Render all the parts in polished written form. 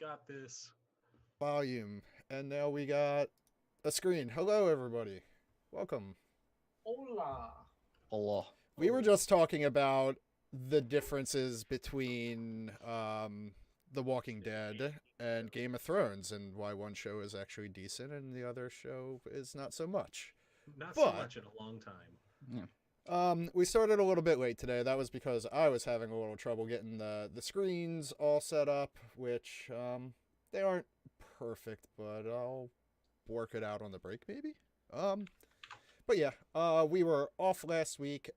got this. Volume. And now we got a screen. Hello, everybody. Welcome. Hola. Allah. We were just talking about the differences between The Walking Dead and Game of Thrones and why one show is actually decent and the other show is not so much. Not so But- much in a long time. Yeah. We started a little bit late today. That was because I was having a little trouble getting the screens all set up, which they aren't perfect, but I'll work it out on the break maybe. But yeah, we were off last week,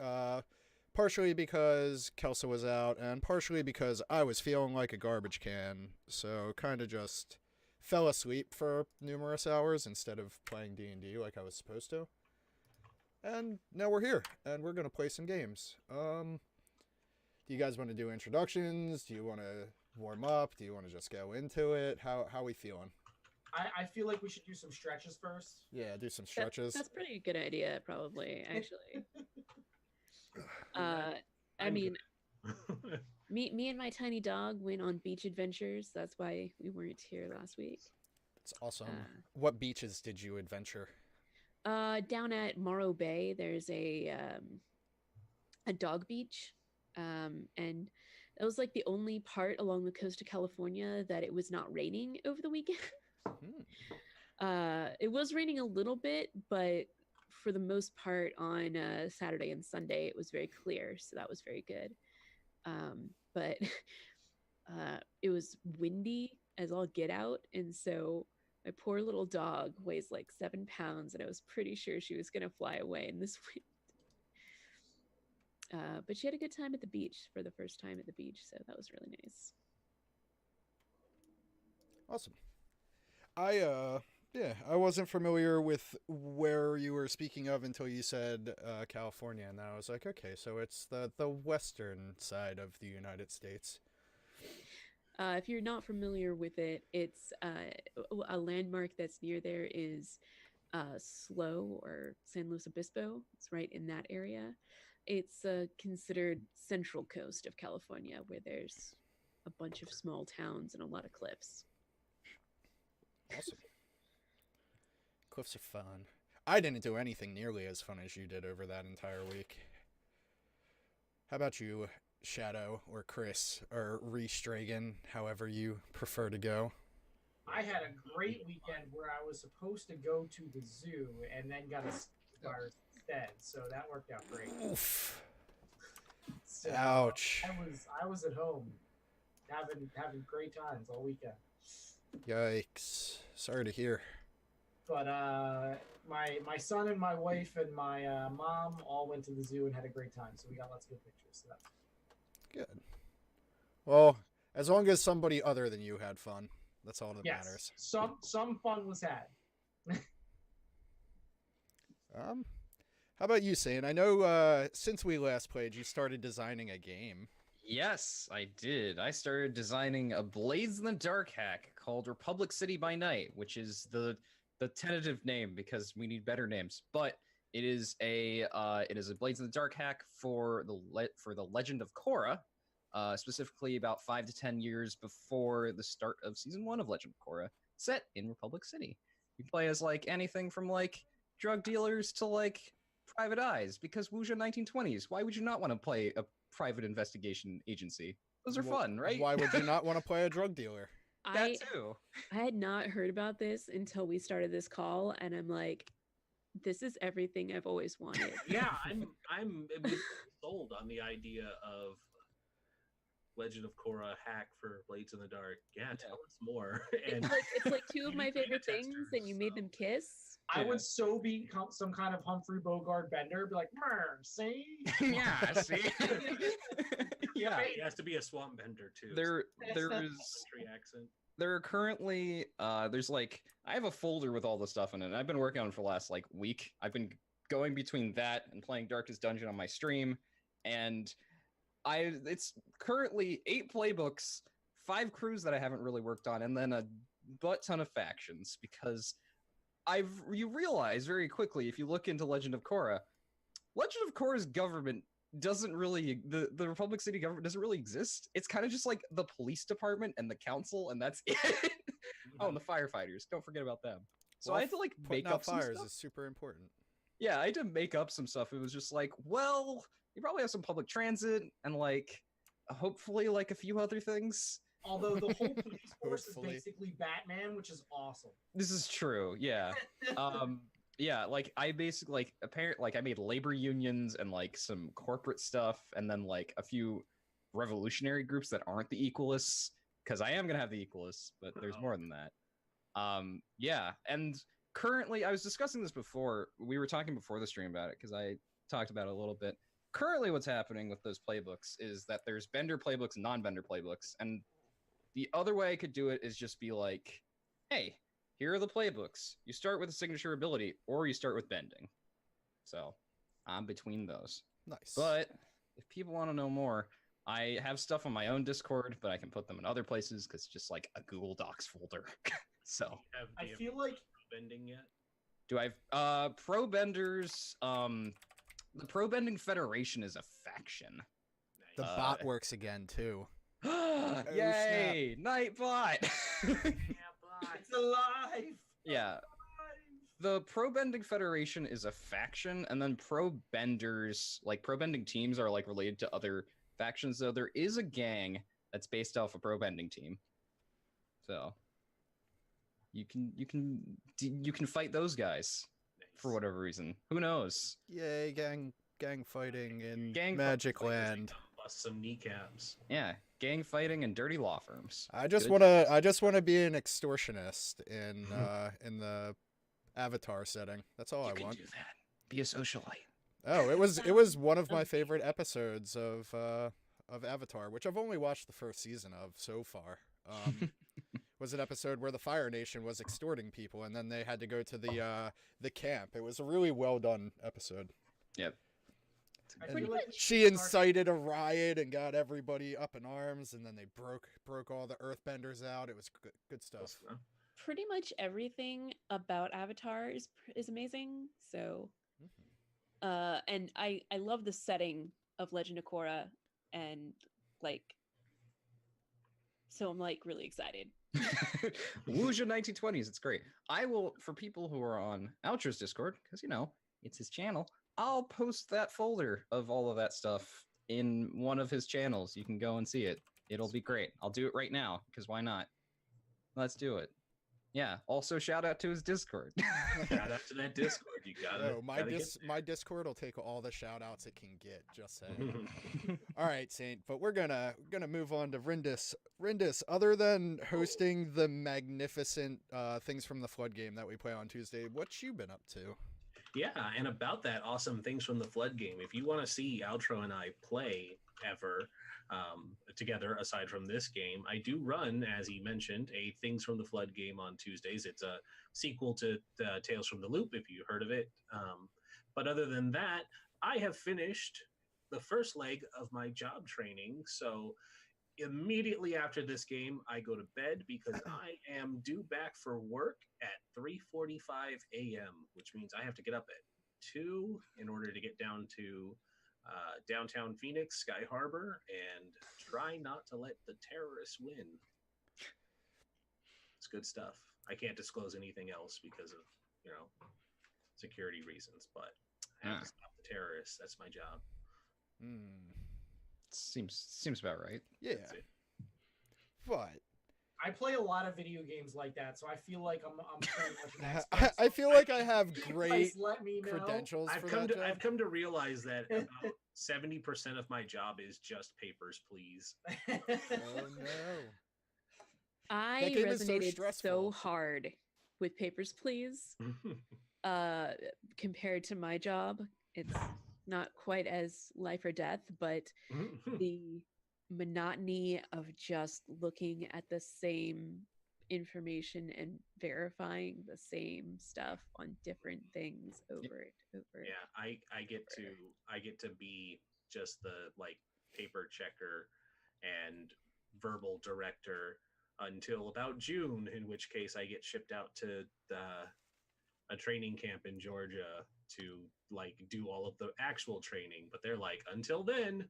partially because Kelsa was out, and partially because I was feeling like a garbage can, so kind of just fell asleep for numerous hours instead of playing D&D like I was supposed to. And now we're here, and we're going to play some games. Do you guys want to do introductions? Do you want to warm up? Do you want to just go into it? How are we feeling? I feel like we should do some stretches first. Yeah, do some stretches. That's pretty good idea, probably, actually. I I'm mean, me and my tiny dog went on beach adventures. That's why we weren't here last week. It's awesome. Uh, What beaches did you adventure? Down at Morro Bay, there's a dog beach, and that was like the only part along the coast of California that it was not raining over the weekend. It was raining a little bit, but for the most part on Saturday and Sunday, it was very clear, so that was very good. But it was windy as all get out, and so my poor little dog weighs like 7 pounds, and I was pretty sure she was gonna fly away in this wind. But she had a good time at the beach for the first time at the beach, so that was really nice. Awesome. I wasn't familiar with where you were speaking of until you said California, and then I was like, okay, so it's the western side of the United States. If you're not familiar with it, it's a landmark that's near there is SLO, or San Luis Obispo. It's right in that area. It's considered central coast of California, where there's a bunch of small towns and a lot of cliffs. Awesome. Cliffs are fun. I didn't do anything nearly as fun as you did over that entire week. How about you, Shadow, or Chris, or Reestragan, however you prefer to go? I had a great weekend where I was supposed to go to the zoo and then got a virus instead, so that worked out great. Oof. So, Ouch. I was at home having great times all weekend. Yikes. Sorry to hear. But my son and my wife and my mom all went to the zoo and had a great time, so we got lots of good pictures. So that's Good. Well, as long as somebody other than you had fun, that's all that yes, matters. some fun was had. How about you, Sane? I know since we last played, you started designing a game. Yes, I did. I started designing a Blades in the Dark hack called Republic City by Night, which is the tentative name because we need better names. But it is a Blades in the Dark hack for the Legend of Korra, specifically about 5 to 10 years before the start of season 1 of Legend of Korra, set in Republic City. You play as like anything from like drug dealers to like private eyes, because Wuxia 1920s. Why would you not want to play a private investigation agency? Those are fun, right? Why would you not want to play a drug dealer? That too. I had not heard about this until we started this call, and I'm like, this is everything I've always wanted. Yeah, I'm immediately sold on the idea of Legend of Korra hack for Blades in the Dark. Yeah, tell us more. And It's like two of you my need beta favorite things, and you made testers, them kiss. I Yeah. would so be some kind of Humphrey Bogart bender, be like, see? Yeah, see? Yeah. It has to be a swamp bender too. There's Country accent. there are currently there's like I have a folder with all the stuff in it. And I've been working on it for the last like week. I've been going between that and playing Darkest Dungeon on my stream, and it's currently 8 playbooks, 5 crews that I haven't really worked on, and then a butt ton of factions, because you realize very quickly if you look into Legend of Korra's government doesn't really the Republic City government doesn't really exist. It's kind of just like the police department and the council, and that's it. Oh, and the firefighters. Don't forget about them. So I had to like putting make out up some fires stuff. is super important. Yeah, I had to make up some stuff. It was just like, well, you probably have some public transit and like hopefully like a few other things. Although the whole police force is Hopefully. basically Batman, which is awesome. This is true. Yeah. Yeah, like I basically like apparently like I made labor unions and like some corporate stuff and then like a few revolutionary groups that aren't the equalists because I am gonna have the equalists, but there's more than that. Yeah, and currently I was discussing this before. We were talking before the stream about it because I talked about it a little bit. Currently, what's happening with those playbooks is that there's bender playbooks and non-bender playbooks, and the other way I could do it is just be like, hey, here are the playbooks. You start with a signature ability, or you start with bending. So I'm between those. Nice. But if people want to know more, I have stuff on my own Discord, but I can put them in other places because it's just like a Google Docs folder. So I feel like bending yet? do I have pro benders? The Pro Bending Federation is a faction. the bot works again too. Yay! Nightbot! it's alive. Yeah. The Pro Bending Federation is a faction, and then Pro Benders, like Pro Bending teams, are like related to other factions. Though there is a gang that's based off a Pro Bending team, so you can fight those guys for whatever reason. Who knows? Yay, gang fighting in Gang Magic Land. Bust some kneecaps. Yeah, gang fighting and dirty law firms. I just Good. wanna be an extortionist in the Avatar setting. That's all You I can want. do that. Be a socialite. Oh, it was one of my favorite episodes of Avatar, which I've only watched the first season of so far. Was an episode where the Fire Nation was extorting people, and then they had to go to the camp. It was a really well done episode. Yep. I feel like She incited a riot and got everybody up in arms, and then they broke all the Earthbenders out. It was good stuff. Pretty much everything about Avatar is amazing. So, and I love the setting of Legend of Korra, and like, so I'm like really excited. Wuxia 1920s, it's great. I will, for people who are on Outro's Discord, because you know it's his channel, I'll post that folder of all of that stuff in one of his channels. You can go and see it. It'll be great. I'll do it right now because why not? Let's do it. Yeah. Also, shout out to his Discord. Shout out to that Discord. You got it. My Discord will take all the shout outs it can get, just saying. All right, Saint, but we're gonna move on to Rindis. Rindis, other than hosting the magnificent Things from the Flood game that we play on Tuesday, what you been up to? Yeah, and about that awesome Things from the Flood game, if you want to see Outro and I play ever together, aside from this game, I do run, as he mentioned, a Things from the Flood game on Tuesdays. It's a sequel to Tales from the Loop, if you heard of it. But other than that, I have finished the first leg of my job training. So immediately after this game, I go to bed because I am due back for work at 3:45 a.m., which means I have to get up at 2 in order to get down to downtown Phoenix, Sky Harbor, and try not to let the terrorists win. It's good stuff. I can't disclose anything else because of, security reasons, but I have to stop the terrorists. That's my job. Seems about right. Yeah. But I play a lot of video games like that, so I feel like I'm pretty much an expert. I feel like I have If you great guys let me know. credentials I've for come that to job. I've come to realize that about 70% of my job is just papers, please. Oh no. I That game is so resonated stressful. so hard with Papers, Please. Compared to my job, it's not quite as life or death, but the monotony of just looking at the same information and verifying the same stuff on different things over and over. Yeah, I get to be just the paper checker and verbal director until about June, in which case I get shipped out to a training camp in Georgia to like do all of the actual training, but they're like, until then,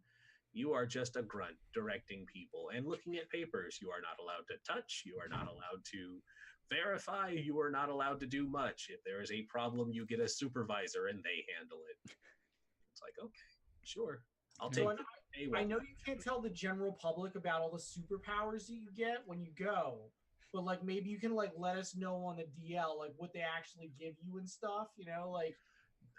you are just a grunt directing people and looking at papers. You are not allowed to touch. You are not allowed to verify. You are not allowed to do much. If there is a problem, you get a supervisor and they handle it. It's like, okay, sure. I'll take it. I know you can't tell the general public about all the superpowers that you get when you go, but like maybe you can like let us know on the DL like what they actually give you and stuff. You know, like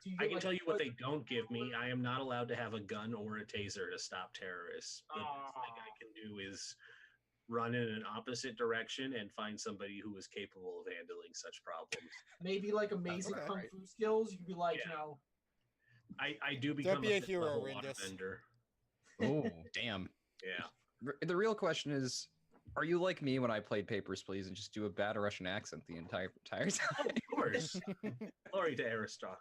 do you I get, can like, tell you what they don't give me. I am not allowed to have a gun or a taser to stop terrorists. The best thing I can do is run in an opposite direction and find somebody who is capable of handling such problems. Maybe like amazing Okay. kung fu skills. You could be like, Yeah. you know, I do become be a fifth hero, level Rindus. waterbender. Oh, damn. Yeah. The real question is, are you like me when I played Papers, Please, and just do a bad Russian accent the entire Oh, time? of course. Glory to Aristocra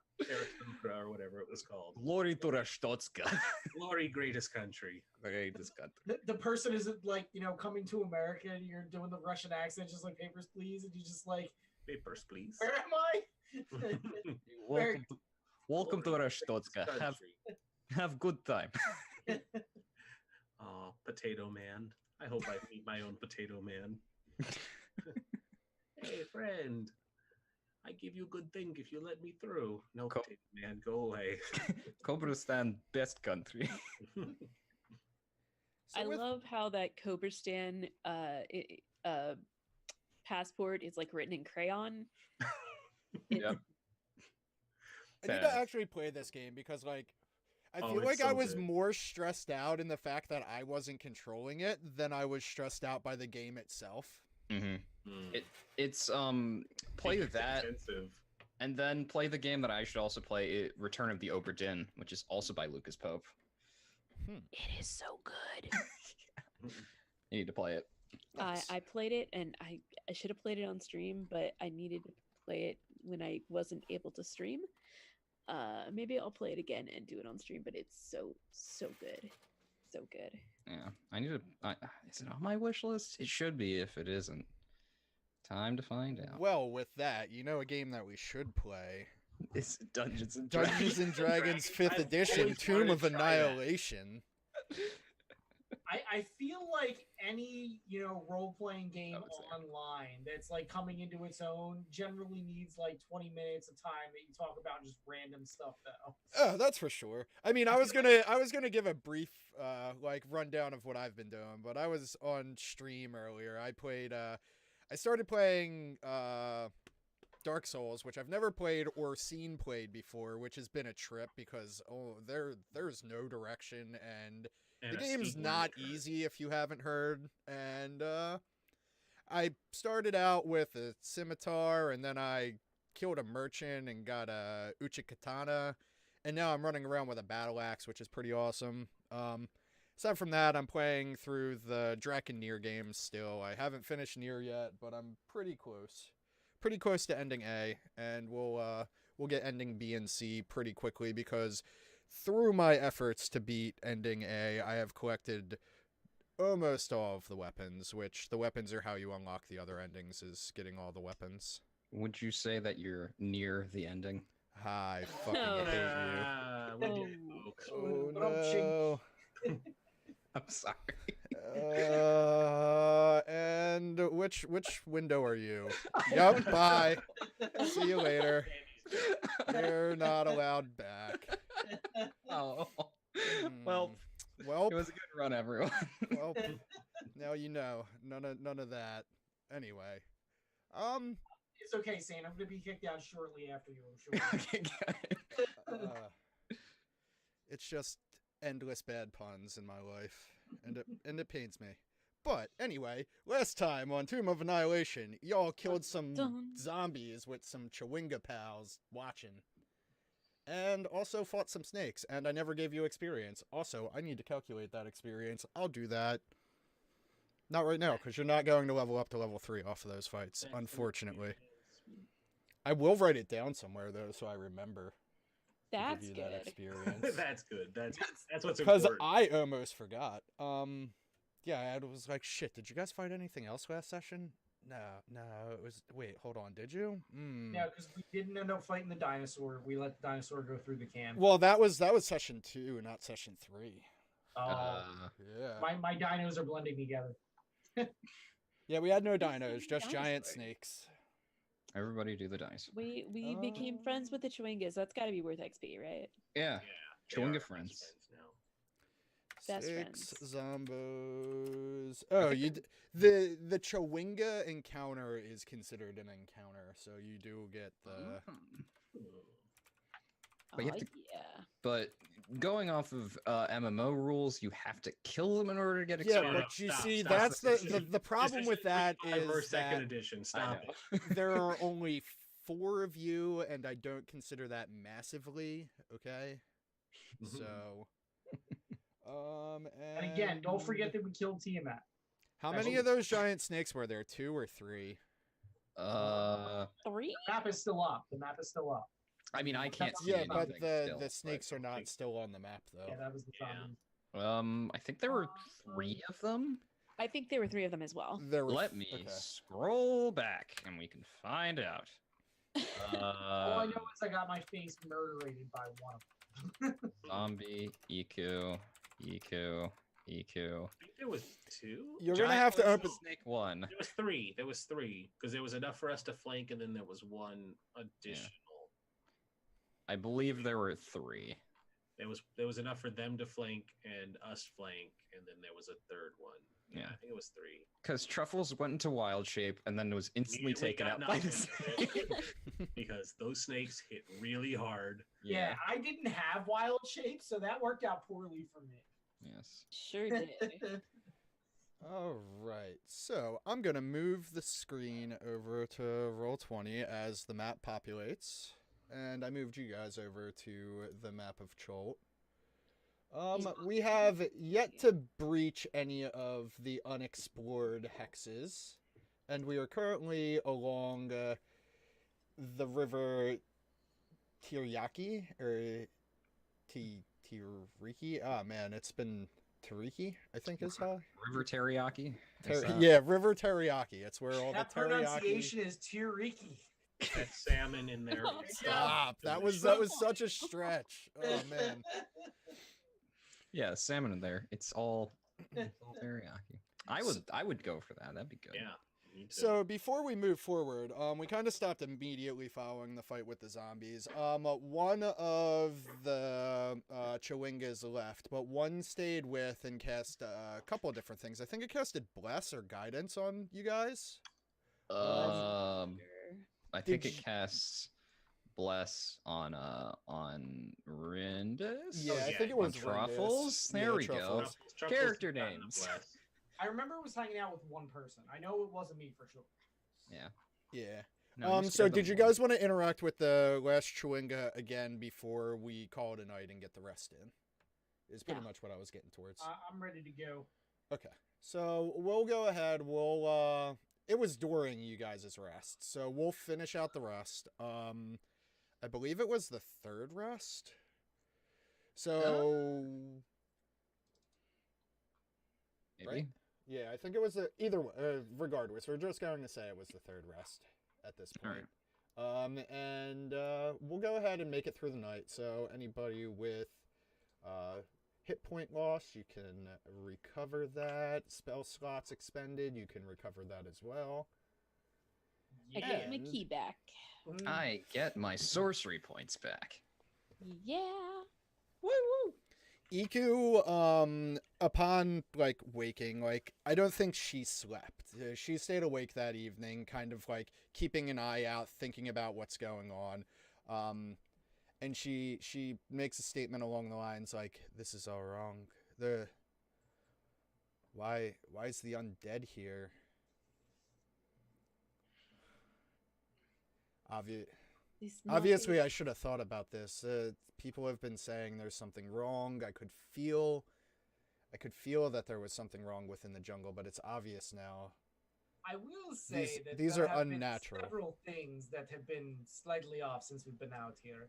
or whatever it was called. Glory to Rostotska. Glory, greatest country. Greatest country. the person isn't like, you know, coming to America and you're doing the Russian accent, just like Papers, Please, and you just like, Papers, please. where am I? Welcome to Rostotska. Have good time. Oh, Potato Man. I hope I meet my own Potato Man. Hey, friend. I give you good thing if you let me through. No, Co- Potato Man, go away. Cobristan, best country. So I with- love how that Cobristan passport is like written in crayon. Yep. I need to actually play this game because, like, I Oh, feel it's like so I was good. more stressed out in the fact that I wasn't controlling it than I was stressed out by the game itself. Mm-hmm. Mm. It's play It's that expensive. and then play the game that I should also play, Return of the Obra Dinn, which is also by Lucas Pope. It is so good. You need to play it. I played it and I should have played it on stream, but I needed to play it when I wasn't able to stream. Maybe I'll play it again and do it on stream, but it's so good. So good. Yeah, I need to. Is it on my wish list? It should be. If it isn't, time to find out. Well, with that, you know, a game that we should play: It's Dungeons and Dungeons and Dragons Dragons. 5th I've Edition: always Tomb wanted of to try that. Annihilation. I feel like any, you know, role-playing game Oh, it's there. online that's like coming into its own generally needs like 20 minutes of time that you talk about just random stuff though. Oh, that's for sure. I mean, I was gonna give a brief like rundown of what I've been doing, but I was on stream earlier. I started playing Dark Souls, which I've never played or seen played before, which has been a trip because there's no direction and And the a game's steep not learning curve. easy if you haven't heard. And I started out with a scimitar, and then I killed a merchant and got a Uchikatana, and now I'm running around with a battle axe, which is pretty awesome. Aside from that, I'm playing through the Draken Nier games still. I haven't finished Nier yet, but I'm pretty close. Pretty close to ending A, and we'll get ending B and C pretty quickly because through my efforts to beat ending A, I have collected almost all of the weapons, which the weapons are how you unlock the other endings, is getting all the weapons. Would you say that you're near the ending? I fucking No. hate you. Ah, we did it, Oh. folks. Oh But I'm no. I'm sorry. And which window are you? Yup, bye. See you later. You're not allowed back. Oh. Well, Well, it was a good run, everyone. well, now you know. None of that. Anyway, It's okay, Sane. I'm gonna be kicked out shortly after you. I'm sure. Okay, good. it's just endless bad puns in my life, and it pains me. But anyway, last time on Tomb of Annihilation, y'all killed some Dun. zombies with some Chewinga pals watching. And also fought some snakes, and I never gave you experience. Also, I need to calculate that experience. I'll do that. Not right now, because you're not going to level up to level 3 off of those fights, unfortunately. I will write it down somewhere, though, so I remember to That's give you that good. experience. That's good. That's what's Because important. I almost forgot. Yeah, I was like, shit, did you guys find anything else last session? No, it was. Wait, hold on. Did you? Yeah, because we didn't end up fighting the dinosaur. We let the dinosaur go through the camp. Well, that was session 2, not session 3. Oh, Yeah. my dinos are blending together. Yeah, we had no Who's the dinos, just giant dinosaur? snakes. Everybody do the dinosaur. We became friends with the Chewingas. That's got to be worth XP, right? Yeah. Yeah, Chewinga they are friends. now. Best 6 friends. zombos. Oh, the Chewinga encounter is considered an encounter, so you do get the. But you have to- Yeah. But going off of MMO rules, you have to kill them in order to get Yeah, experience. but you Stop, see, stop. that's the problem with that Or is second that edition. I Stop know. it. there are only 4 of you, and I don't consider that massively. Okay, Mhm. so. And again, don't forget that we killed Tiamat. How many of those giant snakes were there? 2 or 3? 3? The map is still up. The map is still up. I mean, I can't see Yeah, but anything the still, snakes are not still on the map though. Yeah, that was the Yeah. problem. I think there were 3 of them. I think there were 3 of them as well. There were. Let me Okay. scroll back and we can find out. All I know is I got my face murderated by one of them. Zombie, EQ. I think there was 2. You're gonna have to open. Snake 1. There was 3. There was 3 because there was enough for us to flank, and then there was 1 additional. I believe there were 3. There was enough for them to flank and us flank, and then there was a third one. Yeah, Yeah. I think it was 3. Because Truffles went into wild shape and then was instantly Immediately taken got out by the knocked snake. because those snakes hit really hard. Yeah, I didn't have wild shape, so that worked out poorly for me. Yes. Sure did. All right, so I'm gonna move the screen over to Roll20 as the map populates, and I moved you guys over to the map of Cholt. We have yet to breach any of the unexplored hexes, and we are currently along the river Tiriyaki, or Tiriki. Ah, man, it's been Tariki, I think is how. River teriyaki. Is that- Yeah, River Teriyaki. It's where all That the teriyaki. pronunciation is Tiriki. That salmon in there. Oh, Stop! That was such a stretch. Oh man. Yeah, salmon in there. It's all teriyaki. I would go for that. That'd be good. Yeah. Me too. So before we move forward, we kind of stopped immediately following the fight with the zombies. One of the Chewingas left, but one stayed with and cast a couple of different things. I think it casted Bless or Guidance on you guys. I think Did it casts Bless on Rindus. Yeah, Oh, I yeah, think it On was Truffles. Rindus. There Yeah, we go. Truffles. Truffles Character got enough names. left. I remember it was hanging out with one person. I know it wasn't me for sure. Yeah. Yeah. No, you So scared did them you more. guys want to interact with the last Chewinga again before we call it a night and get the rest in? Is pretty Yeah. much what I was getting towards. I'm ready to go. Okay. So we'll go ahead. We'll it was during you guys' rest. So we'll finish out the rest. I believe it was the 3rd rest. So Maybe. right? Yeah, I think it was either way. Regardless, we're just going to say it was the 3rd rest at this point. And we'll go ahead and make it through the night. So anybody with hit point loss, you can recover that. Spell slots expended, you can recover that as well. I get my And- key back. I get my sorcery points back. Yeah. Woo woo. Iku, upon like waking, like I don't think she slept. She stayed awake that evening, kind of like keeping an eye out, thinking about what's going on. And she makes a statement along the lines like, "This is all wrong. Why is the undead here?" Obviously, I should have thought about this. People have been saying there's something wrong. I could feel that there was something wrong within the jungle, but it's obvious now. I will say that these there are have been unnatural. several things that have been slightly off since we've been out here.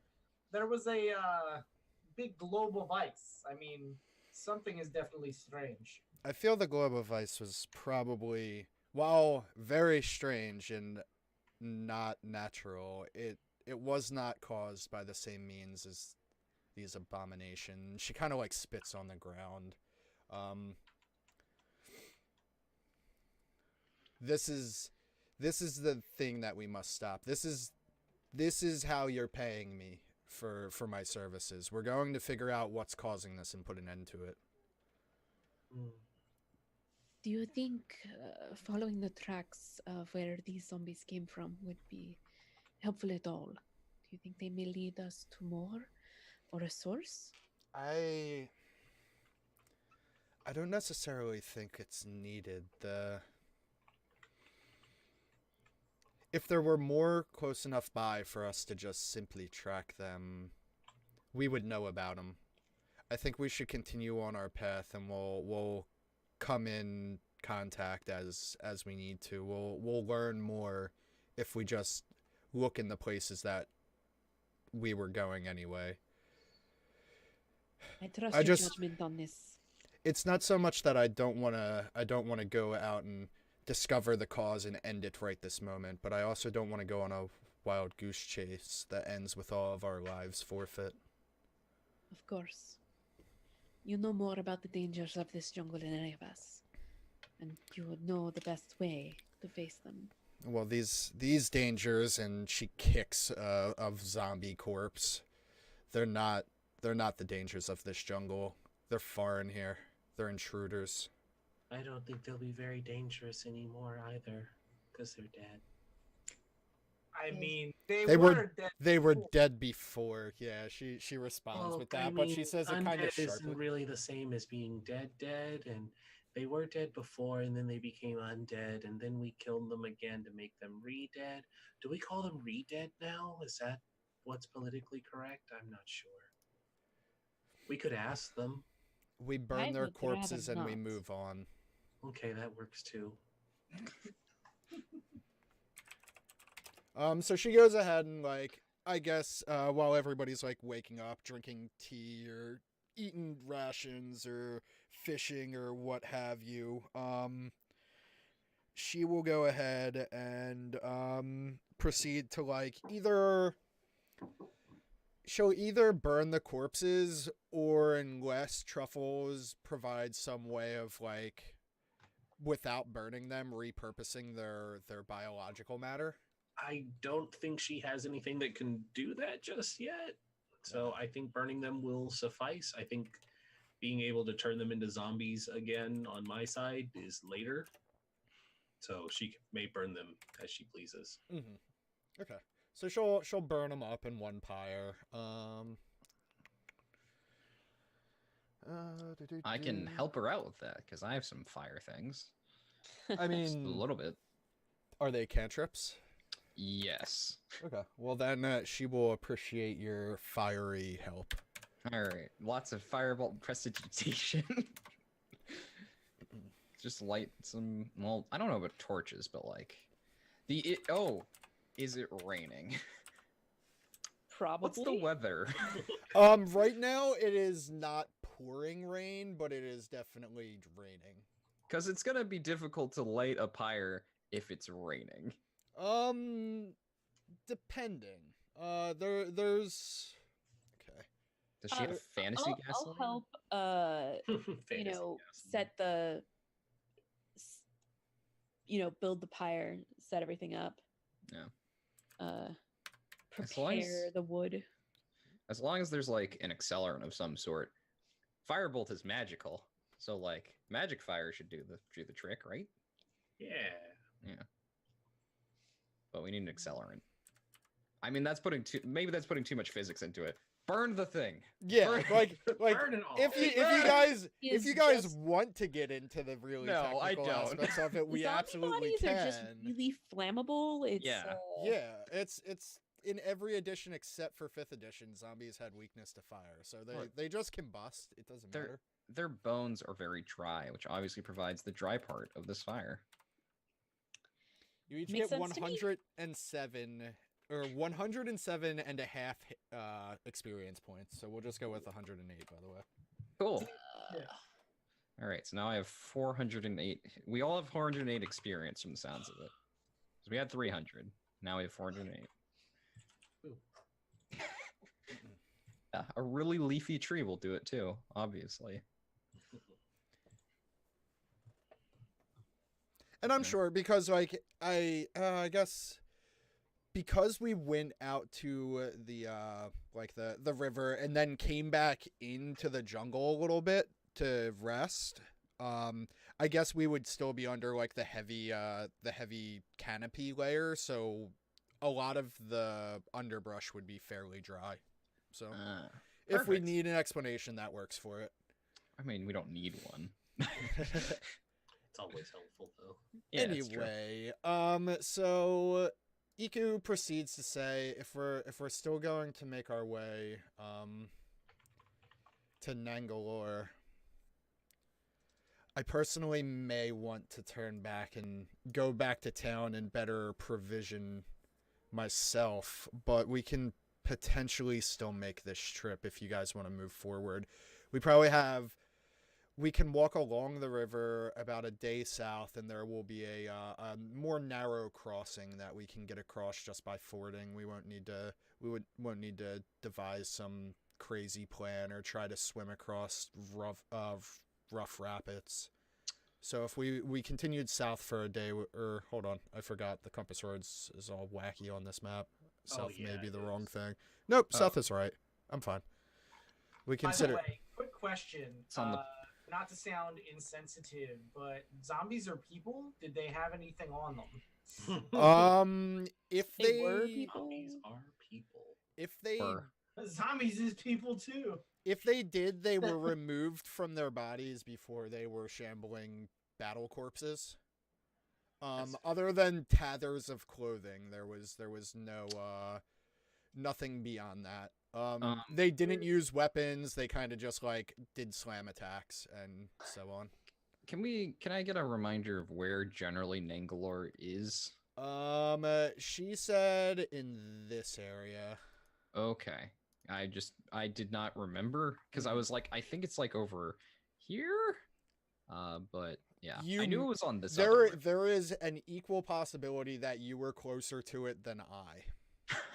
There was a big globe of ice. I mean, something is definitely strange. I feel the globe of ice was probably While very strange and not natural, it was not caused by the same means as these abominations. She kind of like spits on the ground. This is the thing that we must stop. This is how you're paying me for my services. We're going to figure out what's causing this and put an end to it. Do you think following the tracks of where these zombies came from would be helpful at all? Do you think they may lead us to more or a source? I don't necessarily think it's needed. If there were more close enough by for us to just simply track them, we would know about them. I think we should continue on our path, and we'll come in contact as we need to. We'll learn more if we just look in the places that we were going anyway. I trust your judgment on this. It's not so much that I don't want to go out and discover the cause and end it right this moment, but I also don't want to go on a wild goose chase that ends with all of our lives forfeit. Of course. You know more about the dangers of this jungle than any of us, and you would know the best way to face them. Well, these dangers, and she kicks of zombie corpse. They're not the dangers of this jungle. They're foreign here. They're intruders. I don't think they'll be very dangerous anymore either, because they're dead. I mean, they were dead. They were dead before. Yeah, she responds with that, but she says it kind of undead isn't sharply. really the same as being dead, and they were dead before, and then they became undead, and then we killed them again to make them re-dead. Do we call them re-dead now? Is that what's politically correct? I'm not sure. We could ask them. We burn their corpses and we move on. Okay, that works too. So she goes ahead and, like, I guess, while everybody's, like, waking up, drinking tea or eating rations or fishing or what have you, she will go ahead and, proceed to, like, she'll either burn the corpses, or unless Truffles provide some way of, like, without burning them, repurposing their biological matter. I don't think she has anything that can do that just yet. So I think burning them will suffice. I think being able to turn them into zombies again on my side is later. So she may burn them as she pleases. Mm-hmm. Okay. So she'll burn them up in one pyre. I can help her out with that because I have some fire things. I Just a mean, little bit. Are they cantrips? Yes. Okay. Well, then she will appreciate your fiery help. All right. Lots of firebolt prestidigitation. Just light some. Well, I don't know about torches, but like is it raining? Probably. What's the weather? Right now it is not pouring rain, but it is definitely raining. Because it's gonna be difficult to light a pyre if it's raining. Depending. There's. Okay. Does she have fantasy gasoline? I'll help. Set the. Build the pyre, set everything up. Yeah. Prepare the wood. As long as there's like an accelerant of some sort. Firebolt is magical, so like magic fire should do the trick, right? Yeah. But we need an accelerant. I mean, that's putting too much physics into it. Burn the thing. Yeah, Burn, like burn it all. if you guys want to get into the really technical aspects of it, we Zombie absolutely bodies can. are just really flammable. It's It's in every edition except for 5th edition. Zombies had weakness to fire, so they just combust. It doesn't matter. Their bones are very dry, which obviously provides the dry part of this fire. You each Makes get sense to me. 107 or 107 and a half experience points. So we'll just go with 108, by the way. Cool. All right, so now I have 408. We all have 408 experience from the sounds of it. So we had 300. Now we have 408. Ooh. Yeah, a really leafy tree will do it too, obviously. And I'm Okay. sure because like I guess because we went out to the like the river and then came back into the jungle a little bit to rest. I guess we would still be under like the heavy canopy layer, so a lot of the underbrush would be fairly dry. So if we Perfect. need an explanation, that works for it. I mean, we don't need one. It's always helpful, though. Yeah, it's true. Anyway, so Iku proceeds to say if we're still going to make our way to Nangalore, I personally may want to turn back and go back to town and better provision myself, but we can potentially still make this trip if you guys want to move forward. We can walk along the river about a day south, and there will be a more narrow crossing that we can get across just by fording. We won't need to devise some crazy plan or try to swim across rough rapids. So if we continued south for a day, or hold on, I forgot the compass roads is all wacky on this map. South may be the wrong thing. Nope, south is right. I'm fine. We consider. By the way, quick question. It's on the Not to sound insensitive, but zombies are people? Did they have anything on them? If They were people. Zombies are people. if they Fur. Zombies is people too. if they did, they were removed from their bodies before they were shambling battle corpses. Other than tatters of clothing, there was no nothing beyond that. They didn't use weapons. They kind of just like did slam attacks and so on. Can I get a reminder of where generally Nangalore is? She said in this area. Okay. I did not remember because I was like, I think it's like over here. But yeah, I knew it was on this. There is an equal possibility that you were closer to it than I.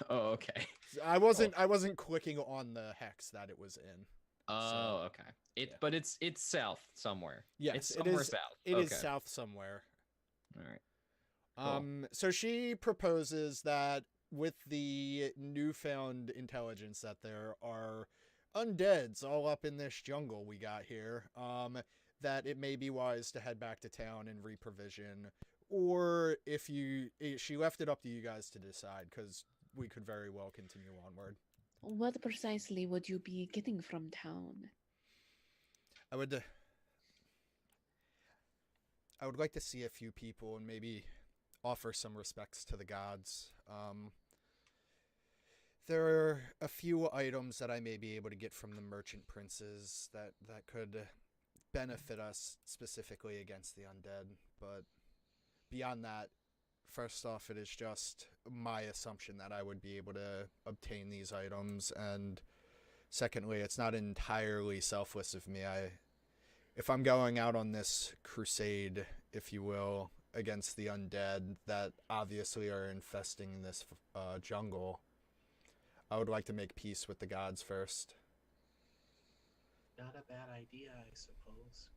Oh, okay. I wasn't clicking on the hex that it was in. Oh, okay. But it's south somewhere. Yes, it's somewhere south. It okay. is south somewhere. All right. So she proposes that with the newfound intelligence that there are undeads all up in this jungle we got here, that it may be wise to head back to town and reprovision, or she left it up to you guys to decide, because we could very well continue onward. What precisely would you be getting from town? I would like to see a few people and maybe offer some respects to the gods. There are a few items that I may be able to get from the merchant princes that could benefit us specifically against the undead, but beyond that, first off, it is just my assumption that I would be able to obtain these items, and secondly, it's not entirely selfless of me. If I'm going out on this crusade, if you will, against the undead that obviously are infesting this jungle, I would like to make peace with the gods first. Not a bad idea, I suppose.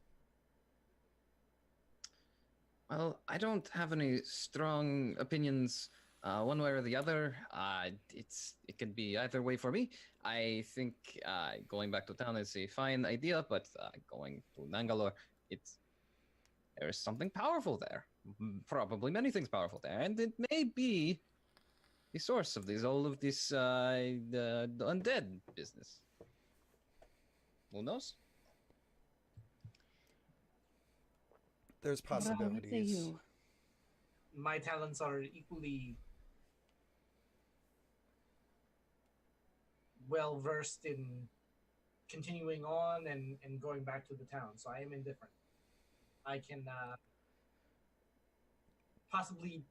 Well, I don't have any strong opinions one way or the other. It could be either way for me. I think going back to town is a fine idea, but going to Nangalore, there's something powerful there. Probably many things powerful there, and it may be the source of all of this the undead business. Who knows? There's possibilities. My talents are equally well versed in continuing on and going back to the town, so I am indifferent. I can possibly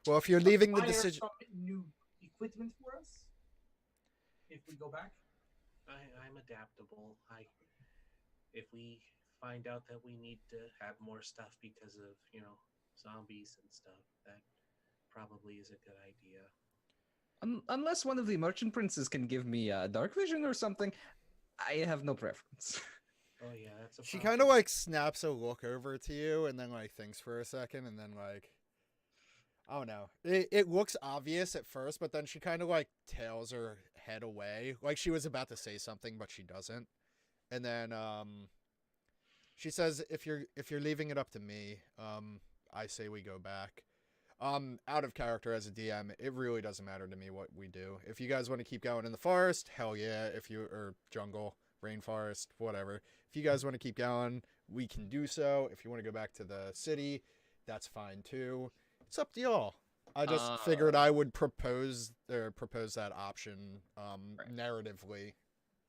Well, if you're leaving the acquire decision, some new equipment for us if we go back. I'm adaptable. if we find out that we need to have more stuff because of, zombies and stuff, that probably is a good idea. Unless one of the merchant princes can give me dark vision or something, I have no preference. Oh yeah, that's a She problem. kind of like snaps a look over to you and then like thinks for a second and then like, I don't know. It looks obvious at first, but then she kind of like tails her head away, like she was about to say something, but she doesn't. And then she says, "If you're leaving it up to me, I say we go back." Out of character as a DM, it really doesn't matter to me what we do. If you guys want to keep going in the forest, hell yeah. If you or jungle, rainforest, whatever. If you guys want to keep going, we can do so. If you want to go back to the city, that's fine too. It's up to y'all. I just figured I would propose that option Right. narratively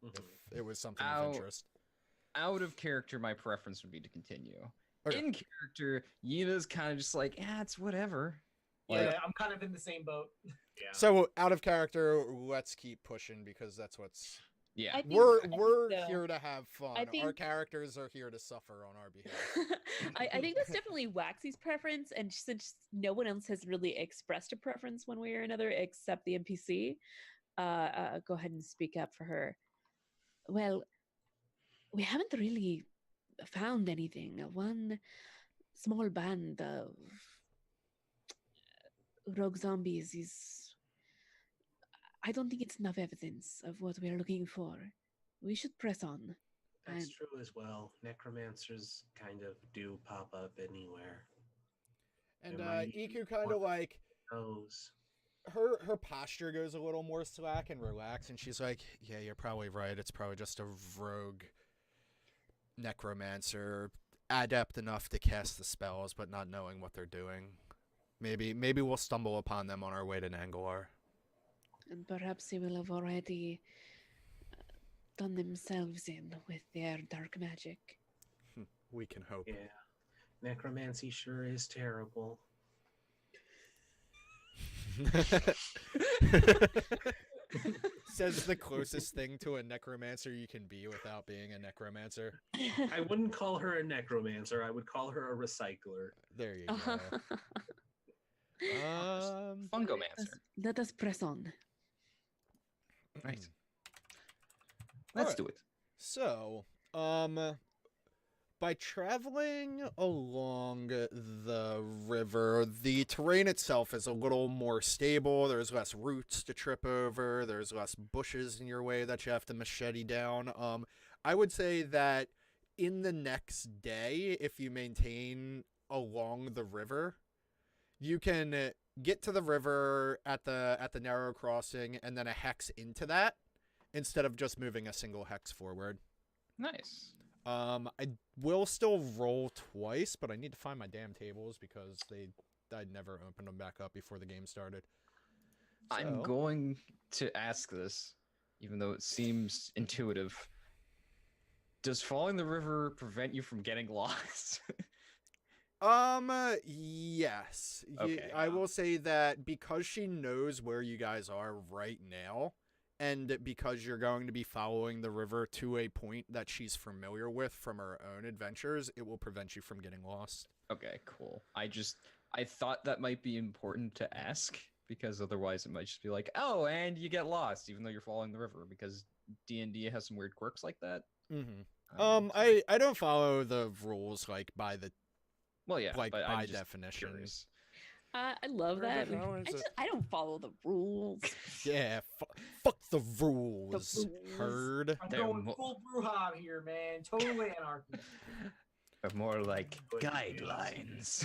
Mhm. if it was something of interest. Out of character, my preference would be to continue. Okay. In character, Yina's kind of just like, it's whatever. Yeah, Like, I'm kind of in the same boat. Yeah. So out of character, let's keep pushing because that's what's yeah. I think- we're I think so. here to have fun. I Our think- characters are here to suffer on our behalf. I think that's definitely Waxy's preference, and since no one else has really expressed a preference one way or another except the NPC, go ahead and speak up for her. Well, we haven't really found anything. One small band of rogue zombies is. I don't think it's enough evidence of what we're looking for. We should press on. That's And- true as well. Necromancers kind of do pop up anywhere. And There might even Iku be kind of more. like Knows. her posture goes a little more slack and relaxed, and she's like, "Yeah, you're probably right. It's probably just a rogue necromancer, adept enough to cast the spells, but not knowing what they're doing. Maybe we'll stumble upon them on our way to Nangalar." And perhaps they will have already done themselves in with their dark magic. We can hope. Yeah. Necromancy sure is terrible. Says the closest thing to a necromancer you can be without being a necromancer. I wouldn't call her a necromancer. I would call her a recycler. There you go. Fungomancer. Let us press on. Right. Let's do it. So, by traveling along the river, the terrain itself is a little more stable. There's less roots to trip over. There's less bushes in your way that you have to machete down. I would say that in the next day, if you maintain along the river, you can get to the river at the narrow crossing and then a hex into that instead of just moving a single hex forward. Nice. I will still roll twice, but I need to find my damn tables because I'd never opened them back up before the game started. I'm So- going to ask this, even though it seems intuitive. Does falling the river prevent you from getting lost? Yes. Okay. I will say that because she knows where you guys are right now, and because you're going to be following the river to a point that she's familiar with from her own adventures, it will prevent you from getting lost. Okay, cool. I thought that might be important to ask because otherwise it might just be like, oh, and you get lost even though you're following the river because D&D has some weird quirks like that. Mm-hmm. I don't follow the rules like by the well, yeah, like but by I'm just definition. curious. I love Where that. the hell is it? I don't follow the rules. Yeah, fuck the rules. rules. Herd. I'm They're going mo- full Bruja here, man. Total anarchy. Or more like Good guidelines.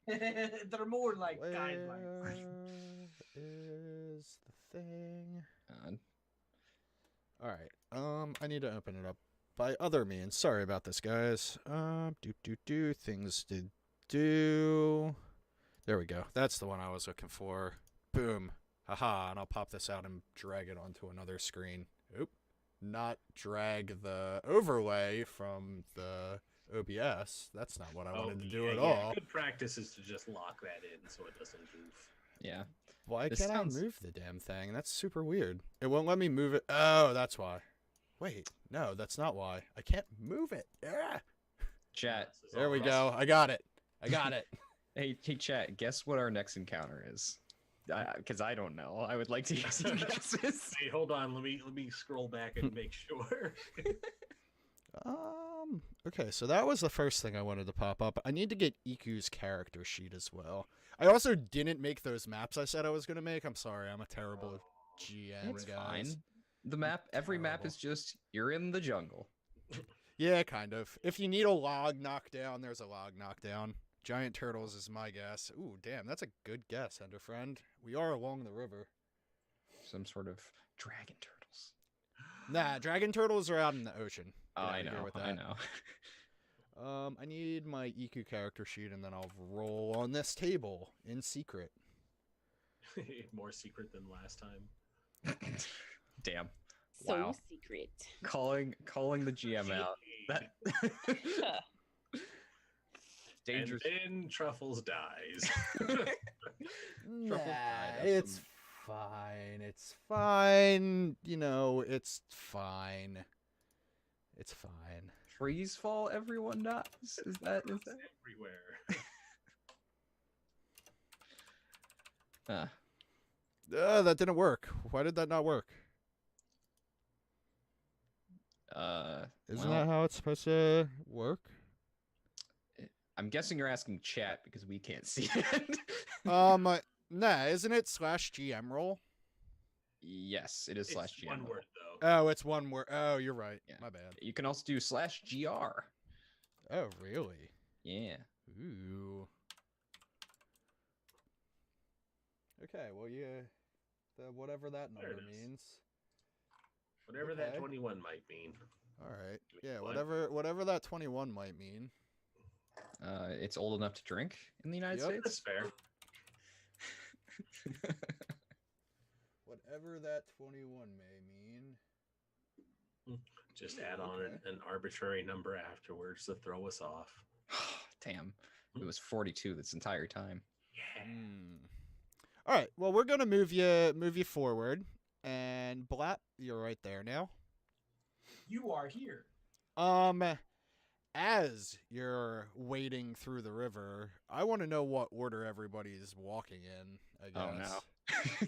They're more like Where guidelines. is the thing? Uh, All right. I need to open it up by other means. Sorry about this, guys. Things to do. There we go. That's the one I was looking for. Boom. Haha. And I'll pop this out and drag it onto another screen. Oop. Not drag the overlay from the OBS. That's not what I wanted to do at all. Good practice is to just lock that in so it doesn't goof. yeah. Why This can't sounds- I move the damn thing? That's super weird. It won't let me move it. Oh, that's why. Wait, no, that's not why. I can't move it. Ah! Chat. This is There all we us. go. I got it. I got it. Hey, chat. Guess what our next encounter is? Because I don't know. I would like to hear some guesses. Hey, hold on. Let me scroll back and make sure. Okay, so that was the first thing I wanted to pop up. I need to get Iku's character sheet as well. I also didn't make those maps I said I was going to make. I'm sorry. I'm a terrible GM, It's guys. fine. The map, every map is just you're in the jungle. Yeah, kind of. If you need a log knockdown, there's a log knockdown. Giant turtles is my guess. Ooh, damn, that's a good guess, Ender friend. We are along the river. Some sort of dragon turtles. Nah, dragon turtles are out in the ocean. Oh, Get I outta here know. with I that. know. I need my Iku character sheet, and then I'll roll on this table in secret. More secret than last time. Damn. So Wow. secret. Calling the GM out. That dangerous. And then Truffles dies. Nah, died of it's some- fine. It's fine. You know, it's fine. It's fine. Trees fall, everyone dies. Is that? It's everywhere. That didn't work. Why did that not work? Isn't well, that how it's supposed to work? I'm guessing you're asking chat because we can't see it. Nah, isn't it /GM roll? Yes, it is It's /GM. one roll. word though. Oh, it's one word. Oh, you're right. Yeah. My bad. You can also do /GR. Oh, really? Yeah. Ooh. Okay, well, yeah, whatever that There it number is. means. Whatever that Okay. 21 might mean. All right. Give me Yeah, one. whatever that 21 might mean. It's old enough to drink in the United Yep. That's States. fair. Whatever that 21 may mean. Just Ooh, add on okay. an arbitrary number afterwards to throw us off. Damn. It was 42 this entire time. Yeah. All right. Well, we're gonna move you forward, and Blat, you're right there now. You are here. As you're wading through the river, I want to know what order everybody's walking in. I guess. Oh no.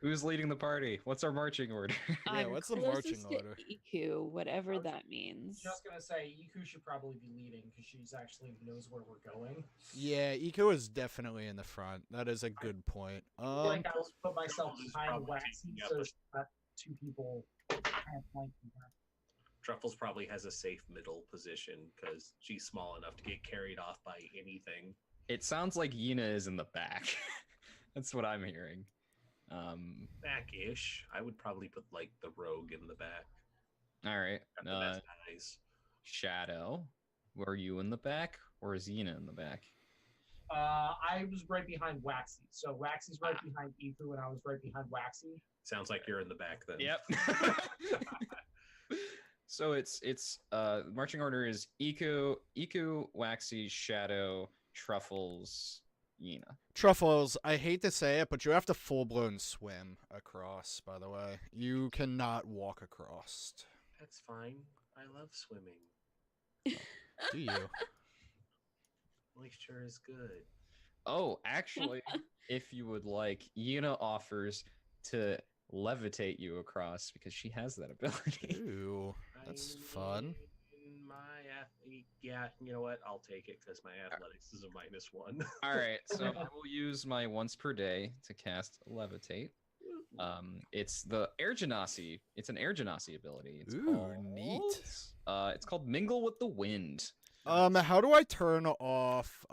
Who's leading the party? What's our marching order? Yeah, I'm what's the marching closest to order? Iku, whatever I was that means. Just gonna say, Iku should probably be leading because she's actually knows where we're going. Yeah, Eco is definitely in the front. That is a good point. I feel like I was put myself Truffles is behind probably Waxy, taking up so a- she's got two people kind of flanking her. Truffles probably has a safe middle position because she's small enough to get carried off by anything. It sounds like Yina is in the back. That's what I'm hearing. Back-ish. I would probably put like the rogue in the back. All right. Got the best eyes. Shadow, were you in the back or is Yina in the back? I was right behind Waxy, so Waxy's right behind Iku, and I was right behind Waxy. Sounds like you're in the back then. Yep. So it's marching order is Iku, Waxy, Shadow, Truffles, Yina. Truffles, I hate to say it, but you have to full-blown swim across, by the way. You cannot walk across. That's fine. I love swimming. Do you? Moisture is good. Oh, actually, if you would like, Yina offers to levitate you across because she has that ability. Ooh, that's fun. Yeah, you know what? I'll take it because my athletics is a -1. All right, so I will use my once per day to cast levitate. It's the air genasi. It's an air genasi ability. It's Ooh, neat. It's called Mingle with the Wind. How do I turn off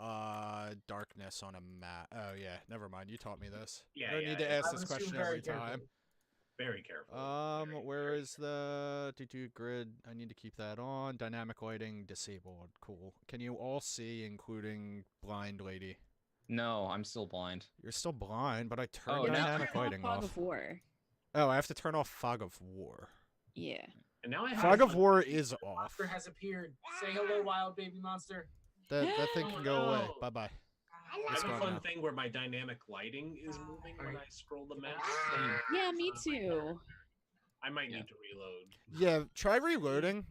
darkness on a map? Oh yeah, never mind. You taught me this. Yeah, I don't yeah, need to I ask would this assume question very every time. carefully. Very careful. Where is the grid? I need to keep that on. Dynamic lighting disabled. Cool. Can you all see, including blind lady? No, I'm still blind. You're still blind, but I turned Oh, now- dynamic Turn off lighting Fog off. of War. Oh, I have to turn off fog of war. Yeah. And now I have Fog of fun- war is off. Monster has appeared. Say hello, wild baby monster. That thing can go away. no. Bye bye. I It's have a gone fun now. thing where my dynamic lighting is moving when I scroll the map. Yeah, me too. I might Yeah. need to reload. Yeah, try reloading.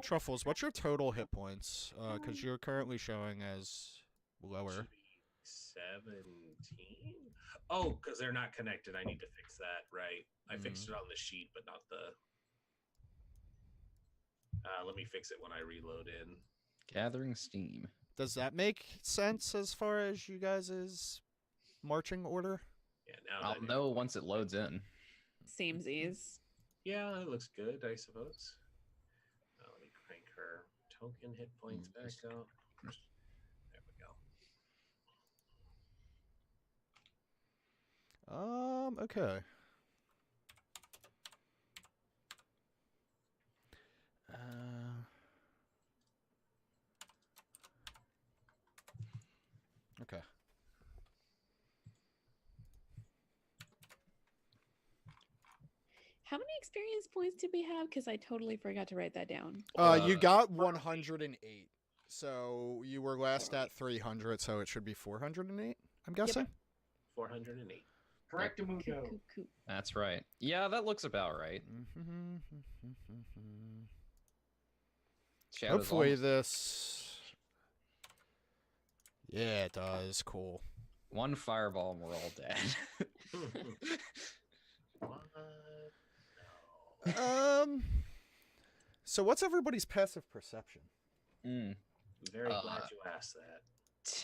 Truffles, what's your total hit points? Because you're currently showing as lower. Should be 17. Oh, because they're not connected. I need to fix that. Right. I fixed it on the sheet, but not the. Let me fix it when I reload in. Gathering steam. Does that make sense as far as you guys' marching order? Yeah. Now I'll that know once it loads in. Samesies. Yeah, it looks good. I suppose. Let me crank her token hit points back up. There we go. Okay. Okay. How many experience points did we have? Because I totally forgot to write that down. You got 108. So you were last at 300, so it should be 408, I'm guessing? 408. Correct, Amundo. Cool. That's right. Yeah, that looks about right. Shadow's Hopefully almost- this... Yeah, it does. Cool. one fireball and we're all dead. What? No. So what's everybody's passive perception? Mm. I'm very glad you asked that.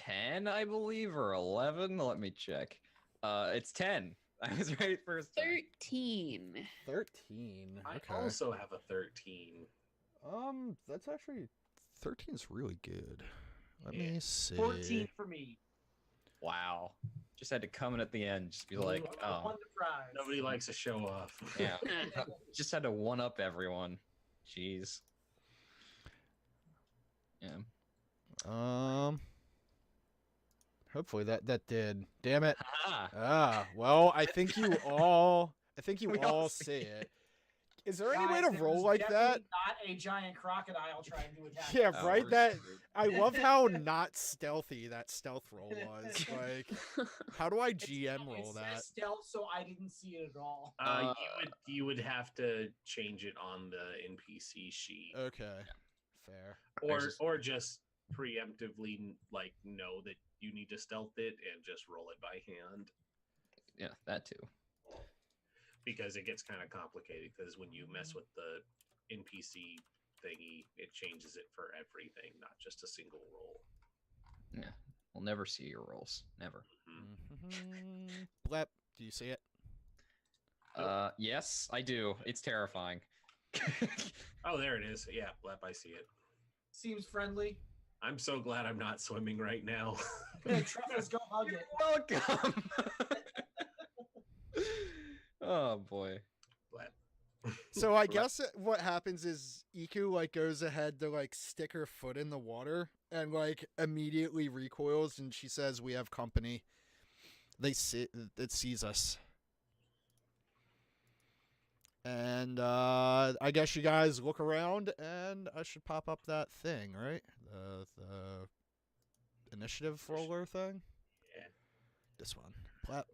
10, I believe, or 11. Let me check. It's 10. I was right first time. 13. 13. I Okay. also have a 13. That's actually 13 is really good. Let Yeah. me see. 14 for me. Wow. Just had to come in at the end. Just be like, oh, Won the prize. Nobody likes to show off. yeah. Just had to one up everyone. Jeez. Yeah. Hopefully that did. Damn it. Ah. Well, I think you all We all all see see it. Is there any way Guys, to there roll was like that? definitely Not a giant crocodile trying to attack. Yeah, us. Oh, right. we're That screwed. I love how not stealthy that stealth roll was. Like, how do I GM roll It says that? stealth, so I didn't see it at all. You would have to change it on the NPC sheet, Okay, fair. or just preemptively like know that you need to stealth it and just roll it by hand, Yeah, that too. because it gets kind of complicated. Because when you mess with the NPC thingy, it changes it for everything, not just a single roll. Yeah. We'll never see your rolls. Never. Blep, do you see it? Yes, I do. It's terrifying. Oh, there it is. Yeah, Blep, I see it. Seems friendly. I'm so glad I'm not swimming right now. Truffles, go hug it. Welcome. Oh boy. Blep. So I guess what happens is Iku like goes ahead to like stick her foot in the water and like immediately recoils, and she says, "We have company." It sees us. And I guess you guys look around, and I should pop up that thing, right? The initiative roller thing. Yeah. This one. Plap.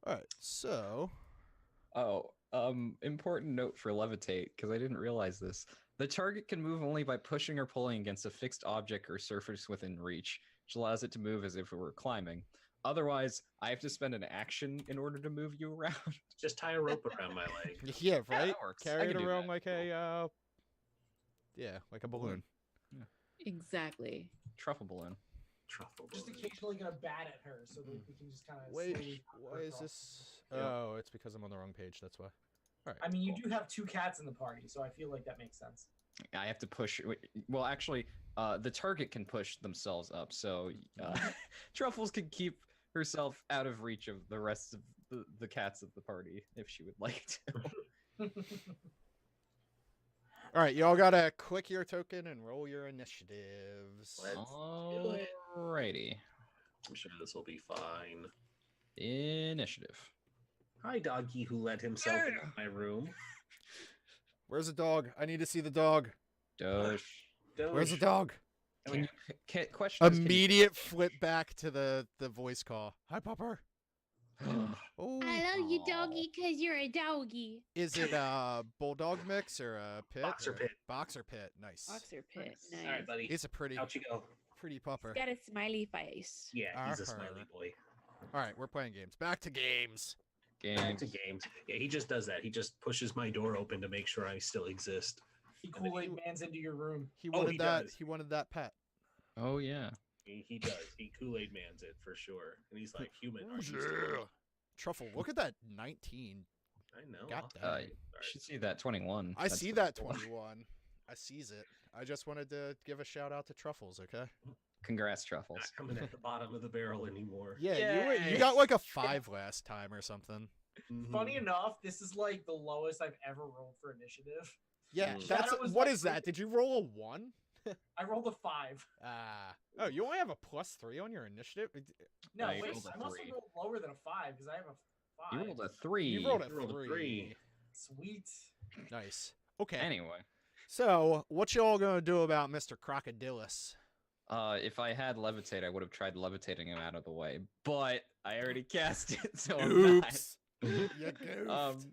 All right. So. Oh, important note for levitate, because I didn't realize this. The target can move only by pushing or pulling against a fixed object or surface within reach, which allows it to move as if it were climbing. Otherwise, I have to spend an action in order to move you around. Just tie a rope around my leg. Yeah. Right. that works. I Carry it can do around that. like a. Yeah, like a balloon. Exactly. Truffle balloon. Truffle Just balloon. occasionally gonna bat at her so that we can just kind of. Wait, why is this? Yeah. Oh, it's because I'm on the wrong page. That's why. All right. I mean, you do have 2 cats in the party, so I feel like that makes sense. I have to push. Well, actually, the target can push themselves up, so Truffles can keep herself out of reach of the rest of the cats of the party if she would like to. All right, y'all gotta click your token and roll your initiatives. Let's do it. Alrighty. I'm sure this will be fine. Initiative. Hi, doggy who let himself into my room. Where's the dog? I need to see the dog. Doge. Where's the dog? Can you, question is, can you- Immediate flip back to the voice call. Hi, Popper. Oh, I love you doggy because you're a doggy. Is it a bulldog mix or a pit? Boxer pit. Boxer pit. Nice. Boxer pit. Nice. All right, buddy. He's a pretty Out you go. pupper. He's got a smiley face. Yeah, he's a smiley boy. All right, we're playing games. Back to games. Back to games. Yeah, he just does that. He just pushes my door open to make sure I still exist. He Kool-Aid Man's into your room. He wanted he that. does. He wanted that pet. Oh yeah. He does. He Kool-Aid Man's it for sure. And he's like, human. Are you still Yeah. alive?" Truffle, look at that 19. I know. God I'll- damn. You should see that 21. I That's see the that cool. 21. I sees it. I just wanted to give a shout out to Truffles, okay? Congrats, Truffles. Not coming at the bottom of the barrel anymore. Yeah, you Yay. got like a 5 last time or something. Mhm. Funny enough, this is like the lowest I've ever rolled for initiative. Yeah, Mm. that's Shadow was what like is that? Did you roll a 1? I rolled a 5. Oh, you only have a +3 on your initiative? No, you wait, rolled a I must have 3. rolled lower than a 5 because I have a 5. You rolled a 3. You rolled a You rolled a 3. 3. Sweet. Nice. Okay. Anyway, So, what y'all gonna do about Mr. Crocodilus? if I had levitate, I would have tried levitating him out of the way, but I already cast it, so I'm not. Oops. You goofed.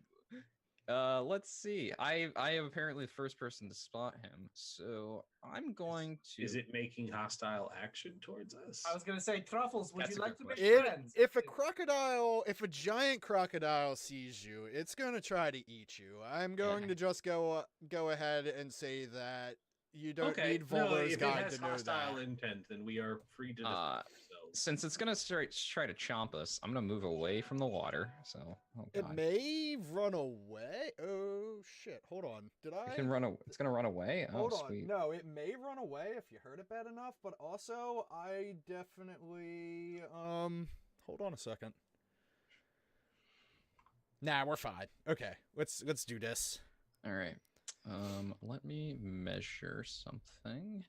Let's see. I am apparently the first person to spot him, so I'm going to. Is it making hostile action towards us? I was gonna say, Truffles, would That's you a like good to make question. friends? If a giant crocodile sees you, it's gonna try to eat you. I'm going to just go ahead and say that you don't need no, Volvo's if it guide has to know hostile that. intent, then we are free to defend ourselves. Since it's gonna try to chomp us, I'm gonna move away from the water. So, oh It god, may run away. Oh shit! Hold on. Did I? it can run. It's gonna run away. Hold Oh on. sweet. No, it may run away if you heard it bad enough, but also I definitely hold on a second. Nah, we're fine. Okay, let's do this. All right. Let me measure something.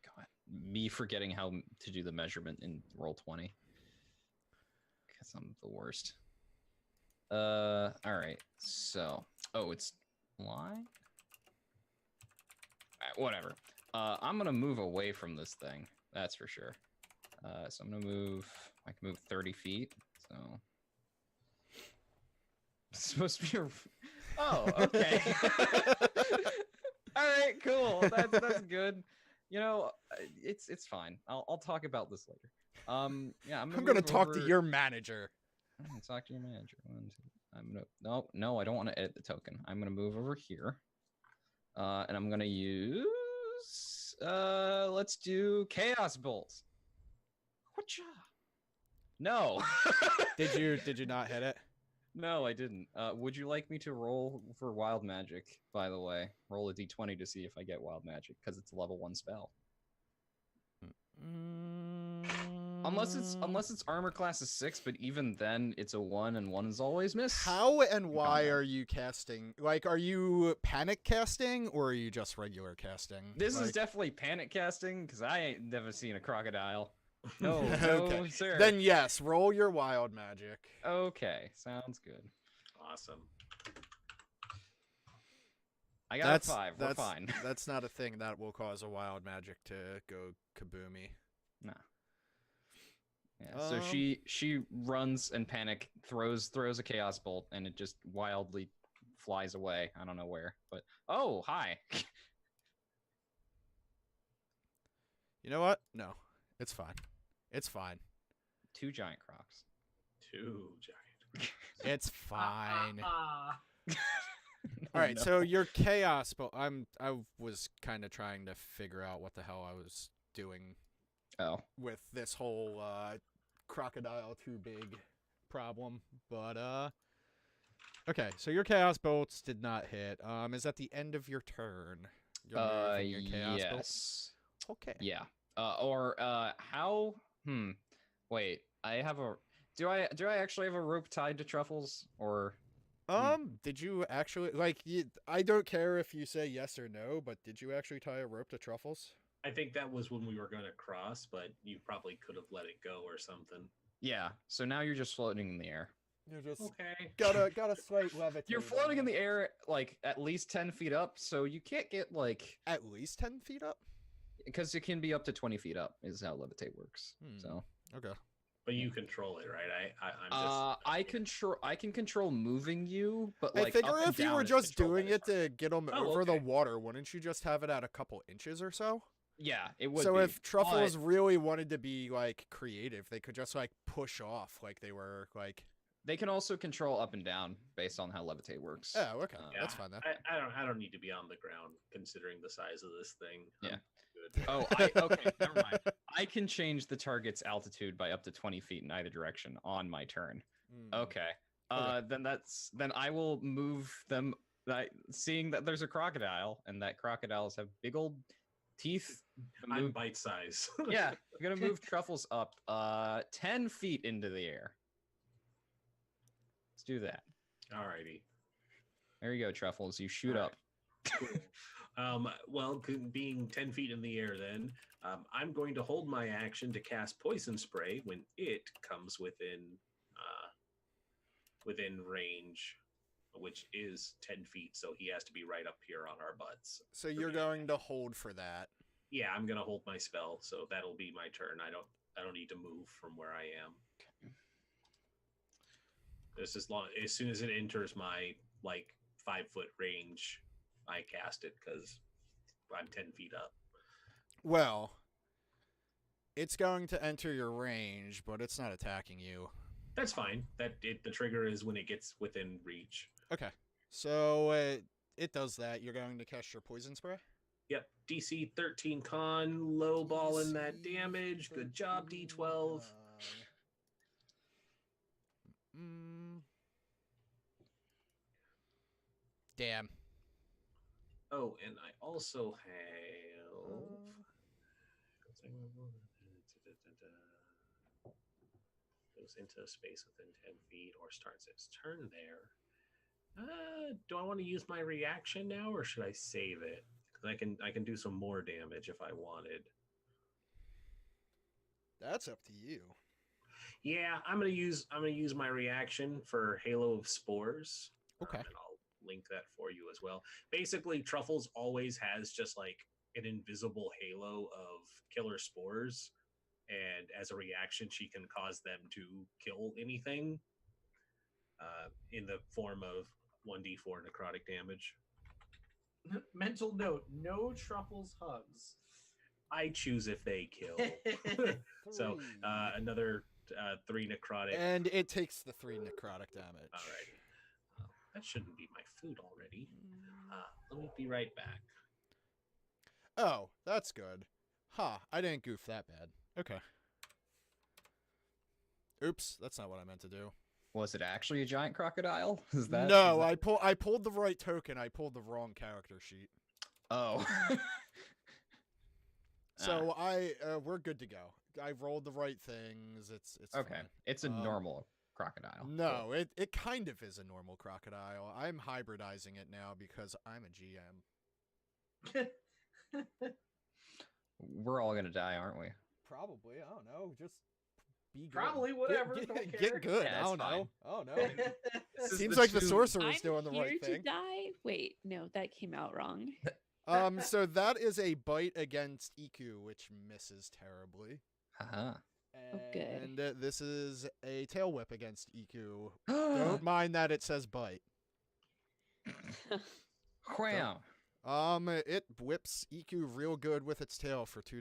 God, me forgetting how to do the measurement in Roll20. Because I'm the worst. All right. So, it's line. Whatever. I'm gonna move away from this thing. That's for sure. So I'm gonna move. I can move 30 feet. So it's supposed to be a. Oh, okay. All right, cool. That's good. You know, it's fine. I'll talk about this later. Yeah, I'm gonna talk to your manager. I'm gonna talk to your manager. No, I don't want to edit the token. I'm gonna move over here, and I'm gonna use. Let's do Chaos Bolt. Whatcha? No. Did you not hit it? No, I didn't. Would you like me to roll for Wild Magic, by the way? Roll a d20 to see if I get Wild Magic, because it's a level 1 spell. Unless it's armor class is 6, but even then it's a 1, and 1 is always miss. How and why are you casting? Like, are you panic casting or are you just regular casting? This is Like- definitely panic casting, because I ain't never seen a crocodile. No, Okay. no, sir. Then yes, roll your wild magic. Okay, sounds good. Awesome. I got a 5. We're that's fine. That's not a thing that will cause a wild magic to go kaboomy. Nah. Yeah, so she runs and panic, throws a chaos bolt, and it just wildly flies away. I don't know where, but oh, hi. You know what? No, it's fine. It's fine. 2 giant crocs. 2 giant. It's fine. Oh, All right, no. so your chaos, but I was kind of trying to figure out what the hell I was doing Oh, with this whole crocodile too big problem, but okay, so your chaos bolts did not hit. Is that the end of your turn? You're moving your chaos yes. bolts? Okay. Yeah. How? Wait, I have a. Do I actually have a rope tied to Truffles, or? Did you actually I don't care if you say yes or no, but did you actually tie a rope to Truffles? I think that was when we were going to cross, but you probably could have let it go or something. Yeah. So now you're just floating in the air. You're just Okay. got a slight levitate. You're floating in the air like at least 10 feet up, so you can't get like at least 10 feet up. because it can be up to 20 feet up is how levitate works. Hmm. So Okay. But you control it, right? I can control moving you, but I like figure up and if you down were is just controlled by doing the it target. to get them Oh, over the okay. water, wouldn't you just have it at a couple inches or so? Yeah, it would So be. if Truffles really wanted to be like creative, they could just like push off like they were like. They can also control up and down based on how levitate works. Oh, okay, Yeah, that's fine then. I don't need to be on the ground considering the size of this thing. Yeah. Good. Oh, okay, never mind. I can change the target's altitude by up to 20 feet in either direction on my turn. Mm. Okay. Okay. Then I will move them. Seeing that there's a crocodile and that crocodiles have big old teeth. I'm bite size. Yeah, I'm gonna move Truffles up 10 feet into the air. Let's do that. Alrighty. There you go, Truffles. You shoot All up. right. Cool. Well, being 10 feet in the air, then I'm going to hold my action to cast poison spray when it comes within range, which is 10 feet. So he has to be right up here on our butts. So you're going to hold for that. Yeah, I'm gonna hold my spell, so that'll be my turn. I don't need to move from where I am. Just as soon as it enters my like 5-foot range, I cast it because I'm 10 feet up. Well, it's going to enter your range, but it's not attacking you. That's fine. The trigger is when it gets within reach. Okay. So it does that. You're going to cast your poison spray? Yep. DC 13 con, low ball in that damage. Good job, D12. Damn. Oh, and I also have goes into a space within 10 feet or starts its turn there. Do I want to use my reaction now or should I save it? Because I can do some more damage if I wanted. That's up to you. Yeah, I'm gonna use my reaction for Halo of Spores. Okay. And I'll link that for you as well. Basically, Truffles always has just like an invisible halo of killer spores, and as a reaction, she can cause them to kill anything in the form of 1d4 necrotic damage. Mental note: no Truffles hugs. I choose if they kill. So another 3 necrotic. And it takes the 3 necrotic damage. Alrighty. That shouldn't be my food already. Let me be right back. Oh, that's good. Huh, I didn't goof that bad. Okay. Oops, that's not what I meant to do. Was it actually a giant crocodile? Is that No, is that... I pulled the right token. I pulled the wrong character sheet. Oh. So we're good to go. I rolled the right things. It's okay. fine. It's a normal crocodile. No, cool. It kind of is a normal crocodile. I'm hybridizing it now because I'm a GM. We're all gonna die, aren't we? Probably. I don't know. Just be good. Probably, whatever. Get don't care. get good. Yeah, I don't it's fine. know. Oh no. This is Seems the like the two- sorcerer's I'm doing the here right to thing. die. Wait, no, that came out wrong. So that is a bite against EQ, which misses terribly. Uh-huh. good. And this is a tail whip against EQ. Don't mind that it says bite. Wow. It whips EQ real good with its tail for 3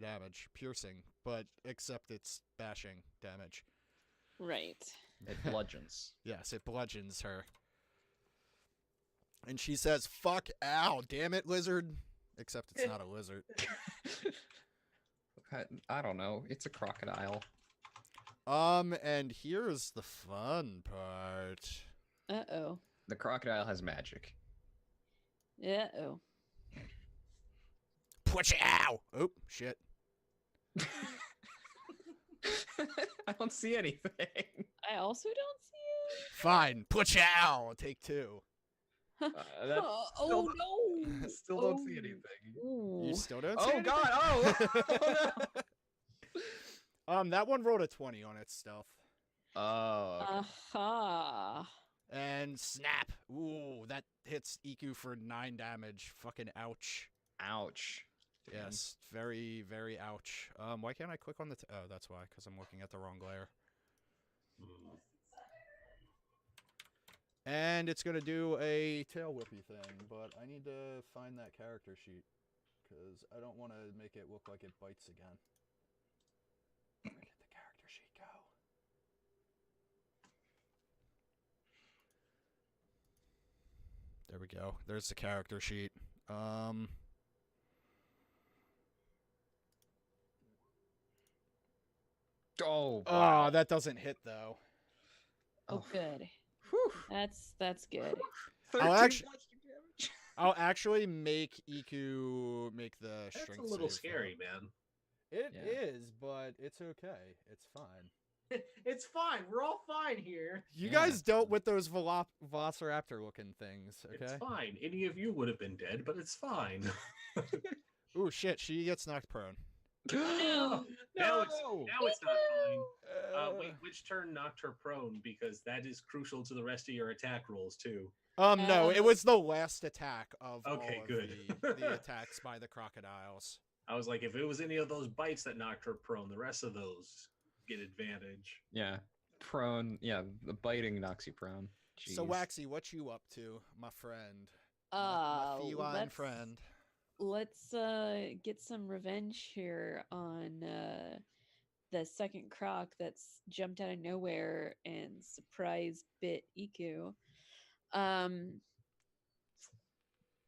damage, piercing, but except it's bashing damage. Right. It bludgeons. Yes, it bludgeons her. And she says, "Fuck, ow, damn it, lizard." Except it's not a lizard. I don't know. It's a crocodile. And here's the fun part. Uh-oh. The crocodile has magic. Uh-oh. Put you ow! Oh, shit. I don't see anything. I also don't see Fine, put you ow! Take 2. it. That Oh still- no! Still don't see anything. Ooh. You still don't see Oh god! Oh! That one rolled a 20 on its stealth. Oh. Okay. Aha. And snap. Ooh, that hits EQ for 9 damage. Fucking ouch. Ouch. Yes, very, very ouch. Why can't I click on the... oh, that's why, because I'm looking at the wrong layer. Mm. And it's going to do a tail whippy thing, but I need to find that character sheet, because I don't want to make it look like it bites again. Where did the character sheet go? There we go. There's the character sheet. Oh, Oh, that doesn't hit though. Oh, good. Whew. That's good. 13 actually- bludgeoning damage. I'll actually make Iku make the That's strength a little save, though. scary, man. It Yeah. is, but it's okay. It's fine. It's fine. We're all fine here. You Yeah. guys dealt with those Velociraptor looking things, okay? It's fine. Any of you would have been dead, but it's fine. Ooh, shit, she gets knocked prone. No. Now it's not fine. Wait, Uh, which turn knocked her prone? Because that is crucial to the rest of your attack rolls too. no, it was the last attack of Okay, all of good. the attacks by the crocodiles. I was like, if it was any of those bites that knocked her prone, the rest of those get advantage. Yeah, prone. Yeah, the biting knocks you prone. So, Jeez. Waxy, what you up to, my friend? My feline friend. Let's get some revenge here on the second croc that's jumped out of nowhere and surprise bit Iku.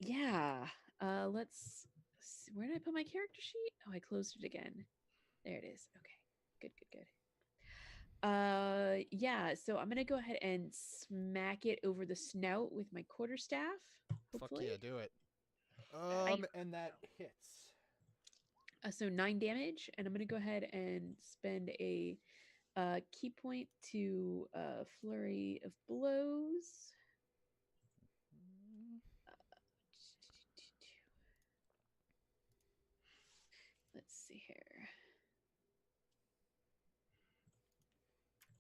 Yeah. Let's see, where did I put my character sheet? Oh, I closed it again. There it is. Okay. Good. Yeah, so I'm gonna go ahead and smack it over the snout with my quarterstaff. Hopefully. Fuck yeah, do it. And that hits. So 9 damage, and I'm gonna go ahead and spend a key point to flurry of blows. Let's see here.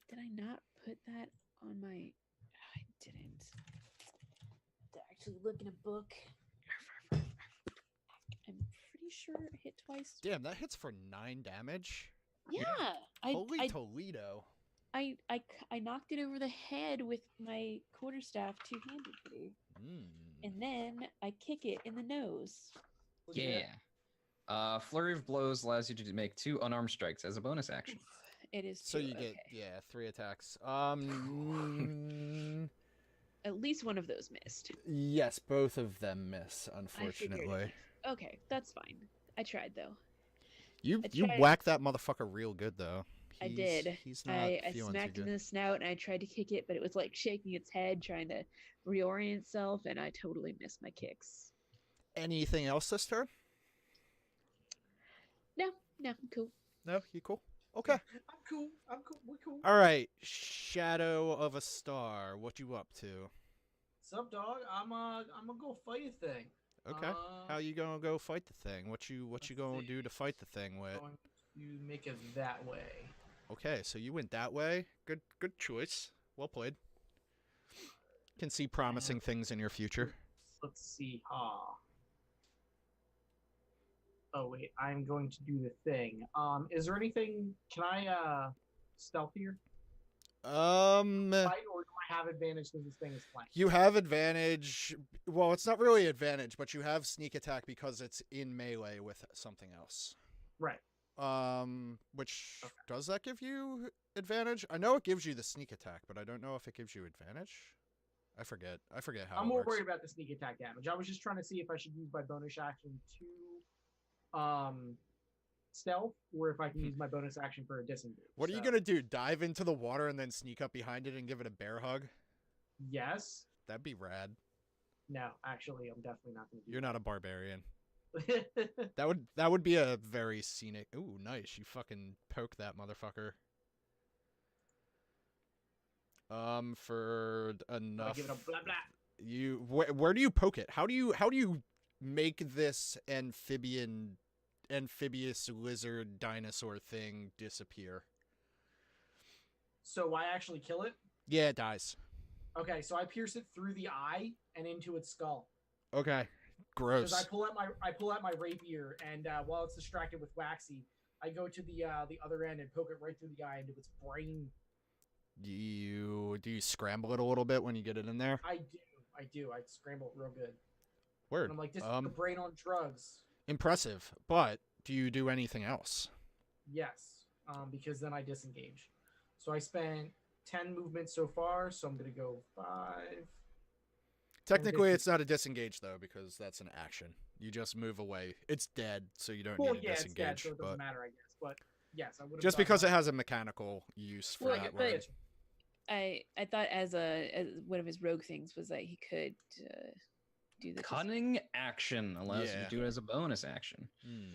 Did I not put that on my? I didn't. To actually look in a book. I'm pretty sure it hit twice. Damn, that hits for 9 damage. Yeah, Holy Toledo. I knocked it over the head with my quarterstaff two-handedly, and then I kick it in the nose. Yeah. Flurry of blows allows you to make 2 unarmed strikes as a bonus action. It is. So two, you get okay. 3 attacks. At least one of those missed. Yes, both of them miss, I figured unfortunately. it. Okay, that's fine. I tried though. You tried- whacked that motherfucker real good though. I did. He's not I feeling smacked too him good. in the snout and I tried to kick it, but it was like shaking its head, trying to reorient itself, and I totally missed my kicks. Anything else this turn? No, I'm cool. No, you cool? Okay. I'm cool. We're cool. All right. Shadow of a Star. What you up to? Sup, dog? I'm gonna go fight a thing. Okay. How you gonna go fight the thing? What you let's gonna see. do to fight the thing with? Going to make it that way. Okay, so you went that way. Good choice. Well played. Can see promising things in your future. Let's see. Oh wait, I'm going to do the thing. Is there anything? Can I stealth here? Fight, or do I have advantage because this thing is flanked? You have advantage. Well, it's not really advantage, but you have sneak attack because it's in melee with something else. Right. Which does that give you advantage? I know it gives you the sneak attack, but I don't know if it gives you advantage. I forget how. I'm it more works. worried about the sneak attack damage. I was just trying to see if I should use my bonus action to stealth, or if I can use my bonus action for a disengage. What are you gonna do? Dive into the water and then sneak up behind it and give it a bear hug? Yes. That'd be rad. No, actually, I'm definitely not going to do. You're not a barbarian. that. That would be a very scenic. Ooh, nice. You fucking poke that motherfucker. For enough. Give it a blah blah. Where do you poke it? How do you make this amphibious lizard dinosaur thing disappear? So I actually kill it. Yeah, it dies. Okay, so I pierce it through the eye and into its skull. Okay, Gross. I pull out my rapier, and while it's distracted with Waxy, I go to the other end and poke it right through the eye into its brain. Do you scramble it a little bit when you get it in there? I do. I scramble it real good. Word. And I'm like, this is your brain on drugs. Impressive. But do you do anything else? Yes, because then I disengage. So I spent 10 movements so far, so I'm gonna go 5. Technically, it's not a disengage though, because that's an action. You just move away. It's dead, so you don't need to disengage. It's dead, so it doesn't matter, I guess. But yes, I would. Just because it has a mechanical use for that word. I thought as one of his rogue things was that he could do the cunning action allows you to do it as a bonus action.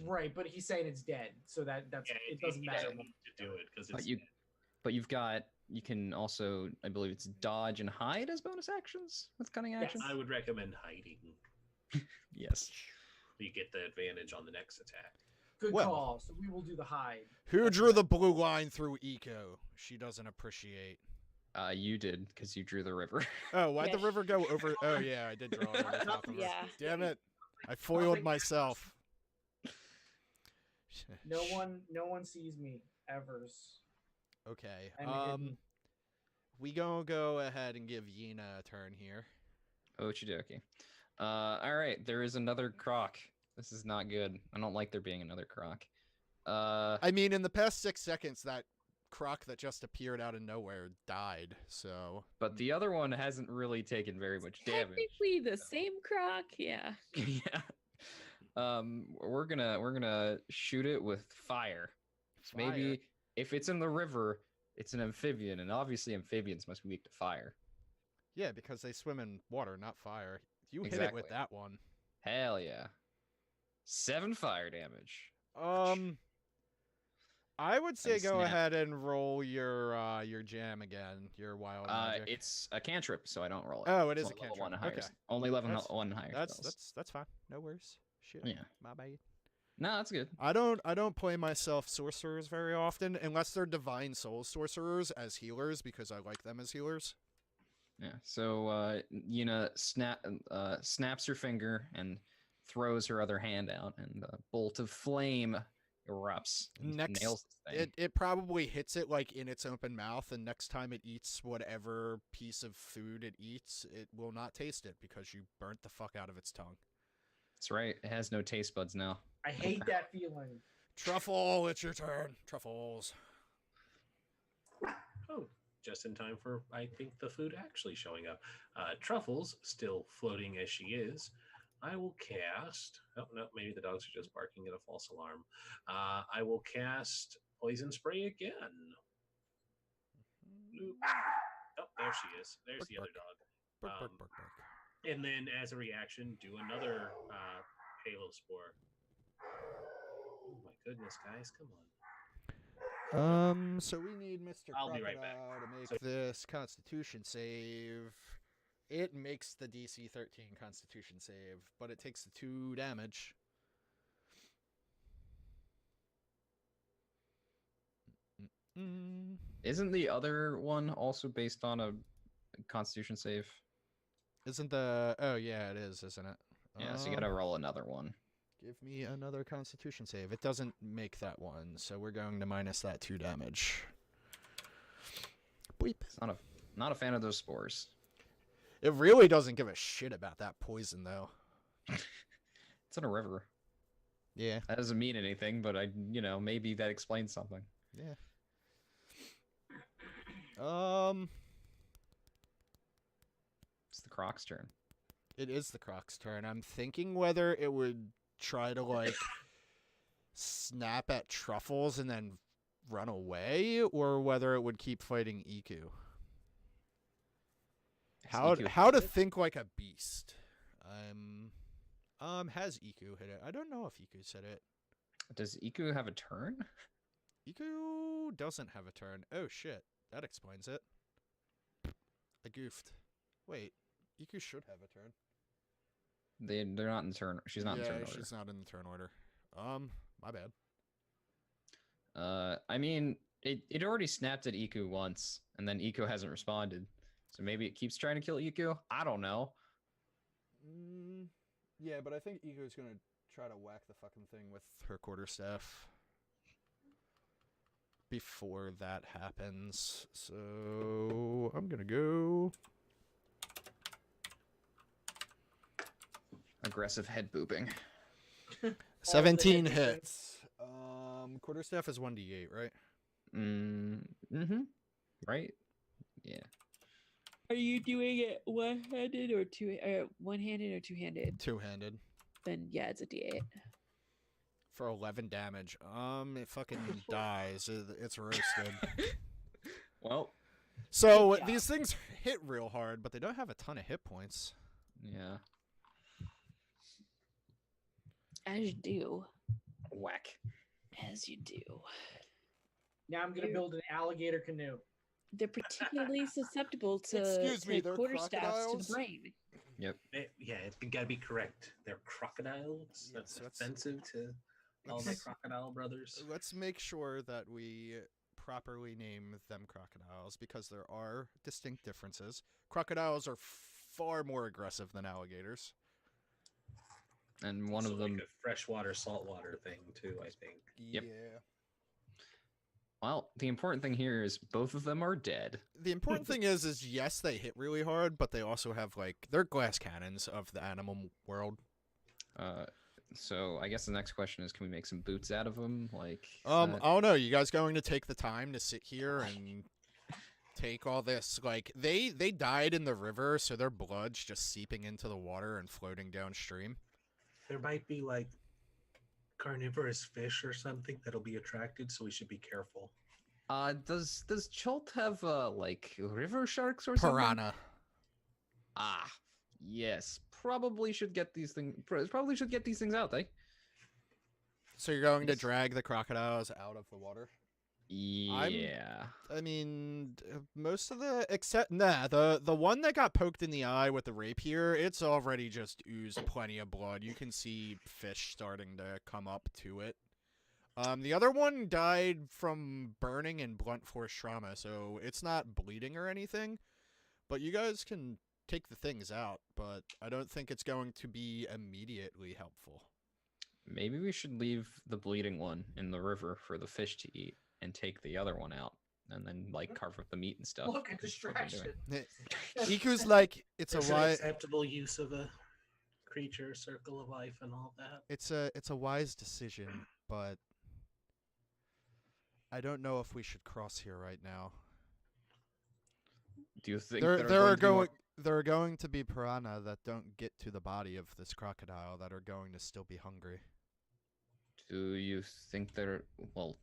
Right, but he's saying it's dead, so that's it doesn't matter to do it because it's. But you can also, I believe it's dodge and hide as bonus actions with cunning action. I would recommend hiding. Yes. You get the advantage on the next attack. Good call. So we will do the hide. Who drew the blue line through Eco? She doesn't appreciate. You did, because you drew the river. Oh, why'd the river go over? Oh, yeah, I did draw it over top of it. Damn it. I foiled myself. No one sees me, evers. Okay. We gonna go ahead and give Yina a turn here. Okie dokie. All right, there is another croc. This is not good. I don't like there being another croc. I mean, in the past 6 seconds, that croc that just appeared out of nowhere died, so... But the other one hasn't really taken very much damage. Technically the same croc, yeah. Yeah. We're gonna shoot it with fire. So maybe if it's in the river, it's an amphibian, and obviously amphibians must be weak to fire. Yeah, because they swim in water, not fire. You hit it with that one. Hell yeah. 7 fire damage. I would say go ahead and roll your jam again, your wild magic. It's a cantrip, so I don't roll it. Oh, it is a cantrip. Okay. Only level 1 higher. That's fine. No worries. Shit. Yeah. My bad. No, that's good. I don't play myself sorcerers very often unless they're divine soul sorcerers as healers because I like them as healers. Yeah. So Yina snaps her finger and throws her other hand out, and a bolt of flame erupts. Nails this thing. It probably hits it like in its open mouth, and next time it eats whatever piece of food it eats, it will not taste it because you burnt the fuck out of its tongue. That's right. It has no taste buds now. I hate that feeling. Truffle, it's your turn. Truffles. Oh, just in time for, I think, the food actually showing up. Truffles, still floating as she is. I will cast... Oh, no, maybe the dogs are just barking at a false alarm. I will cast Poison Spray again. Oh, there she is. There's the other dog. And then, as a reaction, do another Halo Spore. Oh my goodness, guys, come on. So we need Mr. I'll be right back. to make this Constitution save. It makes the DC 13 Constitution save, but it takes the 2 damage. Isn't the other one also based on a Constitution save? Isn't the... Oh, yeah, it is, isn't it? Yeah, so you gotta roll another one. Give me another Constitution save. It doesn't make that one, so we're going to minus that 2 damage. Bleep. Not a fan of those spores. It really doesn't give a shit about that poison, though. It's in a river. Yeah. That doesn't mean anything, but maybe that explains something. Yeah. It's the croc's turn. It is the croc's turn. I'm thinking whether it would try to, like, snap at Truffles and then run away, or whether it would keep fighting Iku. How to think like a beast. Has Iku hit it? I don't know if Iku's hit it. Does Iku have a turn? Iku doesn't have a turn. Oh shit, that explains it. I goofed. Wait, Iku should have a turn. They're not in turn. She's not in turn order. She's not in the turn order. My bad. I mean, it already snapped at Iku once, and then Iku hasn't responded. So maybe it keeps trying to kill Iku? I don't know. Yeah, but I think Ego's gonna try to whack the fucking thing with her quarterstaff before that happens. So I'm gonna go. Aggressive head booping. 17 head hits. Quarterstaff is 1d8, right? Mm-hmm. Right? Yeah. Are you doing it one-handed or one-handed or two-handed? Two-handed. Then yeah, it's a D8. For 11 damage. It fucking dies. It's roasted. Well, So Good job. these things hit real hard, but they don't have a ton of hit points. yeah. As you do. Whack. As you do. Now I'm gonna build an alligator canoe. They're particularly susceptible to, Excuse me, they're quarterstaffs to crocodiles? the brain. Yep. Yeah, you gotta be correct. They're crocodiles. That's Yes, offensive to all my let's- crocodile brothers. Let's make sure that we properly name them crocodiles because there are distinct differences. Crocodiles are far more aggressive than alligators. And one Also of them. like a freshwater, saltwater thing too. I think. Yep. Yeah. Well, the important thing here is both of them are dead. The important thing is yes, they hit really hard, but they also have they're glass cannons of the animal world. So I guess the next question is, can we make some boots out of them? Like, I don't know. You guys going to take the time to sit here and take all this? Like they died in the river, so their blood's just seeping into the water and floating downstream. There might be like carnivorous fish or something that'll be attracted, so we should be careful. does Chult have like river sharks or something? Piranha. Ah, yes. Probably should get these things. Probably should get these things out. So you're going to Yes. drag the crocodiles out of the water? Yeah. I mean, most of the the one that got poked in the eye with the rapier, it's already just oozed plenty of blood. You can see fish starting to come up to it. The other one died from burning and blunt force trauma, so it's not bleeding or anything. But you guys can take the things out, but I don't think it's going to be immediately helpful. Maybe we should leave the bleeding one in the river for the fish to eat, and take the other one out, and then like carve up the meat and stuff. Look at That's what we're doing. distraction. Iku's like, it's a There's an wise, acceptable use of a creature, circle of life, and all that. it's a wise decision, but I don't know if we should cross here right now. Do you think There are going to be piranha that don't get to the body of this crocodile that are going to still be hungry. Do you think they're well?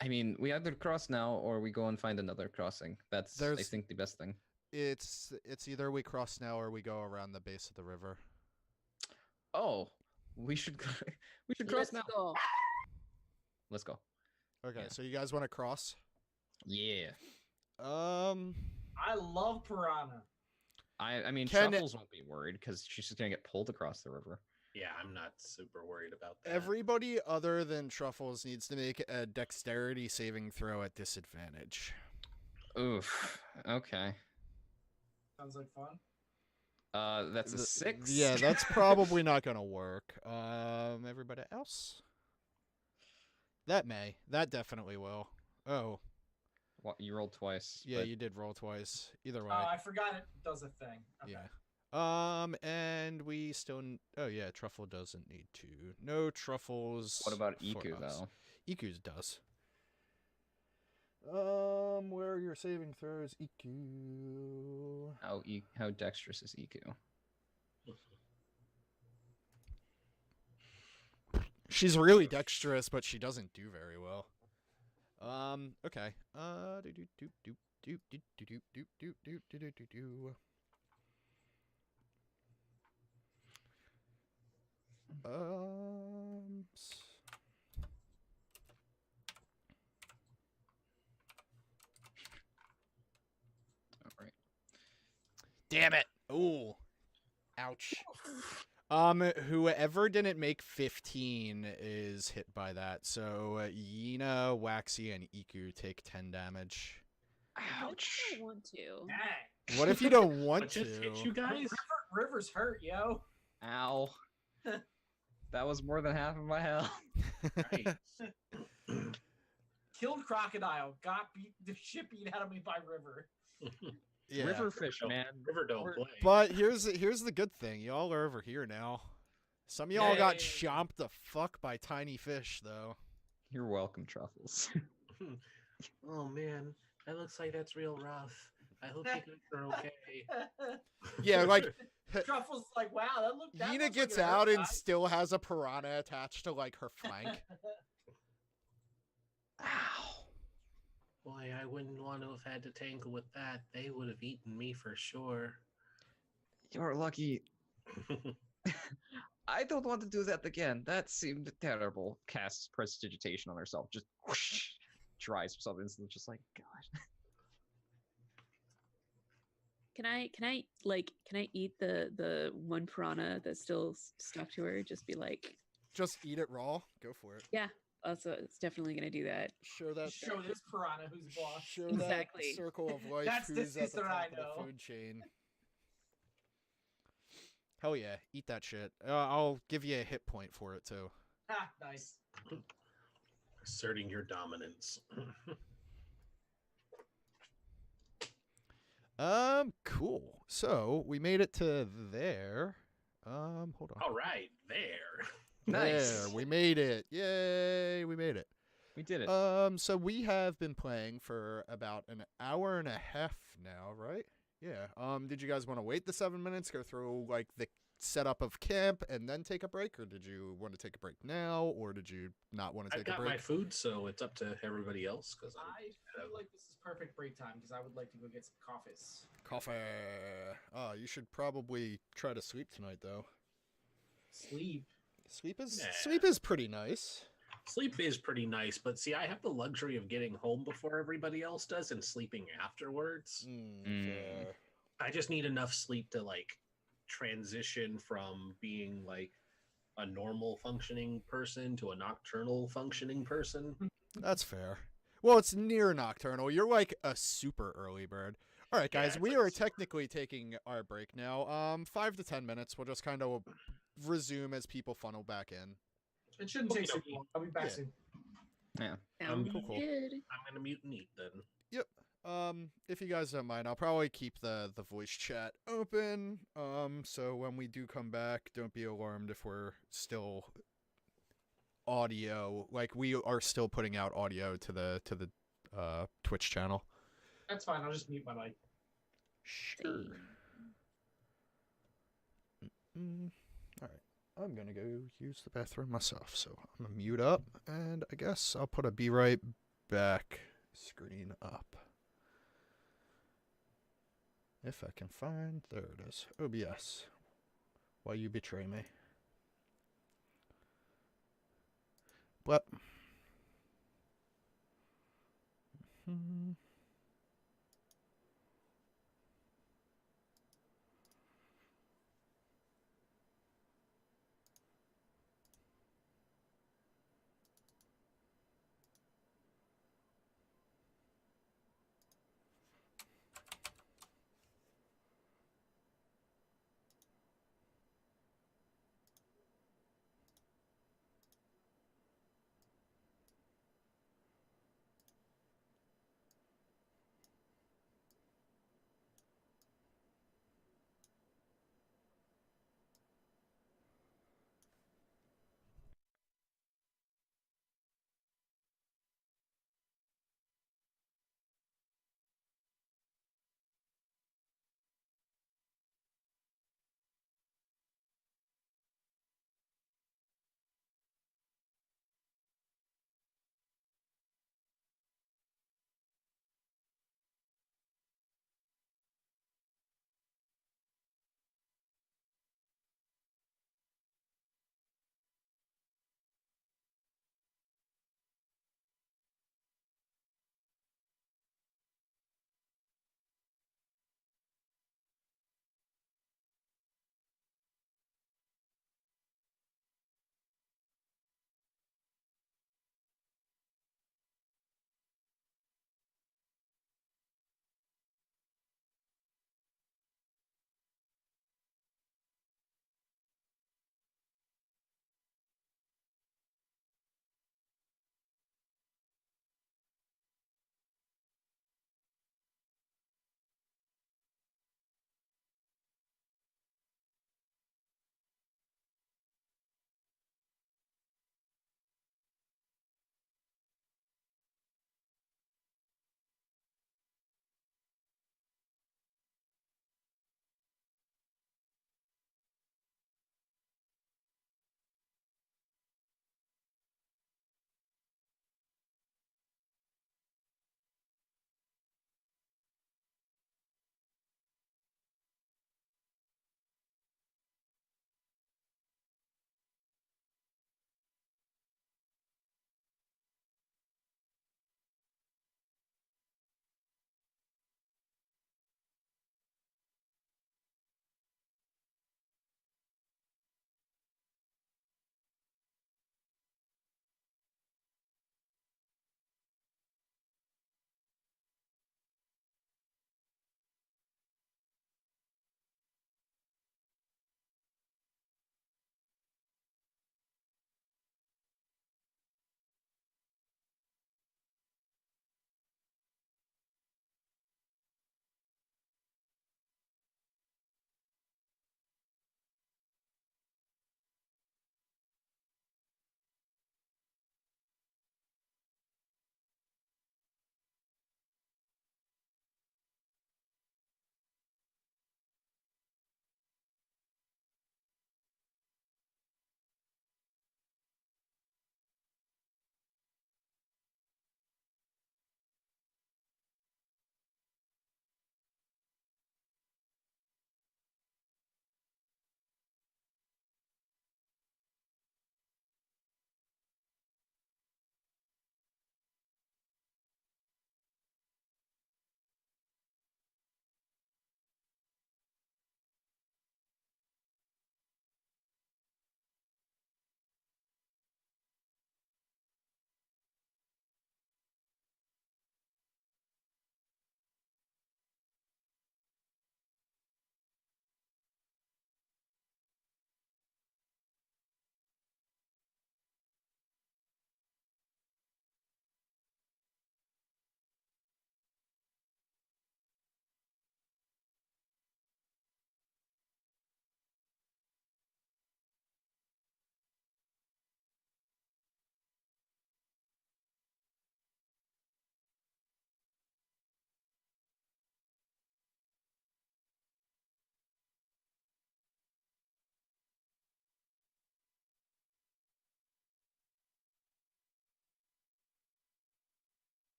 I mean, we either cross now or we go and find another crossing. That's I There's- think the best thing. It's either we cross now or we go around the base of the river. Oh, we should we should cross Let's now. go. Let's go. Okay, Yeah. so you guys want to cross? Yeah. I love piranha. I mean, Can- Truffles won't be worried because she's just gonna get pulled across the river. Yeah, I'm not super worried about that. Everybody other than Truffles needs to make a dexterity saving throw at disadvantage. Oof. Okay. Sounds like fun. That's a 6. Yeah, that's probably not gonna work. Everybody else? That definitely will. Oh, What, you rolled twice. yeah, but you did roll twice. Either way. Oh, I forgot it does a thing. Okay. Yeah. And we still. Oh yeah, Truffle doesn't need to. No Truffles. What about for Iku us. though? Iku's does. Where are your saving throws, Iku? How dexterous is Iku? She's really dexterous, but she doesn't do very well. Okay. All right. Damn it! Ooh. Ouch. Whoever didn't make 15 is hit by that. So Yina, Waxy, and Iku take 10 damage. Ouch. I don't want to. Dang. What if you don't want What to? just hit you guys? River's hurt, yo. Ow. That was more than half of my health. Right. Killed crocodile. Got the shit beat out of me by river. Yeah. River fish, man. River don't We're- play. But here's the good thing. Y'all are over here now. Some of y'all got Yay. chomped the fuck by tiny fish, though. You're welcome, Truffles. Oh man, that looks like that's real rough. I hope you guys are okay. Yeah, like Truffle's like, wow, that Yina looks gets like it out hurt, and guys. still has a piranha attached to like her flank. Ow. Boy, I wouldn't want to have had to tangle with that. They would have eaten me for sure. You're lucky. I don't want to do that again. That seemed terrible. Casts prestidigitation on herself. Just whoosh, dries herself instantly. Just like, God. Can I eat the one piranha that's still stuck to her? Just be like, Just eat it raw. Go for it. yeah. Also, it's definitely gonna do that. Show that. Show this piranha who's boss. Show Exactly. that circle of life That's the who's at the sister top I of the know. food chain. Hell yeah, eat that shit. I'll give you a hit point for it too. Ha, nice. Asserting your dominance. Cool. So we made it to there. Hold on. All right, there. Nice. There, we made it. Yay, we made it. We did it. So we have been playing for about an hour and a half now, right? Yeah. Did you guys want to wait the 7 minutes, go through like the setup of camp, and then take a break, or did you want to take a break now, or did you not want to I've take a got break? my food, so it's up to everybody else. Because I feel like this is perfect break time because I would like to go get some coffees. Coffee. Oh, you should probably try to sleep tonight, though. Sleep. Sleep is Nah. sleep is pretty nice. sleep is pretty nice, but see, I have the luxury of getting home before everybody else does and sleeping afterwards. Fair. I just need enough sleep to like transition from being like a normal functioning person to a nocturnal functioning person. That's fair. Well, it's near nocturnal. You're like a super early bird. All right, Yeah, guys, it's we like are super- technically taking our break now. 5 to 10 minutes. We'll just kind of resume as people funnel back in. It shouldn't take too Okey-dokey. long. I'll be back Yeah. soon. Yeah. Sounds cool. good. I'm gonna mute and eat then. If you guys don't mind, I'll probably keep the voice chat open. So when we do come back, don't be alarmed if we're still audio. Like we are still putting out audio to the Twitch channel. That's fine. I'll just mute my mic. Sure. All right. I'm gonna go use the bathroom myself, so I'm gonna mute up, and I guess I'll put a be right back screen up. If I can find, there it is. OBS. Why you betray me? But.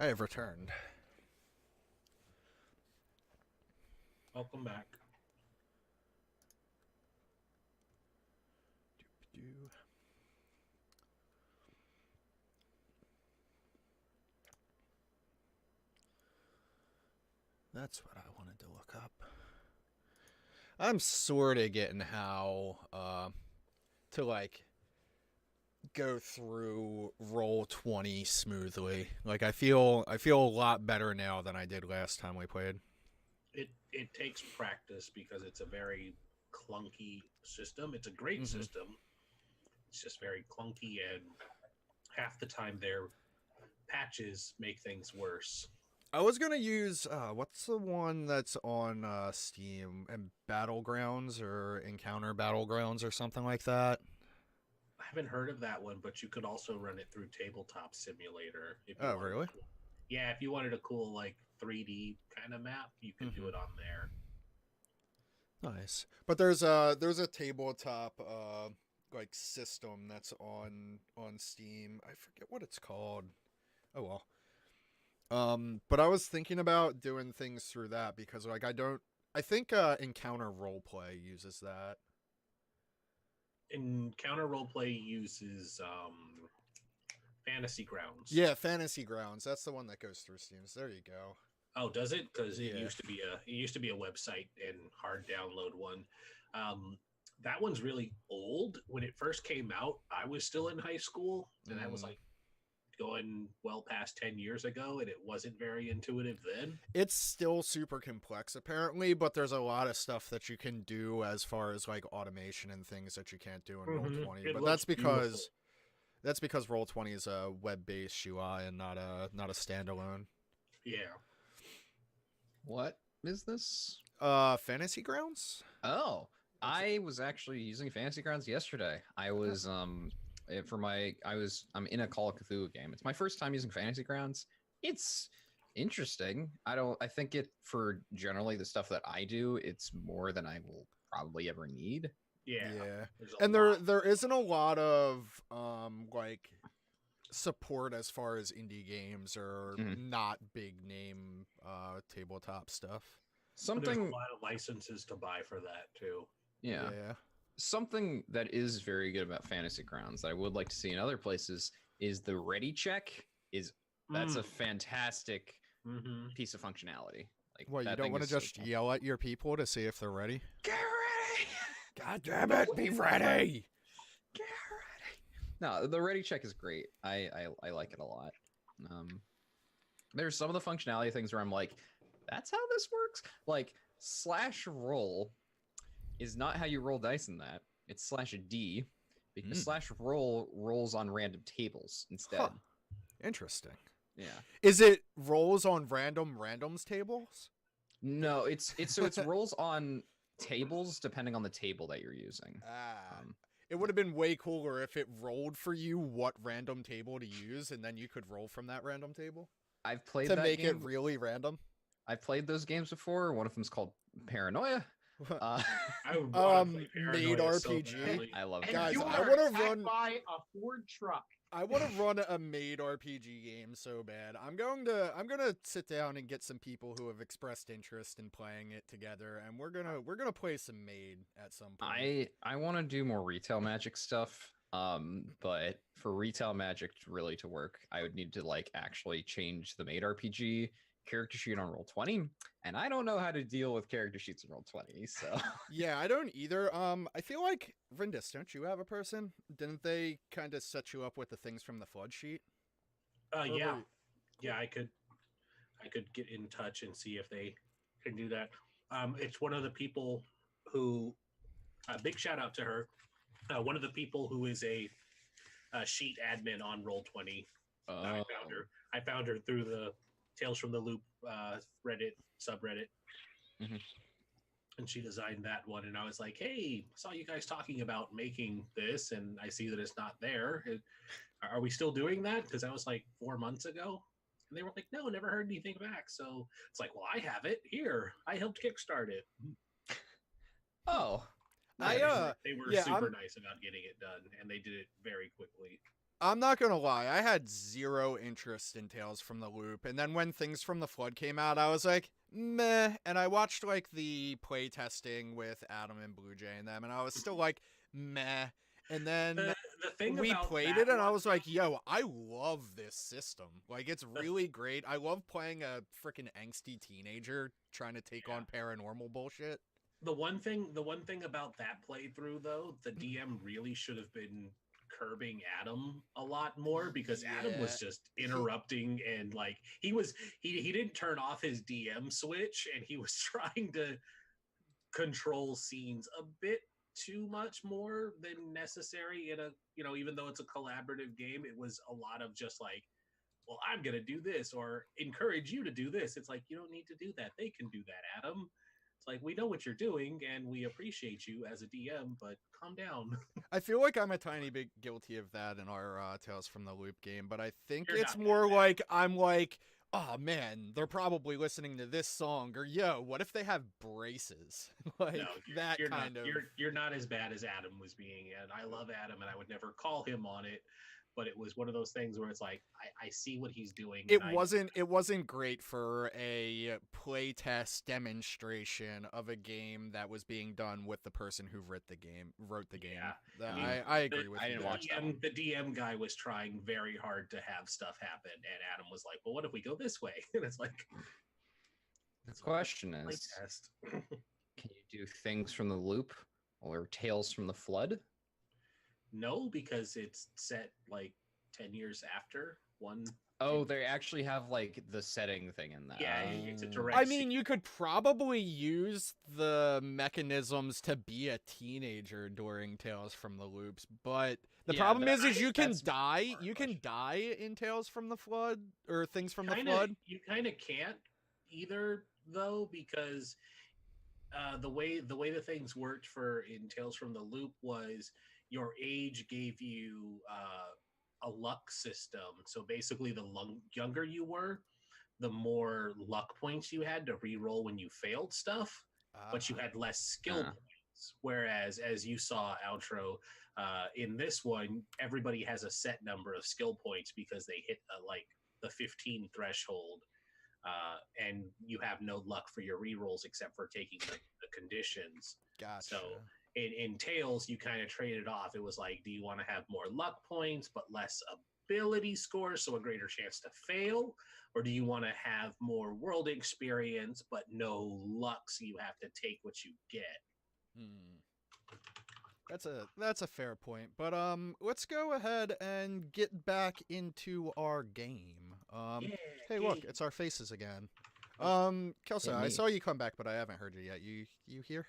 I have returned. Welcome back. Doop-doo. That's what I wanted to look up. I'm sort of getting how to like go through Roll20 smoothly. Like I feel a lot better now than I did last time we played. It takes practice because it's a very clunky system. It's a great system. It's just very clunky, and half the time their patches make things worse. I was gonna use what's the one that's on Steam and Battlegrounds or Encounter Battlegrounds or something like that. I haven't heard of that one, but you could also run it through Tabletop Simulator. If you Oh, wanted really? Yeah, if you wanted a cool like 3D kind of map, you could do it on there. Nice. But there's a tabletop like system that's on Steam. I forget what it's called. Oh well. But I was thinking about doing things through that because like I think Encounter Roleplay uses that. Encounter Roleplay uses Fantasy Grounds. Yeah, Fantasy Grounds. That's the one that goes through Steam. So there you go. Oh, does it? Because it Yeah. used to be a website and hard download one. That one's really old. When it first came out, I was still in high school, and I was like going well past 10 years ago, and it wasn't very intuitive then. It's still super complex apparently, but there's a lot of stuff that you can do as far as like automation and things that you can't do in Roll20. It But looks beautiful. that's because Roll20 is a web-based UI and not a standalone. Yeah. What is this? Fantasy Grounds? Oh, I was actually using Fantasy Grounds yesterday. I was I'm in a Call of Cthulhu game. It's my first time using Fantasy Grounds. It's interesting. I think it for generally the stuff that I do, it's more than I will probably ever need. Yeah. Yeah. And there isn't a lot of like support as far as indie games or not big name tabletop stuff. There's a lot of licenses to buy for that too. Yeah. Something that is very good about Fantasy Grounds that I would like to see in other places is the ready check. That's a fantastic piece of functionality. Like, well, you don't want to just yell at your people to see if they're ready? Get ready! God damn it, be ready! Get ready! No, the ready check is great. I like it a lot. There's some of the functionality things where I'm like, that's how this works? Like, /roll is not how you roll dice in that. It's /D because /roll rolls on random tables instead. Huh. Interesting. Yeah. Is it rolls on randoms tables? No, it's rolls on tables depending on the table that you're using. It would have been way cooler if it rolled for you what random table to use, and then you could roll from that random table. I've played to that make game. It really random. I've played those games before. One of them's called Paranoia. Made RPG. So I love And Guys, you I were wanna attacked run- by a Ford truck. I want to run a made RPG game so bad. I'm gonna sit down and get some people who have expressed interest in playing it together, and we're gonna play some made at some point. I want to do more retail magic stuff. But for retail magic really to work, I would need to like actually change the made RPG character sheet on Roll20, and I don't know how to deal with character sheets in Roll20. So Yeah, I don't either. I feel like Rindis, don't you have a person? Didn't they kind of set you up with the things from the flood sheet? Yeah. I could get in touch and see if they can do that. It's one of the people who big shout out to her. One of the people who is a sheet admin on Roll20. I found her through the Tales from the Loop Reddit subreddit, and she designed that one. And I was like, "Hey, I saw you guys talking about making this, and I see that it's not there. Are we still doing that?" Because that was like 4 months ago, and they were like, "No, never heard anything back." So it's like, "Well, I have it here. I helped kickstart it." Oh. They were super nice about getting it done, and they did it very quickly. I'm not gonna lie, I had zero interest in Tales from the Loop, and then when Things from the Flood came out, I was like, meh, and I watched, like, the play testing with Adam and Blue Jay and them, and I was still like, meh, and then The thing we about played that it, and I one- was like, yo, I love this system. Like, it's really great. I love playing a freaking angsty teenager trying to take on paranormal bullshit. the one thing about that playthrough though, the DM really should have been curbing Adam a lot more, because Adam was Yeah. just interrupting, and like he didn't turn off his DM switch, and he was trying to control scenes a bit too much more than necessary in a, even though it's a collaborative game, it was a lot of just like, well, I'm gonna do this or encourage you to do this. It's like, you don't need to do that, they can do that, Adam. It's like, we know what you're doing and we appreciate you as a DM, but calm down. I feel like I'm a tiny bit guilty of that in our Tales from the Loop game, but I think You're it's not more that bad. like I'm like, oh man, they're probably listening to this song, or yo, what if they have braces? Like No, that you're kind not, of. you're not as bad as Adam was being, and I love Adam and I would never call him on it, but it was one of those things where it's like, I see what he's doing. It and wasn't great for a playtest demonstration of a game that was being done with the person who wrote the game. Yeah. That- I mean, I agree with I you. didn't there. watch that one. The DM guy was trying very hard to have stuff happen, and Adam was like, well, what if we go this way? And it's like, The question is, playtest. can you do Things from the Loop or Tales from the Flood? No, because it's set like 10 years after one. Oh, they actually have like the setting thing in that. Yeah, it's a direct. I mean, you could probably use the mechanisms to be a teenager during Tales from the Loops, but the Yeah, problem that- is you can that's die. part of You the can question. die in Tales from the Flood or Things from the Flood. You kind of can't either, though, because the way the things worked for in Tales from the Loop was your age gave you a luck system. So basically, the younger you were, the more luck points you had to re-roll when you failed stuff, but you had less skill points. Whereas, as you saw, Outro, in this one, everybody has a set number of skill points because they hit like the 15 threshold, and you have no luck for your re-rolls except for taking the conditions. Gotcha. So in Tails, you kind of traded off. It was like, do you want to have more luck points but less ability scores, so a greater chance to fail? Or do you want to have more world experience but no luck, so you have to take what you get? That's a fair point. But let's go ahead and get back into our game. Hey, look, game. it's our faces again. Kelsa, Yeah, I me. saw you come back, but I haven't heard you yet. You here?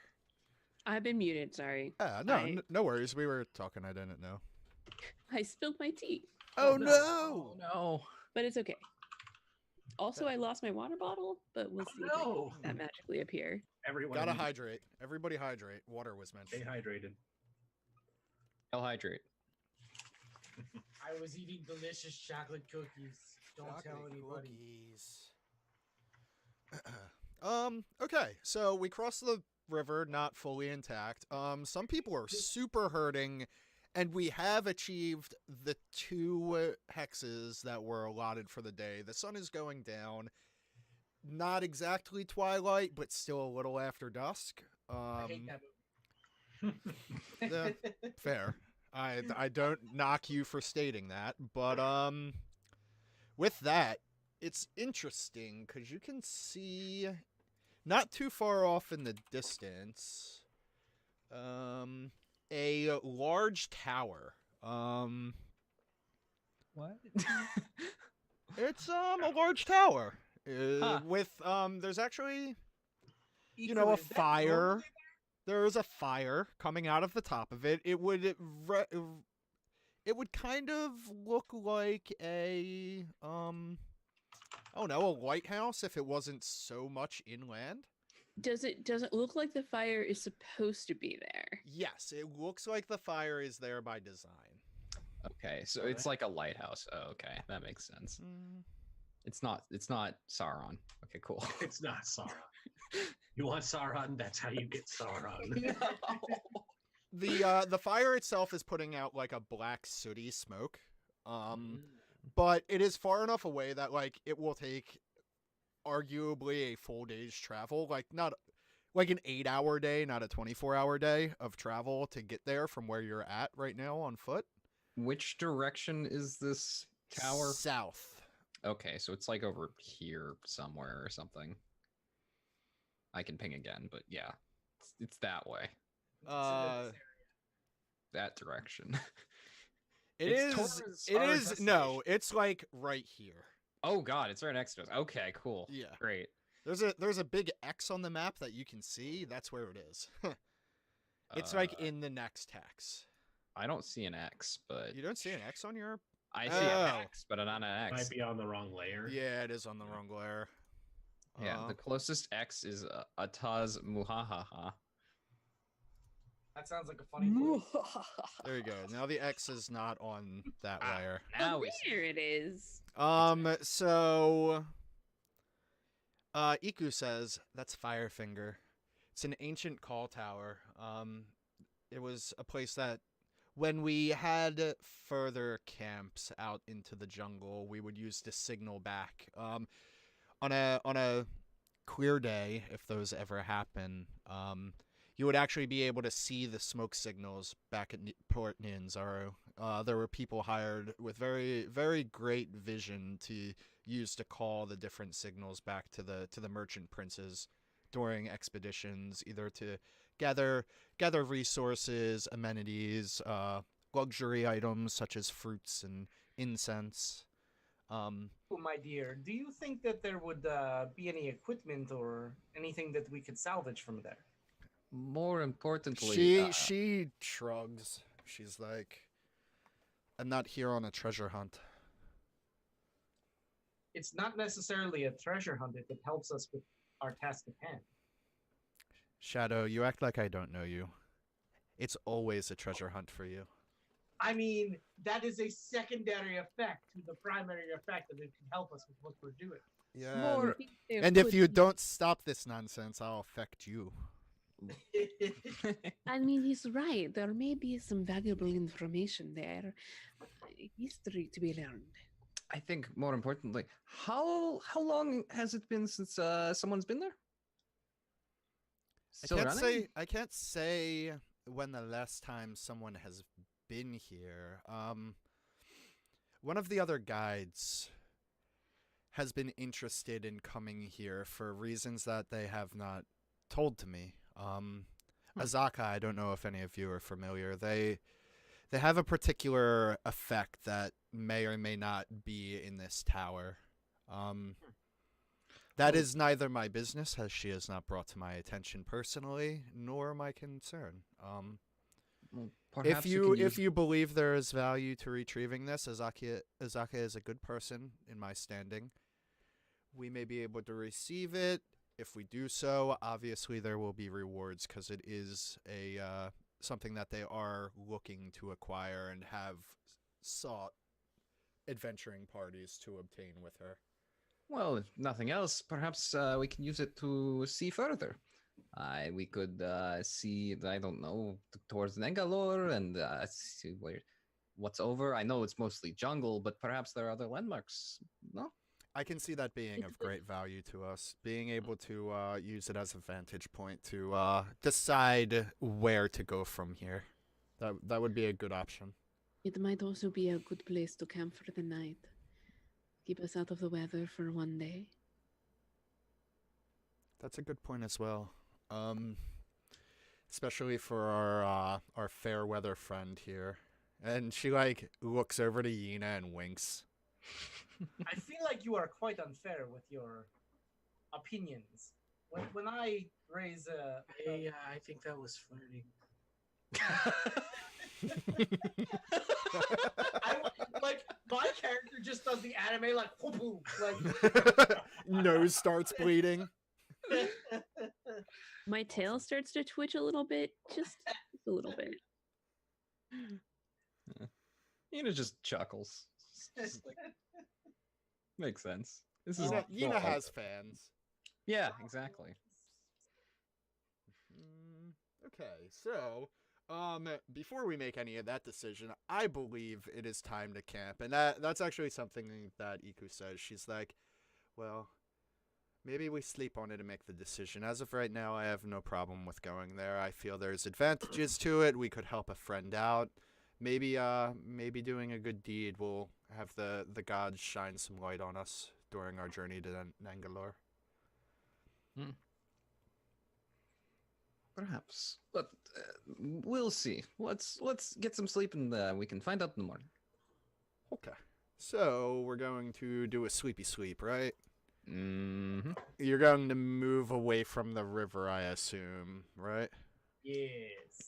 I've been muted. Sorry. No, no worries. We were talking. I didn't know. I spilled my tea, Oh no. Oh no. but it's okay. Also, I lost my water bottle, but we'll see if I can no. make that magically appear. Everyone Gotta needs- hydrate. Everybody hydrate. Water was Stay mentioned. hydrated. I'll hydrate. I was eating delicious chocolate cookies. Don't tell Chocolate anybody. Cookies. Okay, so we crossed the river not fully intact. Some people are super hurting, and we have achieved the 2 hexes that were allotted for the day. The sun is going down. Not exactly twilight, but still a little after dusk. I hate that Yeah, fair. I don't knock you for stating that, but with that, it's interesting because you can see not too far off in the distance a large tower. What? It's a large tower Huh. with there's actually a Is that fire. normal? There is a fire coming out of the top of it. It would kind of look like a oh no, a lighthouse if it wasn't so much inland. Does it look like the fire is supposed to be there? Yes, it looks like the fire is there by design. Okay, so it's like a lighthouse. Oh, okay, that makes sense. It's not Sauron. Okay, cool. It's not Sauron. You want Sauron? That's how you get Sauron. The fire itself is putting out like a black sooty smoke. But it is far enough away that like it will take arguably a full day's travel, like not like an 8-hour day, not a 24-hour day of travel to get there from where you're at right now on foot. Which direction is this tower? South. Okay, so it's like over here somewhere or something. I can ping again, but yeah, it's that way. That direction. It's like right here. Oh god, it's right next to us. Okay, cool. Yeah. Great. There's a big X on the map that you can see. That's where it is. It's like in the next hex. I don't see an X, but You don't see an X on your... I see an X, but not an X. Might be on the wrong layer. Yeah, it is on the wrong layer. Yeah, the closest X is Ataz Muhahaha. That sounds like a funny place. There you go. Now the X is not on that layer. Now Oh, we see. there it is. So Iku says that's Firefinger. It's an ancient call tower. It was a place that when we had further camps out into the jungle, we would use to signal back. On a clear day, if those ever happen, you would actually be able to see the smoke signals back at Port Nyanzaru. There were people hired with very, very great vision to use to call the different signals back to the merchant princes during expeditions, either to gather resources, amenities, luxury items such as fruits and incense. Oh, my dear, do you think that there would be any equipment or anything that we could salvage from there? More importantly, She shrugs. She's like, I'm not here on a treasure hunt. It's not necessarily a treasure hunt if it helps us with our task at hand. Shadow, you act like I don't know you. It's always a treasure hunt for you. I mean, that is a secondary effect to the primary effect that it can help us with what we're doing. Yeah. I think there And if could you be- don't stop this nonsense, I'll affect you. I mean, he's right. There may be some valuable information there, history to be learned. I think more importantly, how long has it been since someone's been there? Still running? I can't say when the last time someone has been here. One of the other guides has been interested in coming here for reasons that they have not told to me. Azaka, I don't know if any of you are familiar. They have a particular effect that may or may not be in this tower. That is neither my business, as she has not brought to my attention personally, nor my concern. Well, If you believe there is value to retrieving this, Azaka is a good person in my standing. We may be able to receive it. If we do so, obviously there will be rewards because it is a something that they are looking to acquire and have sought adventuring parties to obtain with her. Well, if nothing else, perhaps we can use it to see further. We could see, I don't know, towards Nengalore and see what's over. I know it's mostly jungle, but perhaps there are other landmarks. No? I can see that being of great value to us, being able to use it as a vantage point to decide where to go from here. That would be a good option. It might also be a good place to camp for the night. Keep us out of the weather for one day. That's a good point as well. Especially for our fair weather friend here. And she like looks over to Yina and winks. I feel like you are quite unfair with your opinions. When I raise a... I think that was flirting. like my character just does the anime like poo poo, like Nose starts bleeding. My tail starts to twitch a little bit, just a little bit. Yina just chuckles. Just like, makes sense. This is Yina has fans. Yeah, exactly. Okay, so Before we make any of that decision, I believe it is time to camp, and that's actually something that Iku says. She's like, well, maybe we sleep on it and make the decision. As of right now, I have no problem with going there. I feel there's advantages to it. We could help a friend out. Maybe doing a good deed will have the gods shine some light on us during our journey to Nangalore. Perhaps, but we'll see. Let's get some sleep and we can find out in the morning. Okay. So we're going to do a sleepy sleep, right? Mm-hmm. You're going to move away from the river, I assume, right? Yes.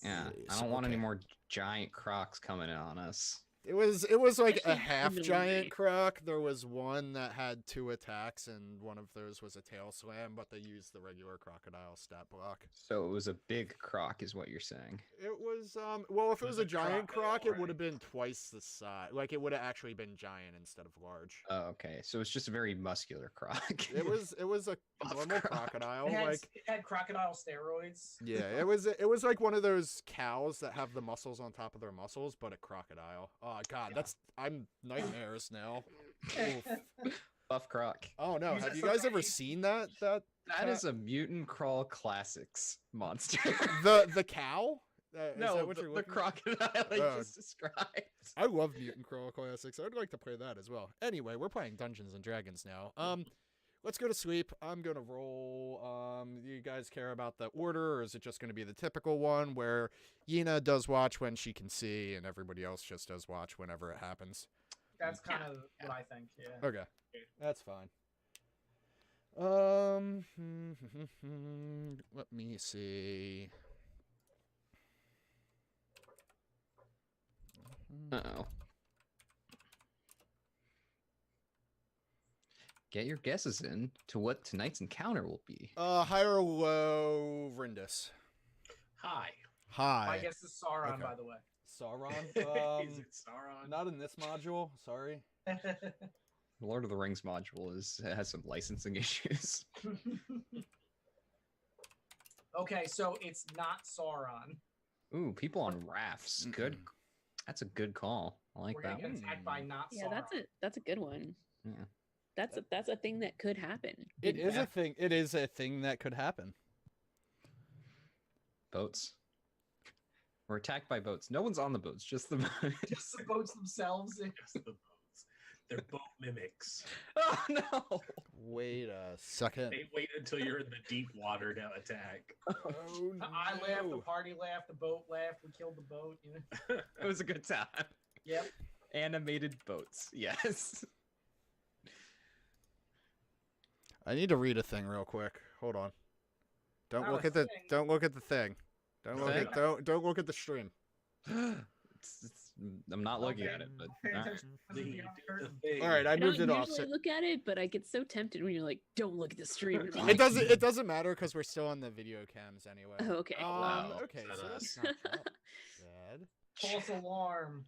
Yeah, Yes, I don't want any okay. more giant crocs coming in on us. It was like a Especially half in the giant morning. croc. There was one that had 2 attacks, and one of those was a tail slam, but they used the regular crocodile stat block. So it was a big croc, is what you're saying. It was well, if it was a giant croc, crocodile, it would have right? been twice the size. Like it would have actually been giant instead of large. Oh, okay. So it's just a very muscular croc. It was a Buff normal croc. crocodile. It Like had crocodile steroids. yeah, it was like one of those cows that have the muscles on top of their muscles, but a crocodile. Oh god, Yeah. that's I'm nightmares now. Oof. Buff croc. Oh no, Use have it you for guys ever bait. seen that? That cat- is a Mutant Crawl Classics monster. the cow? Is no, that what the, you're the looking- crocodile I Oh. just described. I love Mutant Crawl Classics. I'd like to play that as well. Anyway, we're playing Dungeons and Dragons now. Let's go to sleep. I'm gonna roll. Do you guys care about the order, or is it just gonna be the typical one where Yina does watch when she can see, and everybody else just does watch whenever it happens? That's kind of what I think. Yeah. Okay, that's fine. Let me see. Uh-oh. Get your guesses in to what tonight's encounter will be. Higher or low Rindus? Hi. Hi. My guess is Sauron, Okay. by the way. Sauron. Is it Sauron? Not in this module. Sorry. Lord of the Rings module has some licensing issues. Okay, so it's not Sauron. Ooh, people on rafts. Good. That's a good call. I like We're that gonna one. get attacked by not Yeah, Sauron. that's a good one. Yeah. That's a thing that could happen. It is Yeah. a thing. It is a thing that could happen. Boats. We're attacked by boats. No one's on the boats, just the boats. Just the boats themselves. Yes, the boats. They're boat mimics. Oh no! Wait a second. They wait until you're in the deep water to attack. Oh I laughed, the party laughed, the boat laughed, we killed the boat. You know? It was a good time. Yep. Animated boats. Yes. I need to read a thing real quick. Hold on. Don't Not look a at the. thing. Don't look at the thing. Don't look Thing? at. Don't look at the stream. I'm not looking Okay. at it, but Pay all right. attention. This is The beyond curtain. thing. All right, I I don't moved it off. usually So look at it, but I get so tempted when you're like, "Don't look at the stream." it doesn't. It doesn't matter because we're still on the video cams anyway. Oh, okay. Wow. Okay. Is So that that's us? not that False alarm.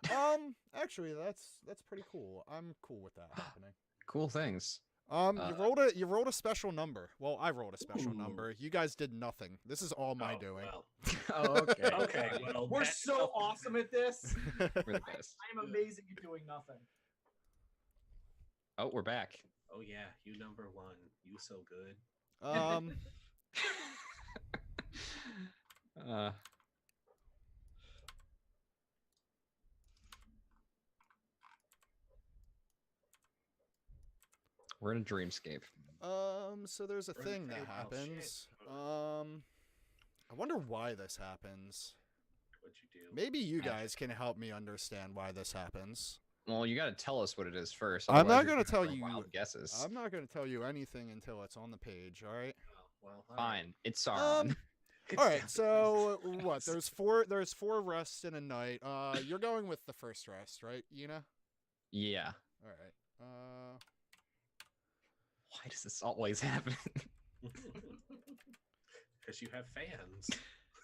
bad. Actually, that's pretty cool. I'm cool with that happening. Cool things. You rolled a special number. Well, I rolled a special Ooh. number. You guys did nothing. This is all my Oh, doing. well. Oh, okay. Okay. Well, We're that- so awesome at this. We're the best. I am amazing at doing nothing. Oh, we're back. Oh yeah, you number one. You so good. uh, we're in a dreamscape. So there's a We're in thing the that same house. happens. Shit. I wonder why this happens. What'd you do? Maybe you Magic. guys can help me understand why this happens. Well, you got to tell us what it is first. I'm not otherwise you're gonna tell throw you- wild guesses. I'm not going to tell you anything until it's on the page, all right? Oh, well, all right. Fine. It's Sauron. All right, so what? There's four rests in a night. You're going with the first rest, right, Yina? Yeah. All right. Why does this always happen? Because you have fans.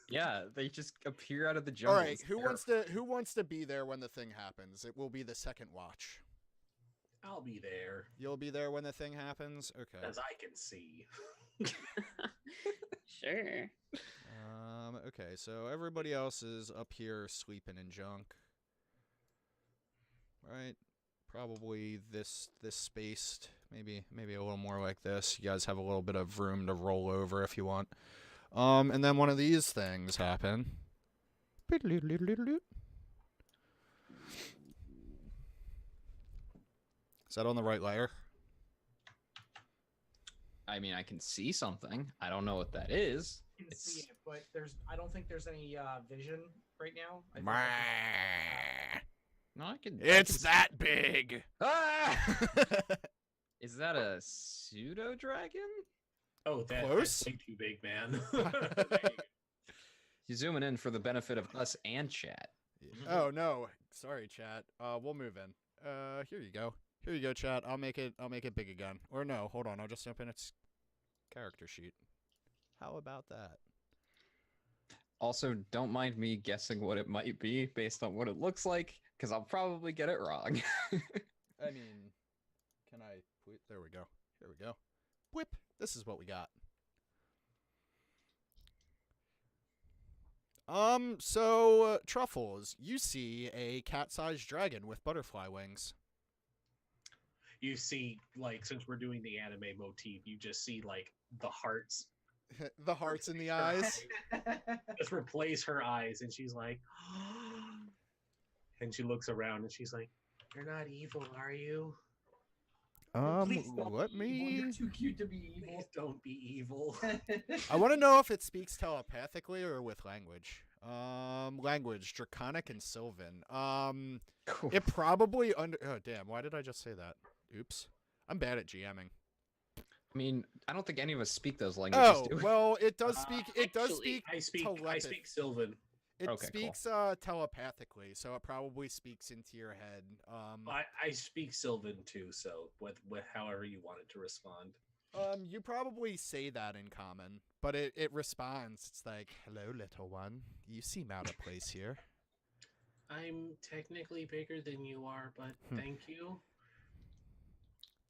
Yeah, they just appear out of the All jungle. right. Who wants to be there when the thing happens? It will be the second watch. I'll be there You'll be there when the thing happens. Okay. as I can see. Sure. Okay, so everybody else is up here sleeping in junk. Right? Probably this spaced, maybe a little more like this. You guys have a little bit of room to roll over if you want. And then one of these things happen. Is that on the right layer? I mean, I can see something. I don't know what that is. You can see It's it, but I don't think there's any vision right now. I think no, I can. It's that big. Ah! Is that a pseudo dragon? Oh, that's Close? way too big, man. He's zooming in for the benefit of us and chat. Oh no, sorry, chat. We'll move in. Here you go. Here you go, chat. I'll make it big again. Or no, hold on. I'll just jump in its character sheet. How about that? Also, don't mind me guessing what it might be based on what it looks like, because I'll probably get it wrong. I mean, can I? There we go. Here we go. Whip. This is what we got. So Truffles, you see a cat-sized dragon with butterfly wings. You see, like, since we're doing the anime motif, you just see like the hearts. The hearts in the eyes. Just replace her eyes, and she's like, and she looks around, and she's like, "You're not evil, are you? Please don't Let be evil. me. You're too cute to be evil. Please don't be evil." I want to know if it speaks telepathically or with language. Language, Draconic and Sylvan. It probably Oh damn! Why did I just say that? Oops. I'm bad at GMing. I mean, I don't think any of us speak those languages. Oh do we? well, it does speak. It does actually, speak. I speak Sylvan. It Okay, cool. speaks telepathically, so it probably speaks into your head. I speak Sylvan too, so with however you want it to respond. You probably say that in common, but it responds. It's like, "Hello, little one. You seem out of place here." I'm technically bigger than you are, but thank you.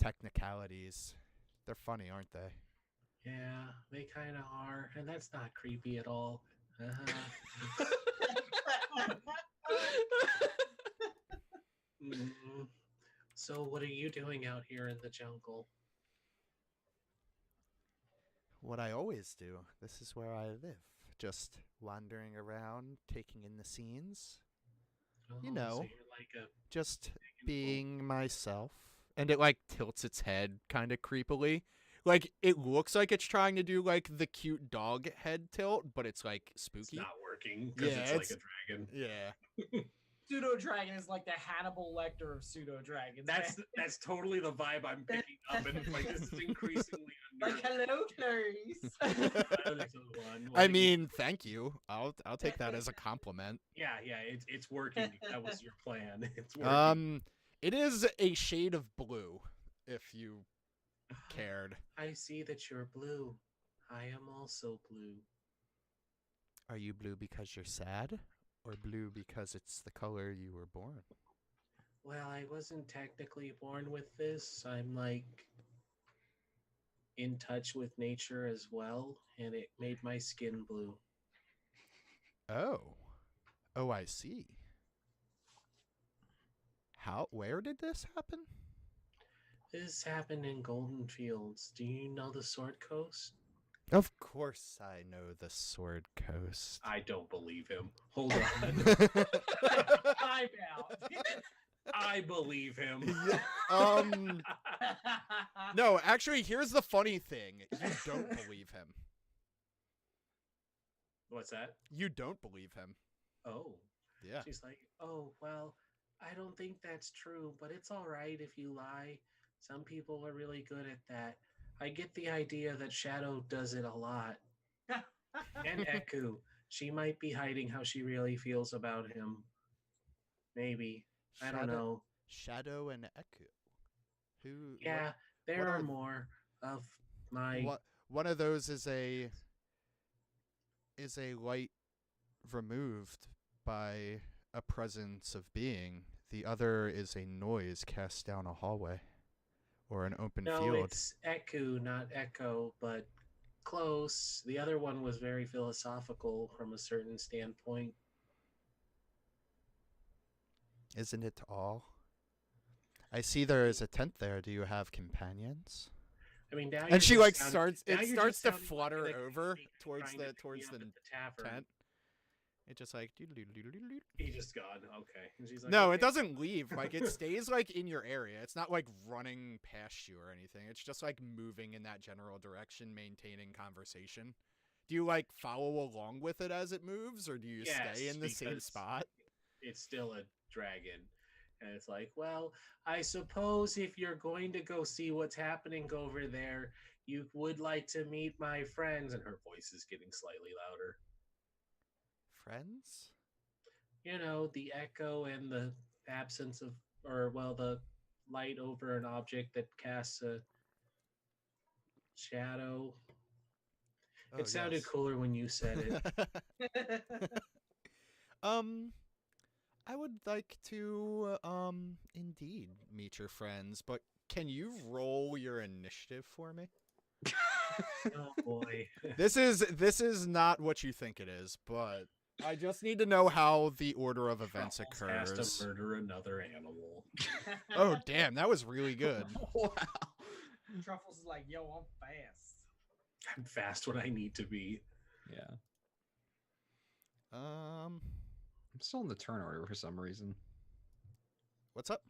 Technicalities. They're funny, aren't they? Yeah, they kind of are, and that's not creepy at all. Mm. So, what are you doing out here in the jungle? What I always do. This is where I live. Just wandering around, taking in the scenes. You know, so you're like a just being myself. And it like tilts its head kind of creepily. Like it looks like it's trying to do like the cute dog head tilt, but it's like It's spooky. not working because Yeah, it's like a dragon. Yeah. Pseudo dragon is like the Hannibal Lecter of pseudo dragons. That's totally the vibe I'm picking up, and like this is increasingly like hello, Clarice. I mean, thank you. I'll take that as a compliment. yeah, it's working. That was your plan. It's working. It is a shade of blue, if you cared. I see that you're blue. I am also blue. Are you blue because you're sad? Or blue because it's the color you were born? Well, I wasn't technically born with this. I'm like in touch with nature as well, and it made my skin blue. Oh. Oh, I see. Where did this happen? This happened in Golden Fields. Do you know the Sword Coast? Of course I know the Sword Coast. I don't believe him. Hold on. Time out. I believe him. No, actually, here's the funny thing. You don't believe him. What's that? You don't believe him. Oh. Yeah. She's like, oh, well, I don't think that's true, but it's all right if you lie. Some people are really good at that. I get the idea that Shadow does it a lot. And Eku. She might be hiding how she really feels about him. Maybe. I don't know. Shadow and Eku. Who? Yeah, there are more of my... One of those is a light removed by a presence of being. The other is a noise cast down a hallway or an open field. No, it's Eku, not Echo, but Close. The other one was very philosophical from a certain standpoint. Isn't it all? I see there is a tent there. Do you have companions? I mean, now And she you're like just sounding- starts. now It you're starts just to sounding like flutter an over creep towards trying to the pick me up at the tavern. tent. It just like doodle-doodle-doodle-doodle. He just gone. Okay. And she's like, No, okay. it doesn't leave. Like it stays like in your area. It's not like running past you or anything. It's just like moving in that general direction, maintaining conversation. Do you like follow along with it as it moves, or do you stay Yes, in the same because spot? It's still a dragon. And it's like, well, I suppose if you're going to go see what's happening over there, you would like to meet my friends. And her voice is getting slightly louder. Friends? You know, the echo and the absence of, or, well, the light over an object that casts a shadow. Oh, It sounded yes. cooler when you said it. I would like to, indeed meet your friends, but can you roll your initiative for me? Oh boy. This is not what you think it is, but I just need to know how the order of events Truffles has occurs. to murder another animal. Oh, damn, that was really good. Wow. Truffles is like, yo, I'm fast. I'm fast when I need to be. Yeah. Um, I'm still in the turn order for some reason. what's up?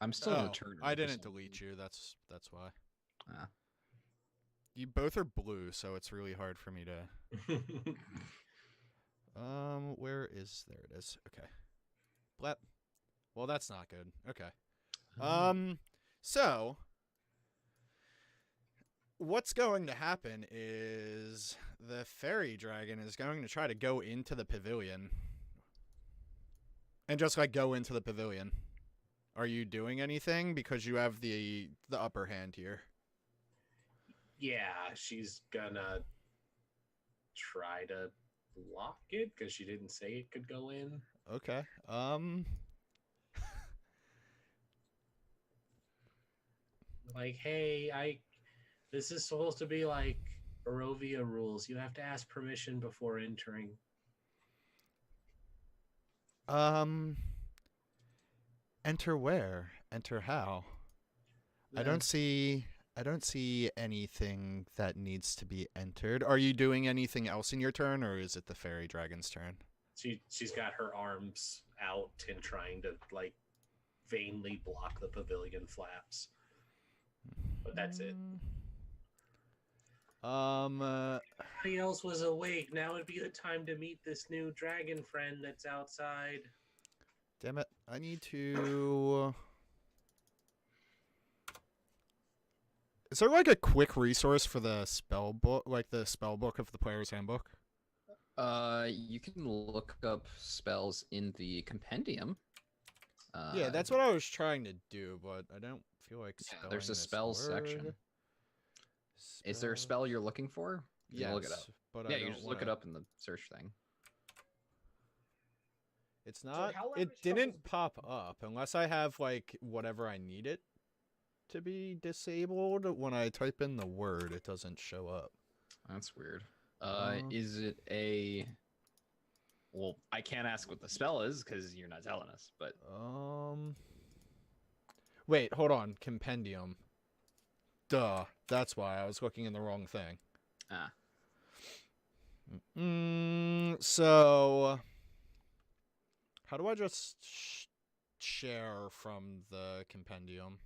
I'm still in Oh, the turn order. I for didn't some delete reason. you. That's why. Ah. You both are blue, so it's really hard for me to. Where is there? It is. Okay. Blep. Well, that's not good. Okay. So what's going to happen is the fairy dragon is going to try to go into the pavilion. And just like go into the pavilion. Are you doing anything because you have the upper hand here? Yeah, she's gonna try to block it because she didn't say it could go in. Okay. Like, hey, this is supposed to be like Barovia rules. You have to ask permission before entering. Enter where? Enter how? I don't see anything that needs to be entered. Are you doing anything else in your turn, or is it the fairy dragon's turn? She's got her arms out and trying to like vainly block the pavilion flaps. But that's it. Everybody else was awake. Now would be the time to meet this new dragon friend that's outside. Damn it. I need to... Is there like a quick resource for the spell book, like the spell book of the player's handbook? You can look up spells in the compendium. Yeah, that's what I was trying to do, but I don't feel like spelling Yeah, there's a this spells section. word. Is there a spell you're looking for? You can look it up. But Yeah, I you don't just look it wanna- up in the search thing. It's not. how loud It is didn't Truffles' pop up unless I have like whatever I need it to be disabled. When I type in the word, it doesn't show up. That's weird. Is it a... Well, I can't ask what the spell is because you're not telling us, but... Wait, hold on. Compendium. Duh. That's why I was looking in the wrong thing. Ah. So... How do I just share from the compendium?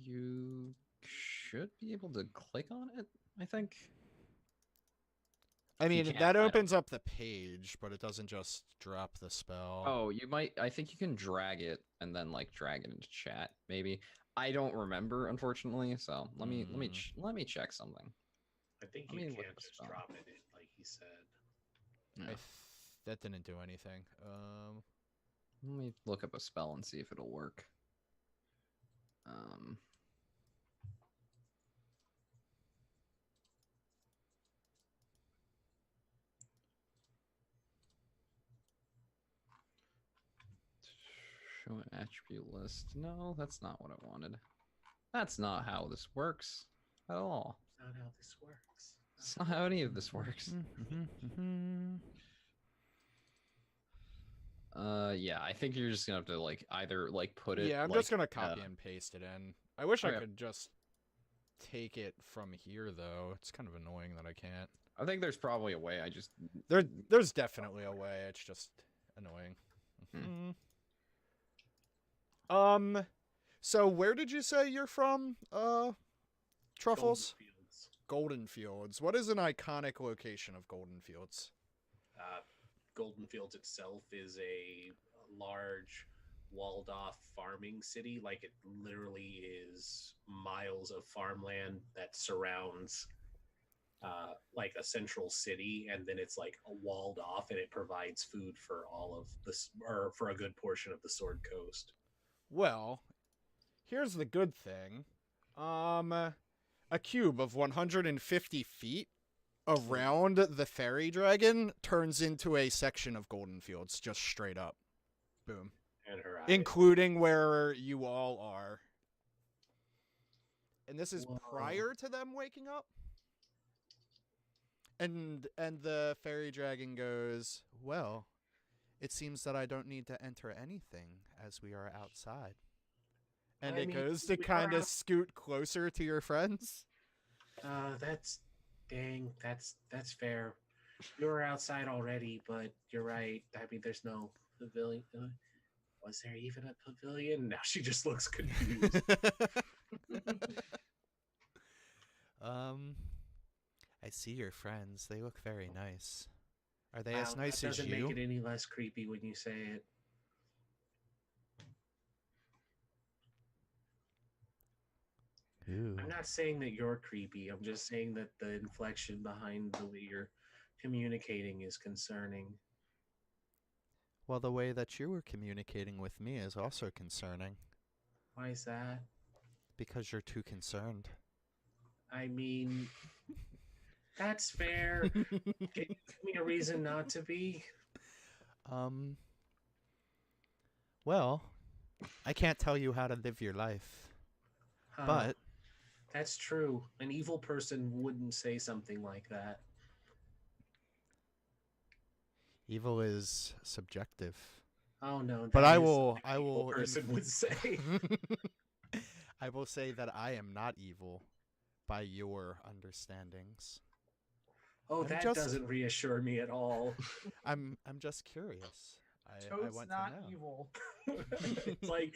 You should be able to click on it, I think. I mean, can't, that I don't- opens up the page, but it doesn't just drop the spell. Oh, you might... I think you can drag it and then, like, drag it into chat, maybe. I don't remember, unfortunately, so let me check something. I think Let you me look can't up a just spell. drop it in, like he said. Yeah. That didn't do anything. Let me look up a spell and see if it'll work. Show an attribute list. No, that's not what I wanted. That's not how this works at all. not how this works. That's not how any of this works. Yeah, I think you're just gonna have to like either like put it. Yeah, I'm like, just gonna copy and paste it in. I wish I Okay. could just take it from here, though. It's kind of annoying that I can't. I think there's probably a way. I just There's definitely a way. It's just annoying. So where did you say you're from? Truffles? Golden Fields. What is an iconic location of Golden Fields? Golden Fields itself is a large walled off farming city. Like, it literally is miles of farmland that surrounds like a central city, and then it's like walled off, and it provides food for all of this, or for a good portion of the Sword Coast. Well, here's the good thing. A cube of 150 feet around the fairy dragon turns into a section of Golden Fields, just straight up. Boom. And her eyes. Including where you all are. And this is Whoa. prior to them waking up. And the fairy dragon goes, well, it seems that I don't need to enter anything as we are outside. And it goes to kind of scoot closer to your friends. That's fair. You were outside already, but you're right. I mean, there's no pavilion. Was there even a pavilion? Now she just looks confused. I see your friends. They look very nice. Are they Wow, as nice that as doesn't you? make it any less creepy when you say it. Ooh. I'm not saying that you're creepy. I'm just saying that the inflection behind the way you're communicating is concerning. Well, the way that you were communicating with me is also concerning. Why is that? Because you're too concerned. I mean, that's fair. Can you give me a reason not to be? Well, I can't tell you how to live your life, but That's true. An evil person wouldn't say something like that. evil is subjective. Oh no! But that I is will. something I an evil will. person would say. I will say that I am not evil, by your understandings. Oh, I'm that just- doesn't reassure me at all. I'm just curious. I Toad's want not to know. evil. it's like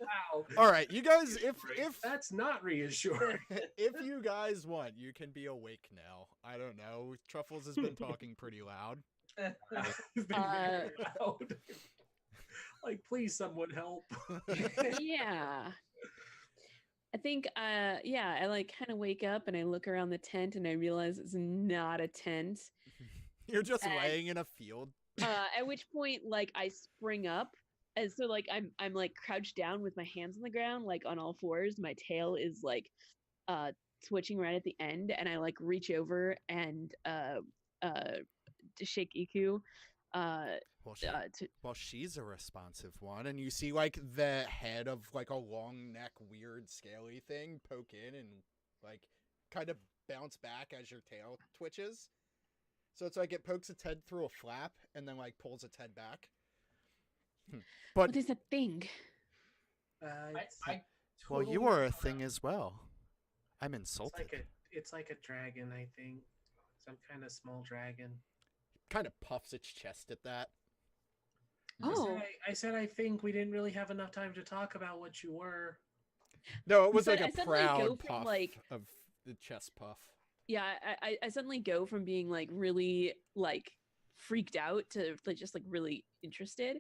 wow. All right, you guys. If That's not reassuring. if you guys want, you can be awake now. I don't know. Truffles has been talking pretty loud. It's been very loud. Like, please, someone help. Yeah. I think yeah, I like kind of wake up and I look around the tent and I realize it's not a tent. You're just And- laying in a field. At which point like I spring up, and so like I'm like crouched down with my hands on the ground, like on all fours. My tail is like twitching right at the end, and I like reach over and to shake Iku. Well, she's a responsive one, and you see like the head of like a long neck, weird scaly thing poke in and like kind of bounce back as your tail twitches. So it's like it pokes its head through a flap and then like pulls its head back. But What is that thing? well, you are a thing as well. I'm insulted. It's like a dragon, I think. Some kind of small dragon. Kind of puffs its chest at that. Oh, I said I think we didn't really have enough time to talk about what you were. No, it was So like I a suddenly go proud from, puff like- of the chest puff. yeah. I suddenly go from being like really like freaked out to like just like really interested.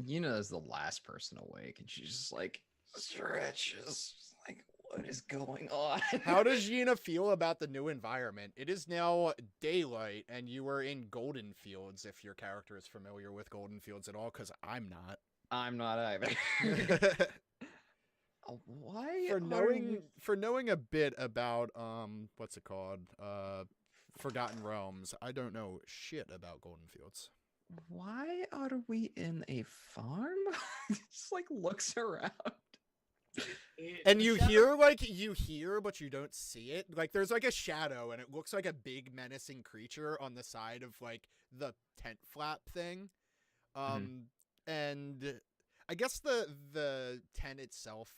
Yuna is the last person awake, and she's just like stretches. Like, what is going on? How does Yina feel about the new environment? It is now daylight, and you are in Golden Fields, if your character is familiar with Golden Fields at all, because I'm not. I'm not either. Why? For knowing a bit about what's it called? Forgotten Realms, I don't know shit about Golden Fields. Why are we in a farm? Just like looks around. And you hear, but you don't see it. Like there's like a shadow, and it looks like a big menacing creature on the side of like the tent flap thing. And I guess the tent itself,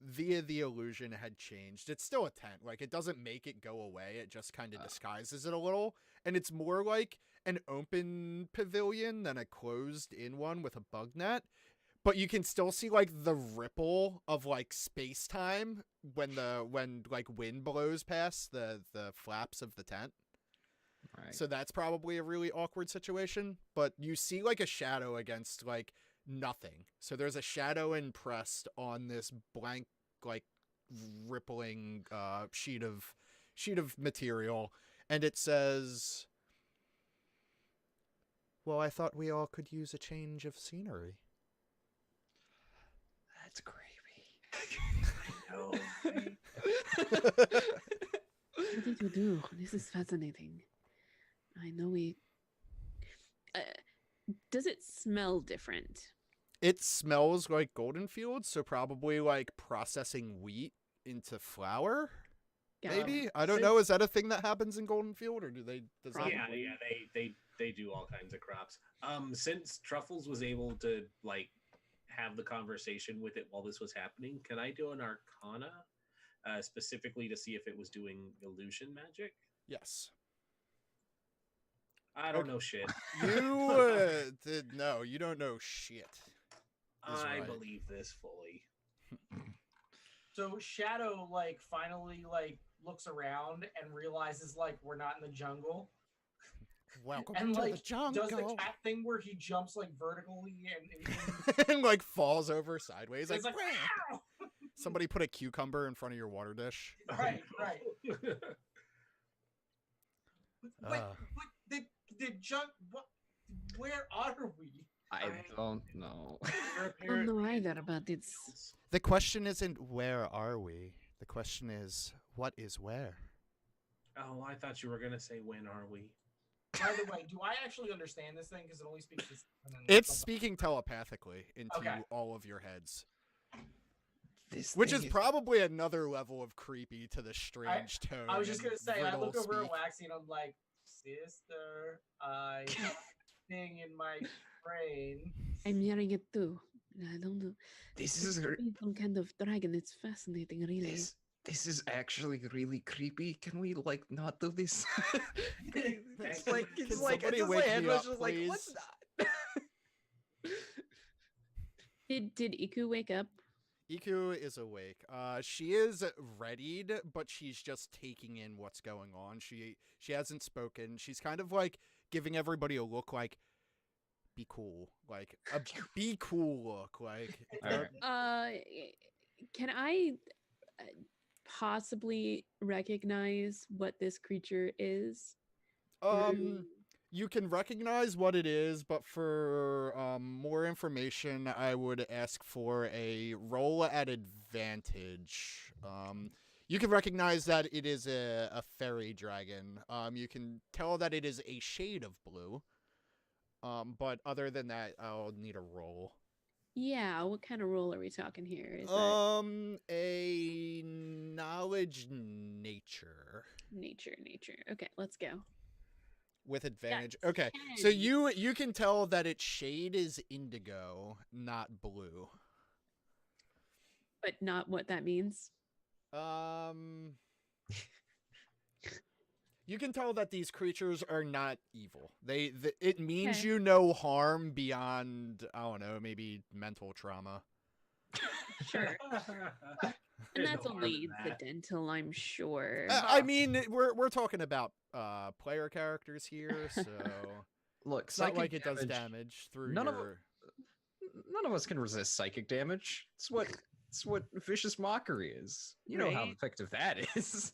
via the illusion had changed. It's still a tent. Like it doesn't make it go away. It just kind of disguises it a little. And it's more like an open pavilion than a closed in one with a bug net. But you can still see like the ripple of like space time when like wind blows past the flaps of the tent. Right. So that's probably a really awkward situation. But you see like a shadow against like nothing. So there's a shadow impressed on this blank like rippling sheet of material, and it says, "Well, I thought we all could use a change of scenery." That's creepy. No. What did you do? This is fascinating. I know we. Does it smell different? It smells like golden fields, so probably like processing wheat into flour. Maybe I don't know. Is that a thing that happens in Golden Field, or do they? They do all kinds of crops. Since Truffles was able to like have the conversation with it while this was happening, can I do an Arcana, specifically to see if it was doing illusion magic? Yes. I don't know shit. You no, you don't know shit. I right. believe this fully. So Shadow like finally like looks around and realizes like we're not in the jungle. Welcome And to like the jungle. does the cat thing where he jumps like vertically and and like falls over sideways. it's Like, like "Wow." Somebody put a cucumber in front of your water dish. right. Wait, Uh. the junk. What? Where are we? I don't know. I don't know either, but it's. The question isn't where are we? The question is what is where? Oh, I thought you were gonna say when are we? By the way, do I actually understand this thing? Because it only speaks this. It's speaking telepathically into Okay. all of your heads. This Which thing is probably another level of creepy to the strange tone. I was just and gonna say, I riddle look over at speak. Waxy and I'm like, sister, I have a thing in my brain. I'm hearing it too. I don't know. This It's is some kind of dragon. It's fascinating, really. this is actually really creepy. Can we like not do this? it's Can like somebody just wake my head me was up, just like please? what's that? Did Iku wake up? Iku is awake. She is readied, but she's just taking in what's going on. She hasn't spoken. She's kind of like giving everybody a look like, be cool, like a be cool look, like. Alright. Can I possibly recognize what this creature is? You can recognize what it is, but for more information, I would ask for a roll at advantage. You can recognize that it is a fairy dragon. You can tell that it is a shade of blue. But other than that, I'll need a roll. Yeah, what kind of roll are we talking here? Is A knowledge nature. nature? Okay, let's go. With advantage. Got Okay, so 10. you can tell that its shade is indigo, not blue. But not what that means. You can tell that these creatures are not evil. It means Okay. you no harm beyond, I don't know, maybe mental trauma. Sure. And There's that's no harm only in that. incidental, I'm sure. I mean, we're talking about player characters here, so Look, it's not psychic like it does damage through None of your. None of us can resist psychic damage. It's what vicious mockery is. You know how Right. effective that is.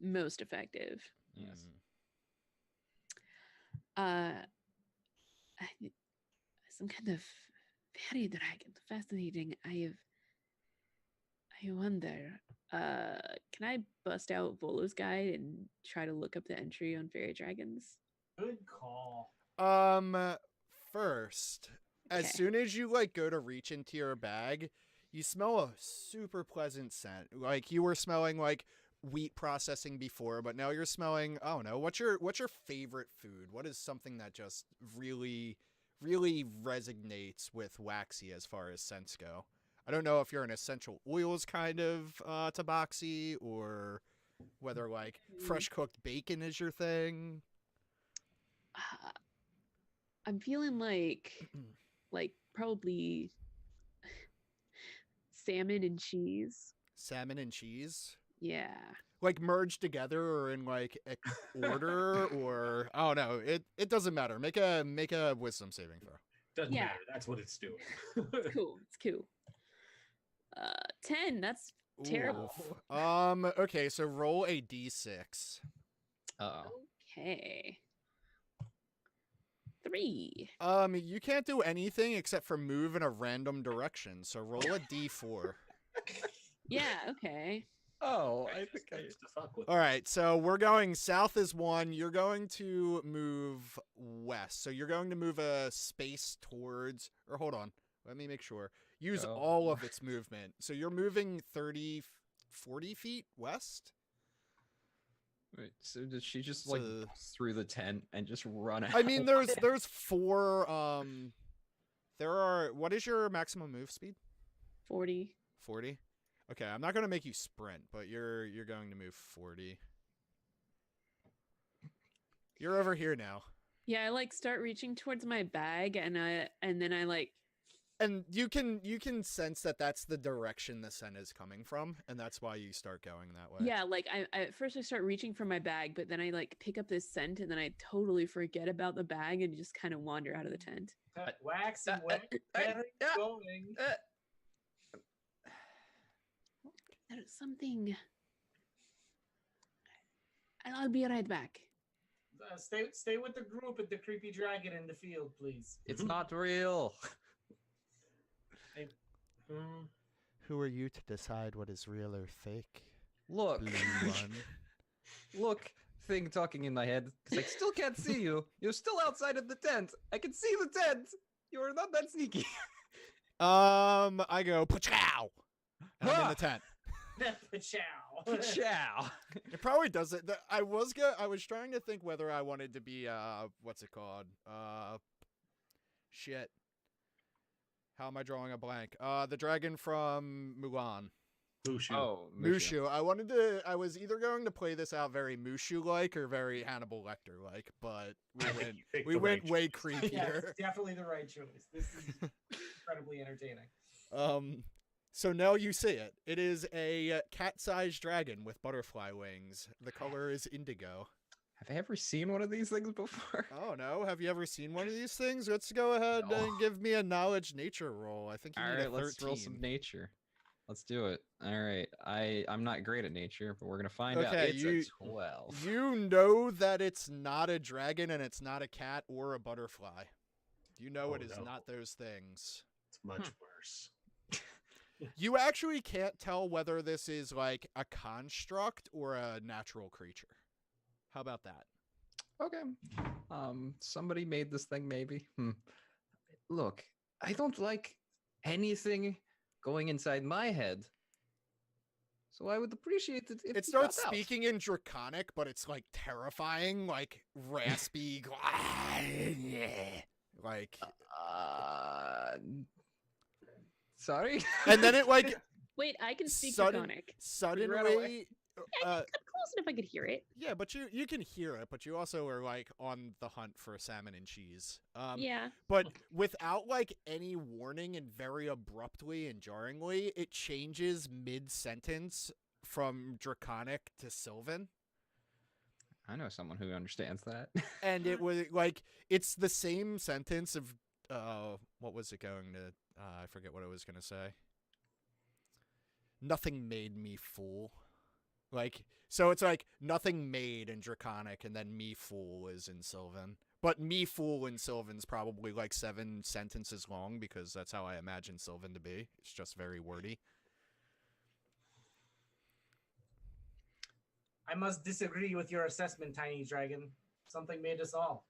Most effective. Yes. I- some kind of fairy dragon. Fascinating. I wonder. Can I bust out Volo's guide and try to look up the entry on fairy dragons? Good call. First, as Okay. soon as you like go to reach into your bag, You smell a super pleasant scent. Like you were smelling like wheat processing before, but now you're smelling, I don't know, what's your favorite food? What is something that just really resonates with Waxy as far as scents go? I don't know if you're an essential oils kind of tabaxi or whether like fresh cooked bacon is your thing. I'm feeling like probably salmon and cheese. Salmon and cheese? Yeah. Like merged together or in like order or I don't know. It doesn't matter. Make a wisdom saving throw. Doesn't Yeah. matter. That's what it's doing. It's cool. It's cool. 10. That's terrible. Oof. Okay, so roll a d6. Uh-oh. Okay. 3. You can't do anything except for move in a random direction. So roll a d4. Yeah, okay. Oh, I think I used to fuck with. All right, so we're going south is 1. You're going to move west. So you're going to move a space towards, or hold on. Let me make sure. Use all of its movement. So you're moving 30, 40 feet west? Wait, so did she just like bust through the tent and just run out? I mean, there's 4, what is your maximum move speed? 40. 40? Okay, I'm not going to make you sprint, but you're going to move 40. You're over here now. Yeah, I like start reaching towards my bag and then I like. And you can sense that that's the direction the scent is coming from, and that's why you start going that way. Yeah, like I at first I start reaching for my bag, but then I like pick up this scent and then I totally forget about the bag and just kind of wander out of the tent. Wax and wet. Going. That is something. I'll be right back. Stay with the group at the creepy dragon in the field, please. It's not real. Who are you to decide what is real or fake? Look. Blue one. Look, thing talking in my head, because I still can't see you. You're still outside of the tent. I can see the tent. You're not that sneaky. I go, pachow! And I'm in the tent. Pachow. Ciao. It probably doesn't. I was trying to think whether I wanted to be, what's it called? Shit. How am I drawing a blank? The dragon from Mulan. Mushu. Oh, Mushu. I was either going to play this out very Mushu-like or very Hannibal Lecter-like, but we went way creepier. Yeah, it's definitely the right choice. This is incredibly entertaining. So now you see it. It is a cat-sized dragon with butterfly wings. The color is indigo. Have I ever seen one of these things before? Oh no, have you ever seen one of these things? Let's go ahead and give me a knowledge nature roll. I think you need a 13. Let's roll some nature. Let's do it. All right. I'm not great at nature, but we're gonna find out. It's a 12. You know that it's not a dragon and it's not a cat or a butterfly. You know it is not those things. It's much worse. You actually can't tell whether this is like a construct or a natural creature. How about that? Okay. Somebody made this thing, maybe. Look, I don't like anything going inside my head. So I would appreciate it if it starts speaking in Draconic, but it's like terrifying, like raspy, like. Sorry. And then it like. Wait, I can speak Draconic. Suddenly. Yeah, I'm close enough I could hear it. Yeah, but you can hear it, but you also are like on the hunt for salmon and cheese. Yeah. But without like any warning and very abruptly and jarringly, it changes mid-sentence from Draconic to Sylvan. I know someone who understands that. And it was like it's the same sentence of what was it going to I forget what it was going to say. Nothing made me fool. Like, so it's like nothing made in Draconic, and then me fool is in Sylvan. But me fool in Sylvan's probably like 7 sentences long because that's how I imagine Sylvan to be. It's just very wordy. I must disagree with your assessment, Tiny Dragon. Something made us all.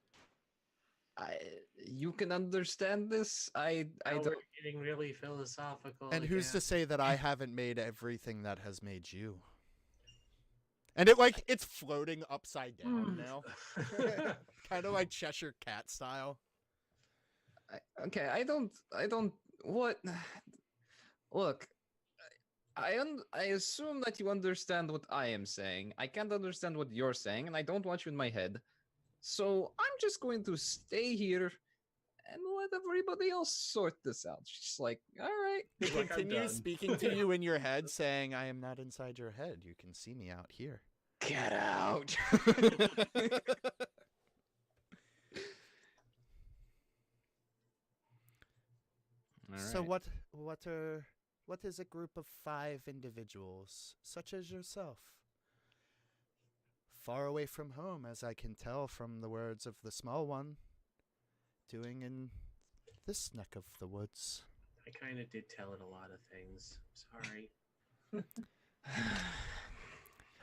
You can understand this. I Now don't. we're getting really philosophical. And who's to again. say that I haven't made everything that has made you? And it's floating upside down now. Kind of like Cheshire Cat style. Okay, I don't. What? Look, I assume that you understand what I am saying. I can't understand what you're saying, and I don't want you in my head. So I'm just going to stay here and let everybody else sort this out. She's like, all right. He Look, I'm continues done. speaking to you in your head, saying, I am not inside your head. You can see me out here. Get out. So what is a group of 5 individuals, such as yourself? Far away from home, as I can tell from the words of the small one, doing in this neck of the woods. I kind of did tell it a lot of things. Sorry.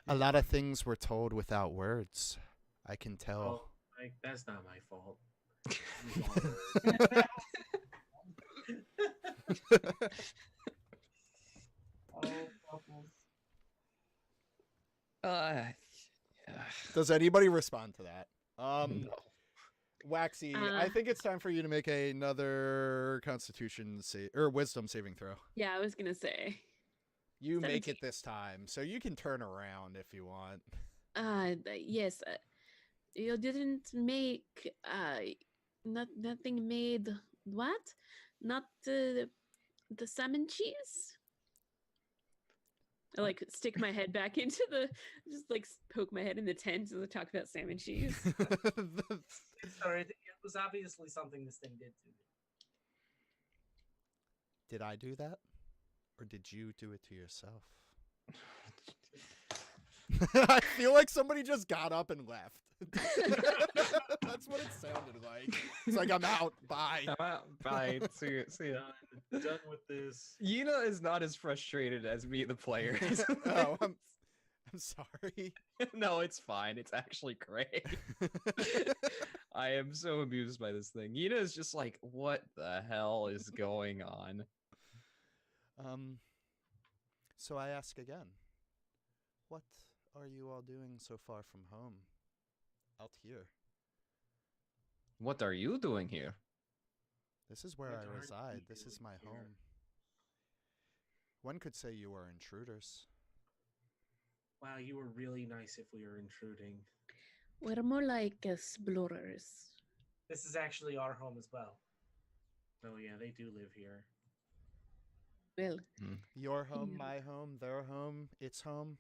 A lot of things were told without words. I can tell. That's not my fault. Yeah. Does anybody respond to that? No. Waxy, I think it's time for you to make another Constitution or Wisdom saving throw. Yeah, I was gonna say. You make 17. it this time, so you can turn around if you want. Yes. You didn't make. Nothing made. What? Not the salmon cheese. I like stick my head back into just like poke my head in the tent as I talk about salmon cheese. Sorry, it was obviously something this thing did to me. Did I do that? Or did you do it to yourself? I feel like somebody just got up and left. That's what it sounded like. It's like, I'm out. Bye. I'm out. Bye. See ya. Done with this. Yuna is not as frustrated as me, the player. Oh, I'm sorry. No, it's fine. It's actually great. I am so amused by this thing. Yuna is just like, what the hell is going on? So I ask again, what are you all doing so far from home? Out here. What are you doing here? This is where What I are reside. you This is doing my here? home. One could say you are intruders. Wow, you were really nice if we were intruding. We're more like explorers. This is actually our home as well. Oh yeah, they do live here. Well, Your home, Yeah. my home, their home, its home.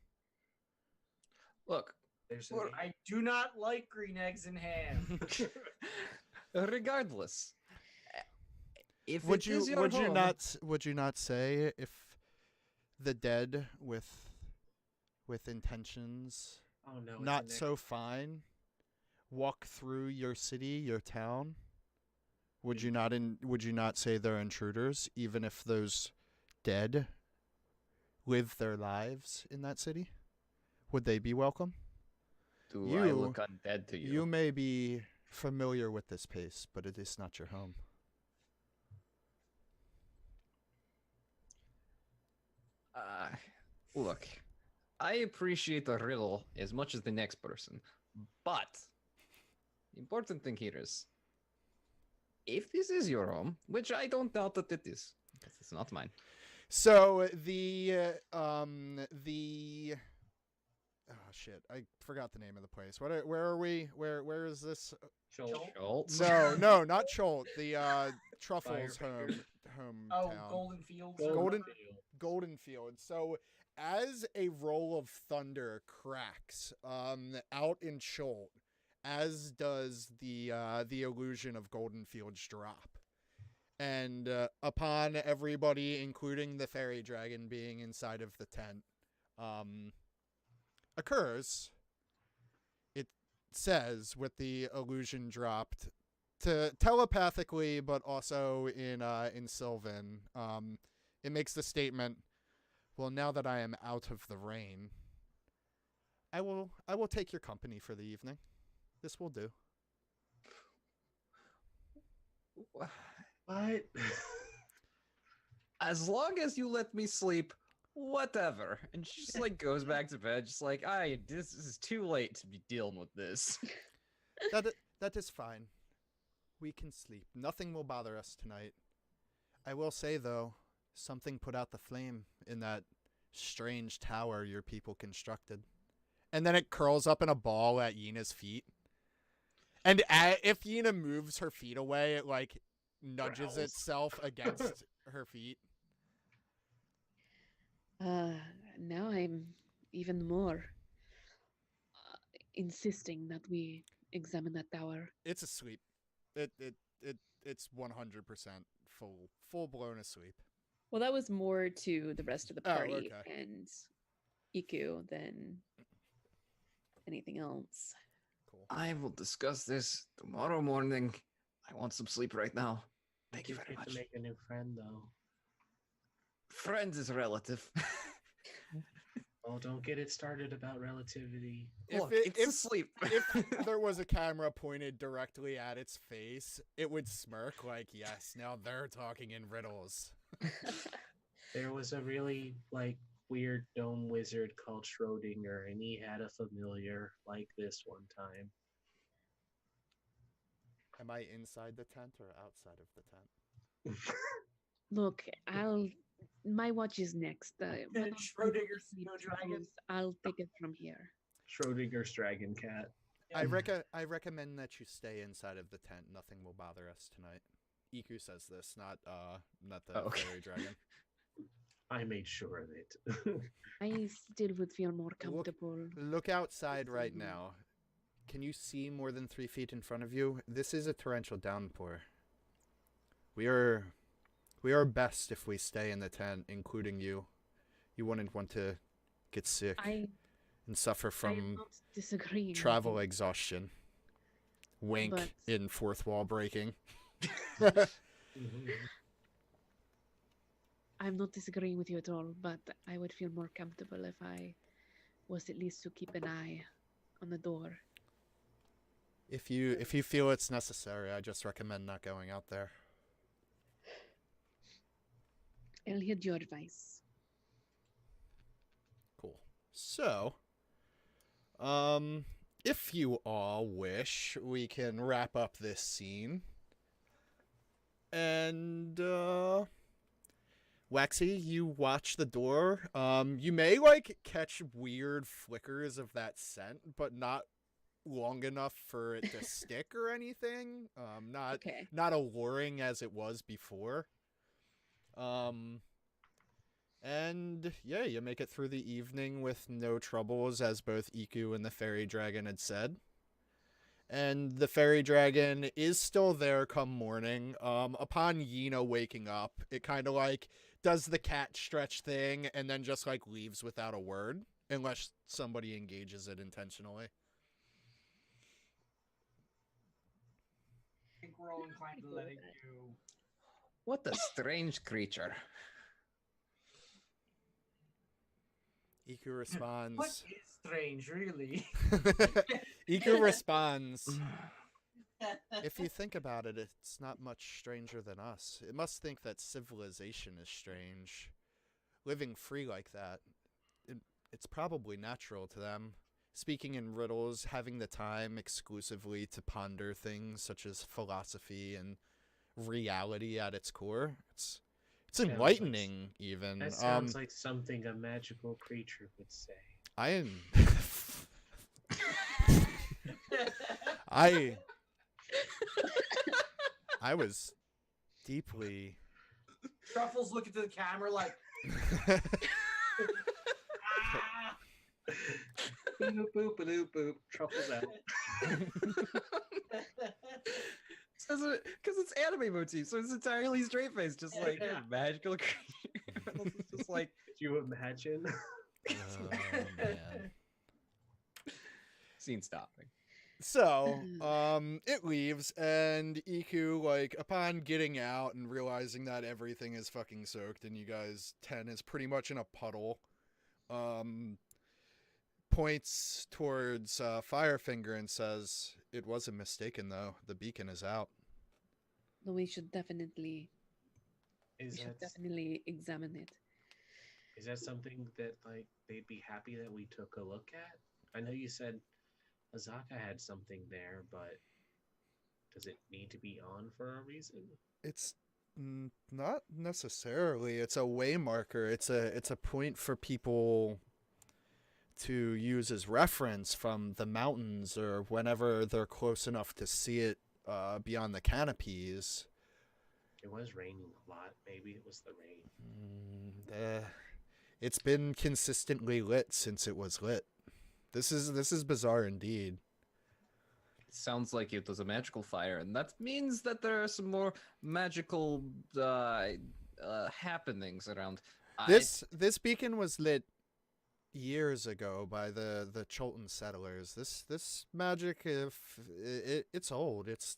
Look, There's Well, I do not like green eggs in ham. regardless, if Would it is you your home, would you not say if the dead with intentions oh no, it's not a so fine walk through your city, your town? Would you not say they're intruders, even if those dead live their lives in that city? Would they be welcome? do you- I look undead to you? You may be familiar with this place, but it is not your home. Look, I appreciate the riddle as much as the next person, but the important thing here is, if this is your home, which I don't doubt that it is, because it's not mine. So oh shit, I forgot the name of the place. Where are we? Where is this? Schultz? No, not Cholt. The Truffles hometown. Oh, Golden Fields. Golden Field. So as a roll of thunder cracks out in Cholt, as does the illusion of Golden Fields drop. And upon everybody, including the fairy dragon being inside of the tent, occurs, it says, with the illusion dropped, to telepathically, but also in Sylvan, it makes the statement, well, now that I am out of the rain, I will take your company for the evening. This will do. What? As long as you let me sleep, whatever. And she just like goes back to bed, just like, this is too late to be dealing with this. That is fine. We can sleep. Nothing will bother us tonight. I will say, though, something put out the flame in that strange tower your people constructed. And then it curls up in a ball at Yina's feet. And if Yina moves her feet away, it, like, nudges Growls. itself against her feet. Now I'm even more insisting that we examine that tower. It's asleep. It's 100% full blown asleep. Well, that was more to the rest of the Oh, party okay. and Iku than anything else. Cool. I will discuss this tomorrow morning. I want some sleep right now. Thank you very Get much. to make a new friend, though. Friends is relative. Oh, don't get it started about relativity. Look, If it's asleep. if there was a camera pointed directly at its face, it would smirk like, yes, now they're talking in riddles. There was a really, weird gnome wizard called Schrodinger, and he had a familiar like this one time. Am I inside the tent or outside of the tent? Look, my watch is next. when I'm Schrodinger's sleep no dragon. troubles, I'll take it from here. Schrodinger's dragon cat. I recommend that you stay inside of the tent. Nothing will bother us tonight. Iku says this, not the Oh, okay. fairy dragon. I made sure of it. I still would feel more comfortable. Look outside right now. Can you see more than 3 feet in front of you? This is a torrential downpour. We are best if we stay in the tent, including you. You wouldn't want to get sick and suffer I am from not disagreeing. with travel you, exhaustion. Wink But- in fourth wall breaking. I'm not disagreeing with you at all, but I would feel more comfortable if I was at least to keep an eye on the door. If you feel it's necessary, I just recommend not going out there. I'll heed your advice. Cool. So, if you all wish, we can wrap up this scene. And, Waxy, you watch the door. You may, catch weird flickers of that scent, but not long enough for it to stick or anything. Okay. Not alluring as it was before. And yeah, you make it through the evening with no troubles, as both Iku and the fairy dragon had said. And the fairy dragon is still there come morning. Upon Yina waking up, it kind of does the cat stretch thing and then just leaves without a word, unless somebody engages it intentionally. I think we're all inclined to letting you. What a strange creature. Iku responds. What is strange, really? Iku responds. If you think about it, it's not much stranger than us. It must think that civilization is strange. Living free like that, it's probably natural to them. Speaking in riddles, having the time exclusively to ponder things such as philosophy and reality at its core. It's enlightening, even. That sounds like something a magical creature would say. I am... I was deeply... Truffles look into the camera like, ah! Boop, boop, boop, boop. Truffles out. Because it's anime motif, so it's entirely straight face, just like magical creature. It's just like, Could you imagine? Oh, man. scene stopping. So, it leaves, and Iku, upon getting out and realizing that everything is fucking soaked and you guys, 10 is pretty much in a puddle, points towards Firefinger and says, "It wasn't mistaken, though. The beacon is out." No, we should definitely Is that examine it. is that something that like they'd be happy that we took a look at? I know you said Azaka had something there, but does it need to be on for a reason? It's not necessarily. It's a way marker. It's a point for people to use as reference from the mountains or whenever they're close enough to see it beyond the canopies. It was raining a lot. Maybe it was the rain. It's been consistently lit since it was lit. This is bizarre indeed. It sounds like it was a magical fire, and that means that there are some more magical happenings around. This beacon was lit years ago by the Cholton settlers. This magic, it's old. It's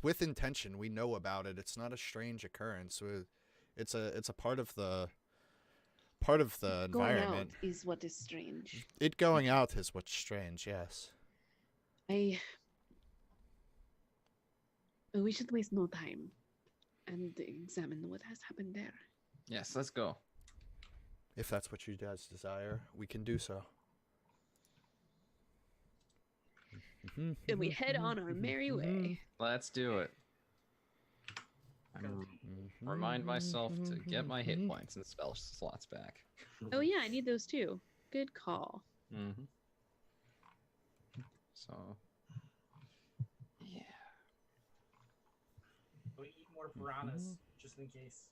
with intention. We know about it. It's not a strange occurrence. It's a part of the environment. Going out is what is strange. It going out is what's strange. Yes. We should waste no time and examine what has happened there. Yes, let's go. If that's what you guys desire, we can do so. And we head on our merry way. Let's do it. Remind myself to get my hit points and spell slots back. Oh yeah, I need those too. Good call. Mm-hmm. So, yeah. We eat more piranhas, just in case.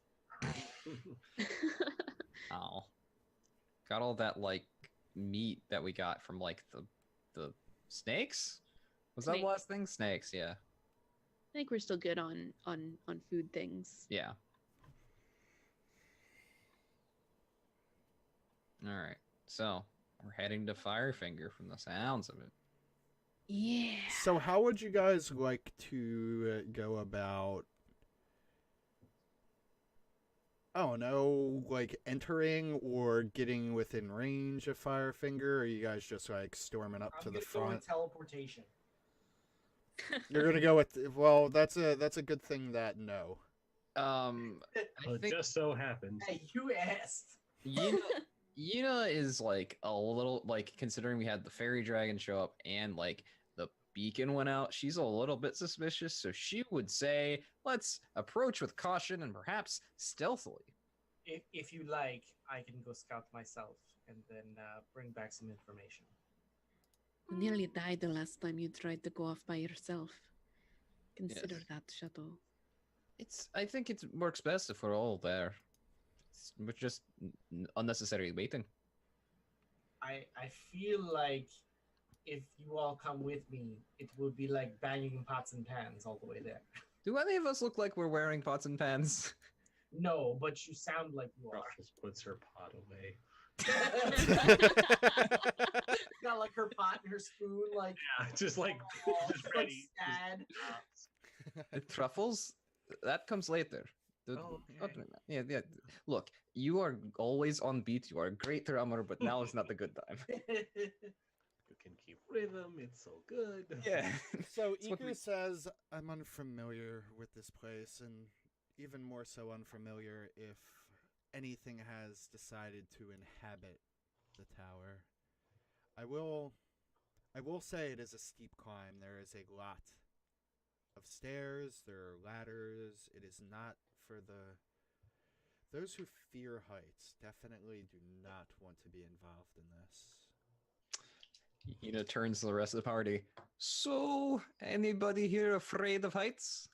Ow. Got all that, like, meat that we got from, like, the snakes? Was that the last thing? Snakes, yeah. I think we're still good on food things. Yeah. Alright, so we're heading to Firefinger from the sounds of it. Yeah. So how would you guys like to go about, I don't know, like entering or getting within range of Firefinger? Or are you guys just like storming up to the Go with front? teleportation. You're gonna go with, well, that's a good thing that no. I Well, think it just so happens. Hey, you asked. Yuna is like a little, like, considering we had the fairy dragon show up and like the beacon went out, she's a little bit suspicious, so she would say let's approach with caution and perhaps stealthily. If you like, I can go scout myself and then bring back some information. You nearly died the last time you tried to go off by yourself. Consider Yes. that, Shadow. I think it works best if we're all there. We're just unnecessary waiting. I feel like if you all come with me, it will be like banging pots and pans all the way there. Do any of us look like we're wearing pots and pans? No, but you sound like you are. Ruffles puts her pot away. Got like her pot and her spoon, like Yeah, just like just like ready. sad. Truffles? That comes later. Oh, okay. Yeah. Look, you are always on beat. You are a great drummer, but now is not the good time. You can keep rhythm. It's so good. Yeah. So It's what Iku we- says, I'm unfamiliar with this place, and even more so unfamiliar if anything has decided to inhabit the tower. I will say it is a steep climb. There is a lot of stairs, there are ladders. It is not for those who fear heights. Definitely do not want to be involved in this. Yuna turns to the rest of the party. So, anybody here afraid of heights?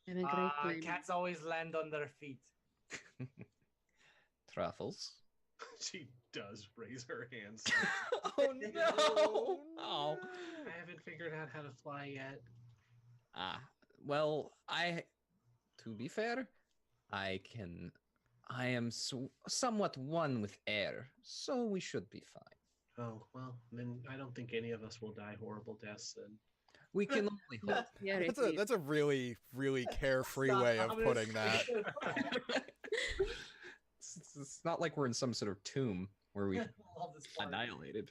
I'm a great climber. Cats always land on their feet. Truffles. She does raise her hands. Oh no! Oh. I haven't figured out how to fly yet. Well, to be fair, I am somewhat one with air, so we should be fine. Oh, well, then I don't think any of us will die horrible deaths then. We can only hope. Yeah, That's a really, really carefree way of putting that. It's not like we're in some sort of tomb where we Love this part. annihilated.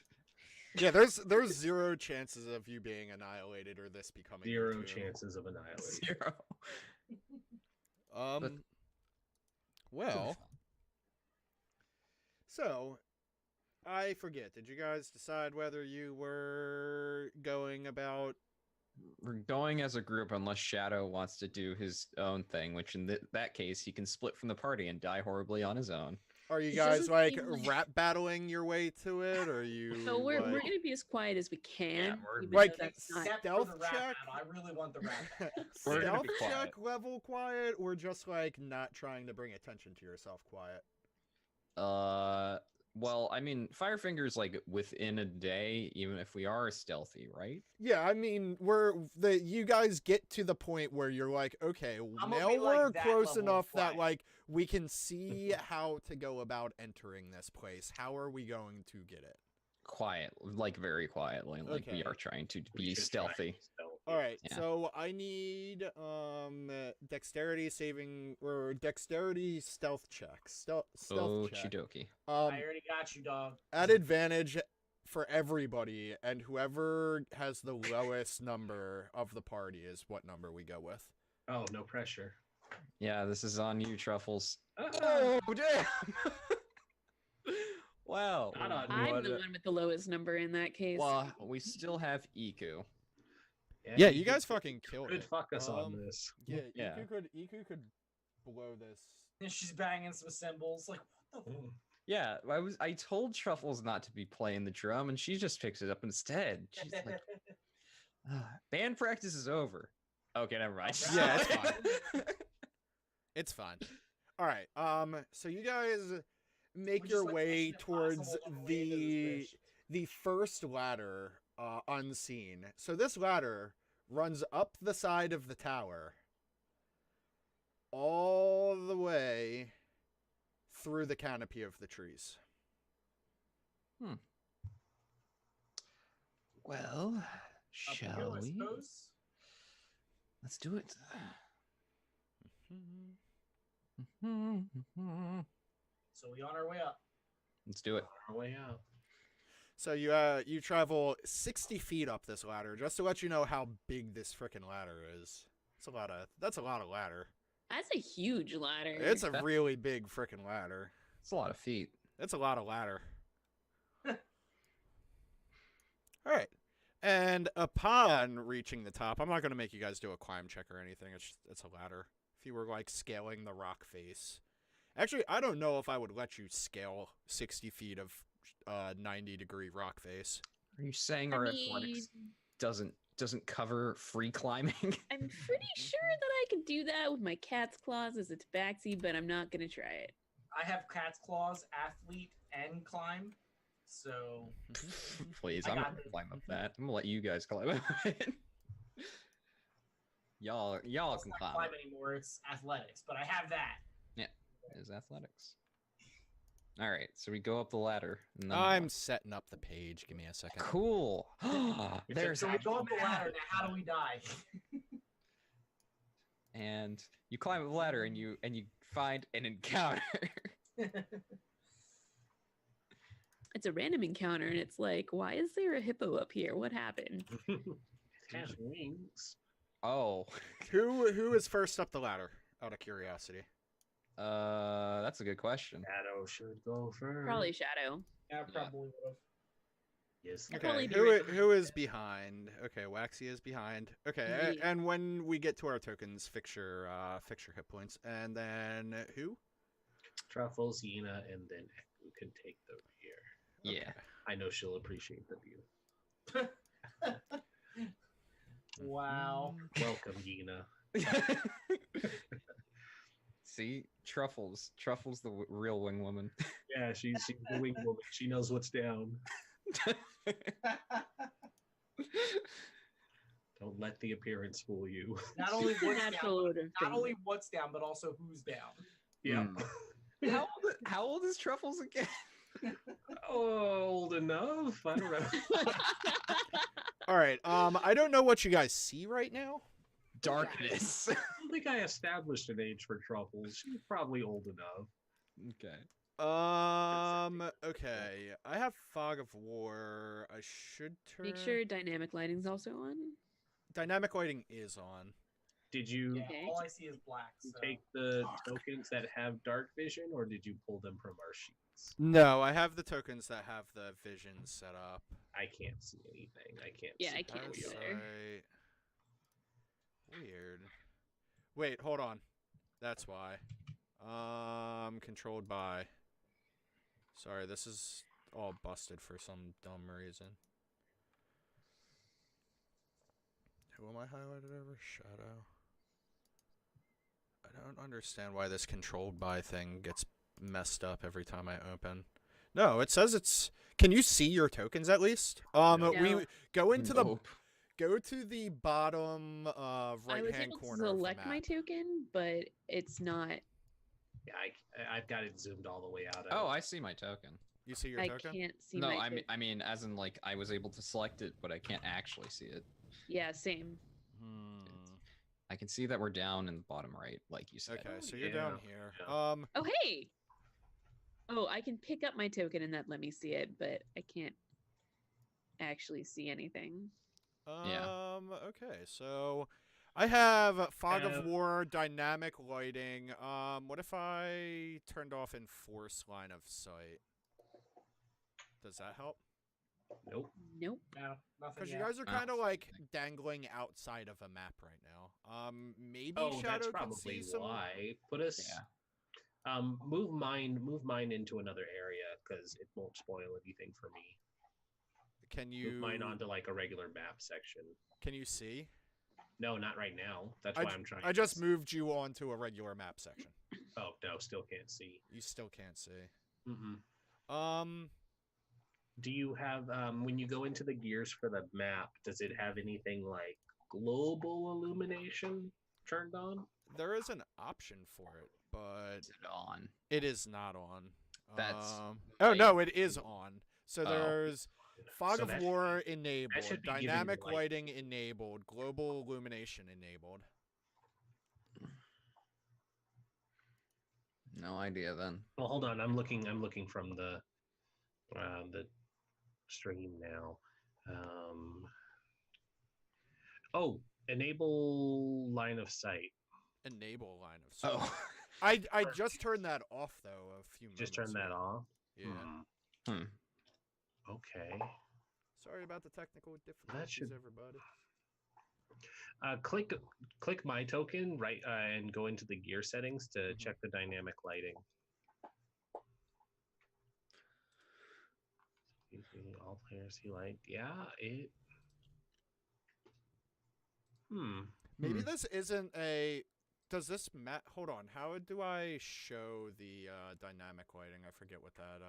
Yeah, there's zero chances of you being annihilated or this becoming your Zero tomb. chances of annihilation. 0. But- Well, so I forget. Did you guys decide whether you were going about? We're going as a group unless Shadow wants to do his own thing, which in that case he can split from the party and die horribly on his own. Are you It guys doesn't like seem like- rap battling your way to it, or are you? So we're like, gonna be as quiet as we can. we're- even Like, though that's not. Except stealth for the rap check? battle. I really want the rap battle. We're gonna stealth be quiet. check level quiet, or just like not trying to bring attention to yourself quiet? Well, I mean, Firefinger's like within a day, even if we are stealthy, right? Yeah, I mean, you guys get to the point where you're like, okay, I'm now gonna be, like, we're that close level of enough that quiet. like we can see how to go about entering this place. How are we going to get it? Quiet, like very quietly, like we Okay. are trying to We be should try stealthy. stealthy. All right, Yeah. so I need dexterity saving or dexterity stealth check. Stealth check. Okie I already got you, dog. At advantage for everybody, and whoever has the lowest number of the party is what number we go with. Oh, no pressure. Yeah, this is on you, Truffles. Oh, damn! Wow. Not on I'm what the a- one with the lowest number in that case. Well, we still have Iku. Yeah, you guys fucking killed could it. fuck us on Um, this. Yeah, Yeah. Iku could blow this. And she's banging some cymbals. Like, what the? Yeah, I told Truffles not to be playing the drum, and she just picks it up instead. She's like, band practice is over. Okay, never mind. Yeah, it's fine. It's fine. All right. So you guys make We're your just, like, way Mission towards Impossible on the way into this bitch. the first ladder, unseen. So this ladder runs up the side of the tower, all the way through the canopy of the trees. Well, Up shall hill, I we? suppose. Let's do it. So we on our way up. Let's do it. Our way out. So you travel 60 feet up this ladder, just to let you know how big this frickin' ladder is. That's a lot of ladder. That's a huge ladder. It's a really big frickin' ladder. It's a lot of feet. That's a lot of ladder. All right. And upon reaching the top, I'm not going to make you guys do a climb check or anything. It's a ladder. If you were like scaling the rock face. Actually, I don't know if I would let you scale 60 feet of 90-degree rock face. Are you saying I our mean, athletics doesn't cover free climbing? I'm pretty sure that I could do that with my cat's claws as a tabaxi, but I'm not gonna try it. I have cat's claws, athlete, and climb. So Please, I I'm got not gonna this. climb up that. I'm gonna let you guys climb it. y'all it's can not climb. climb anymore. It's athletics, but I have that. It is athletics. All right, so we go up the ladder. And then I'm setting up the page. Give me a second. cool. There's So we go up the actual ladder. map. Now, how do we die? And you climb up the ladder and you find an encounter. It's a random encounter, and it's like, why is there a hippo up here? What happened? It has wings. Oh, Who is first up the ladder? Out of curiosity. that's a good question. Shadow should go first. Probably Shadow. Yeah, probably would have. Yes. I'd Okay. probably be Who right who is behind? Okay, Waxy is behind. Okay, Yeah. and when we get to our tokens, fix your hit points, and then who? Truffles, Yena, and then Eku can take the rear. Yeah. I know she'll appreciate the view. Wow. Welcome, Yena. See, Truffles the real wing woman. Yeah, she's the wing woman. She knows what's down. Don't let the appearance fool you. Not only what's down, Natural order. not thing. only what's down, but also who's down. Yeah. How old is Truffles again? Old enough. I don't know. All right. I don't know what you guys see right now. Darkness. I don't think I established an age for Truffles. She's probably old enough. Okay. Okay. I have Fog of War. I should turn. Make sure dynamic lighting's also on. Dynamic lighting is on. Did you Yeah, Okay. all I see is black. So. take the tokens that have dark vision, or did you pull them from our sheets? No, I have the tokens that have the vision set up. I can't see anything. I can't. Yeah, see I can't how we either. are. Weird. Wait, hold on. That's why. Controlled by. Sorry, this is all busted for some dumb reason. Who am I highlighted over? Shadow. I don't understand why this controlled by thing gets messed up every time I open. No, it says it's. Can you see your tokens at least? No. We go into the Nope. go to the bottom I right was hand able to corner of the select my map. token, but it's not. Yeah, I've got it zoomed all the way out. Oh, I see my token. You see your I token? can't see No, my I mean, token. I mean, as in like I was able to select it, but I can't actually see it. Yeah, same. I can see that we're down in the bottom right, like you said. Okay, so you're Yeah, down here. yeah. Oh, hey! Oh, I can pick up my token and that let me see it, but I can't actually see anything. Okay, so I have Fog of War, dynamic lighting. What if I turned off enforce line of sight? Does that help? Nope. Nope. No, nothing. Because you yet. guys are Ah, kind of like dangling outside of a map right now. Maybe Oh, Shadow that's can probably see some. why. Put us. Yeah. Move mine into another area because it won't spoil anything for me. Can you? Move mine onto like a regular map section. Can you see? No, not right now. That's why I'm trying. I to just see. moved you onto a regular map section. Oh no, still can't see. You still can't see. Mm-mm. Do you have when you go into the gears for the map? Does it have anything like global illumination turned on? There is an option for it, but Is it on? it is not on. That's Oh right. no, it is on. So Oh. there's Fog So of that War should enabled, should be giving dynamic light. lighting enabled, global illumination enabled. No idea then. Well, hold on. I'm looking from the stream now. Oh, enable line of sight. Enable line of sight. Oh. I just turned that off though a few moments Just turn that ago. off. Yeah. Hmm. Okay. Sorry about the technical difficulties, should- everybody. Click my token right and go into the gear settings to Mhm. check the dynamic lighting. All players see light. Yeah, it. Maybe this isn't a. Does this map? Hold on. How do I show the dynamic lighting? I forget what that.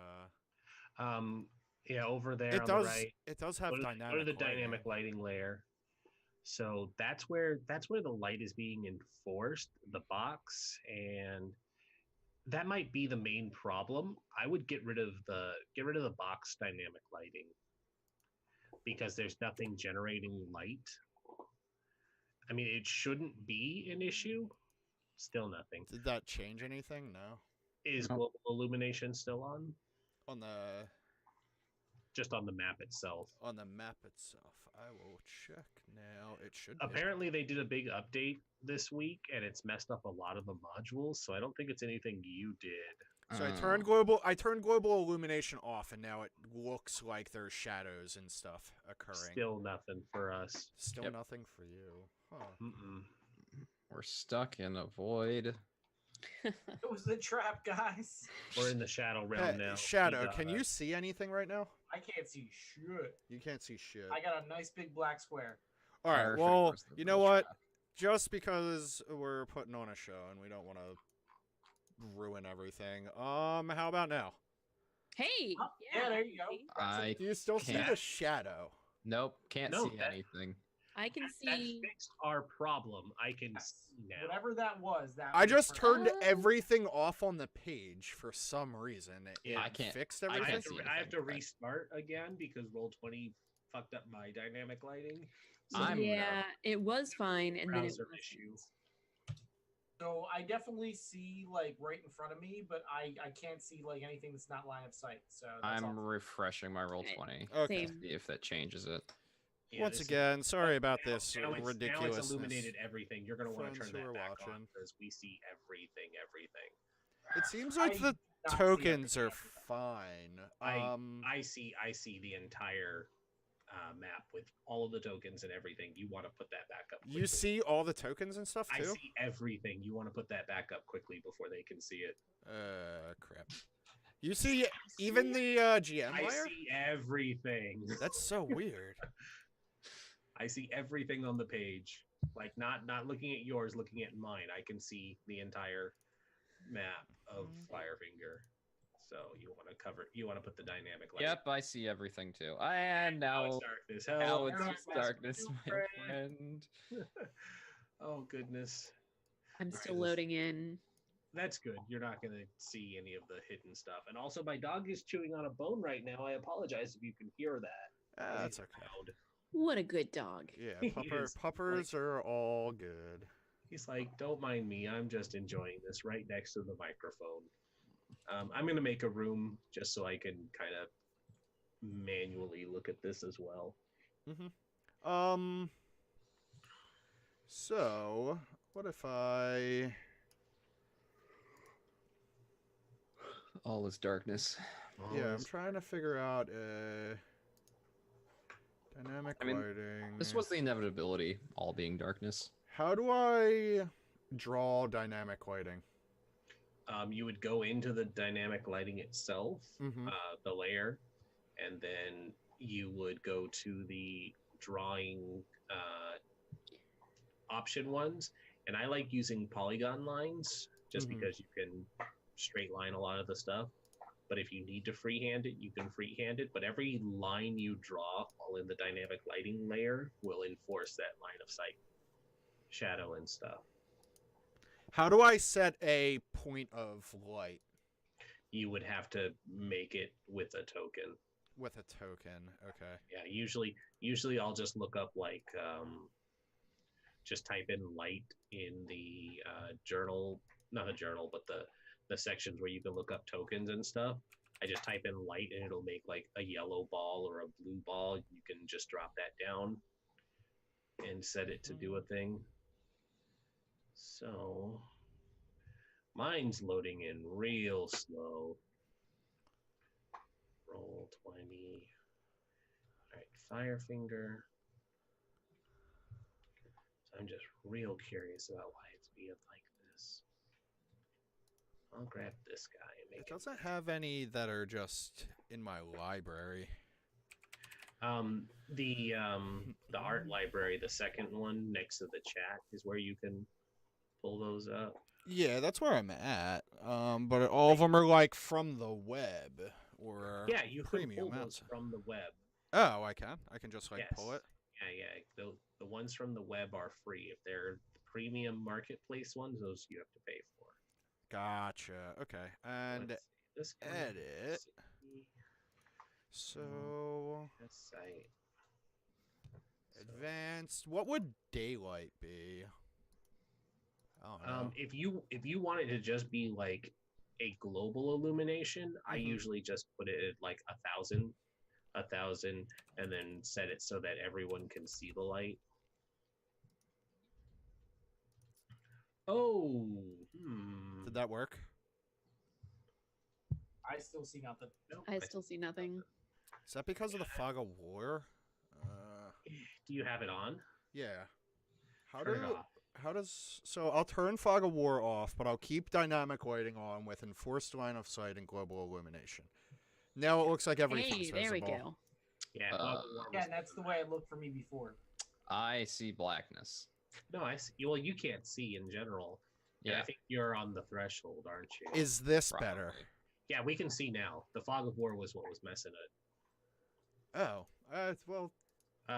Yeah, over there It on does. the right. It does have Go to, dynamic. go to the lighting. dynamic lighting layer. So that's where the light is being enforced, the box, and that might be the main problem. I would get rid of the box dynamic lighting because there's nothing generating light. I mean, it shouldn't be an issue. Still nothing. Did that change anything? No. Is No. global illumination still on? On the Just on the map itself. itself. I will check now. It should. Be. Apparently, they did a big update this week, and it's messed up a lot of the modules. So I don't think it's anything you did. So I turned global illumination off, and now it looks like there's shadows and stuff occurring. Still nothing for us. Still Yep. nothing for you. Huh. Mm-mm. We're stuck in a void. It was the trap, guys. We're in the shadow realm Hey, now. Shadow, We got can you see anything right now? I can't see shit. You can't see shit. I got a nice big black square. All right. Perfect. Well, Where's the you know real what? trap? Just because we're putting on a show and we don't want to ruin everything. How about now? Hey! Oh, yeah, there you go. see? I Do you still see the can't. shadow? Nope, can't No, see that- anything. I can That see. fixed our problem. I can see now. Whatever that was, that I was just perfect. turned Oh. everything off on the page for some reason. It Yeah, I can't- fixed I everything. have, see to, I have to anything, but- restart again because Roll20 fucked up my dynamic lighting. So I'm- Yeah, it was fine, and then it browser wasn't. issue. So I definitely see like right in front of me, but I can't see like anything that's not line of sight. So that's I'm all. refreshing my roll Right. 20. Okay. Same. See if that changes it. Yeah, Once this is- again, sorry about now- this now it's ridiculousness. illuminated everything. You're going to want to Friends turn who that are back on watching. because we see everything. It seems like I the do not see tokens are everything. fine. I see the entire map with all of the tokens and everything. You want to put that back up quickly. You see all the tokens and stuff I too? see everything. You want to put that back up quickly before they can see it. Crap. You see even the GM I layer? see everything. That's so weird. I see everything on the page. Like not looking at yours, looking at mine. I can see the entire map of Firefinger. So you want to put the dynamic light. Yep, I see everything too. And Now now, it's darkness. now Hell, it's no, just darkness, my friend. Oh goodness. I'm Alright, still this- loading in. That's good. You're not going to see any of the hidden stuff. And also, my dog is chewing on a bone right now. I apologize if you can hear that. That's He's okay. loud. What a good dog. Yeah, He is, puppers are all good. He's like, don't mind me. I'm just enjoying this right next to the microphone. I'm going to make a room just so I can kind of manually look at this as well. So, what if I... All is darkness. Yeah, I'm trying to figure out dynamic I mean, lighting. This was the inevitability, all being darkness. How do I draw dynamic lighting? You would go into the dynamic lighting itself, Mhm. the layer, and then you would go to the drawing option ones. And I like using polygon lines just Mhm. because you can straight line a lot of the stuff. But if you need to freehand it, you can freehand it. But every line you draw all in the dynamic lighting layer will enforce that line of sight, shadow, and stuff. How do I set a point of light You would have to make it with a token. with a token? Okay. Yeah, usually I'll just look up like just type in light in the journal, not the journal, but the sections where you can look up tokens and stuff. I just type in light and it'll make like a yellow ball or a blue ball. You can just drop that down and set it to do a thing. So mine's loading in real slow. Roll 20. All right, Firefinger. So I'm just real curious about why it's being like this. I'll grab this guy and make It doesn't have any that are just in my library. The art library, the second one next to the chat, is where you can pull those up. Yeah, that's where I'm at. But all of them are like from the web or Yeah, you can premium pull outs. those from the web. Oh, I can. I can just like pull it. Yeah. The ones from the web are free. If they're the premium marketplace ones, those you have to pay for. Gotcha. Okay. And Let's see, this guy, edit. So This site. advanced. What would daylight be? I don't know. If you want it to just be like a global illumination, I Mhm. usually just put it at like 1,000, and then set it so that everyone can see the light. Oh, Did that work? I still see nothing. No, I still see nothing. Is that because of the fog of war? Do you have it on? Yeah. How Turn it do off. how does so I'll turn fog of war off, but I'll keep dynamic lighting on with enforced line of sight and global illumination. Now it looks like everything's Hey, there we visible. go. Yeah. Uh, Fog of War Yeah, was- and that's the way it looked for me before. I see blackness. No, I see. Well, you can't see in general. And Yeah. I think you're on the threshold, aren't you? Is this better? Probably. Yeah, we can see now. The fog of war was what was messing it. Oh, well,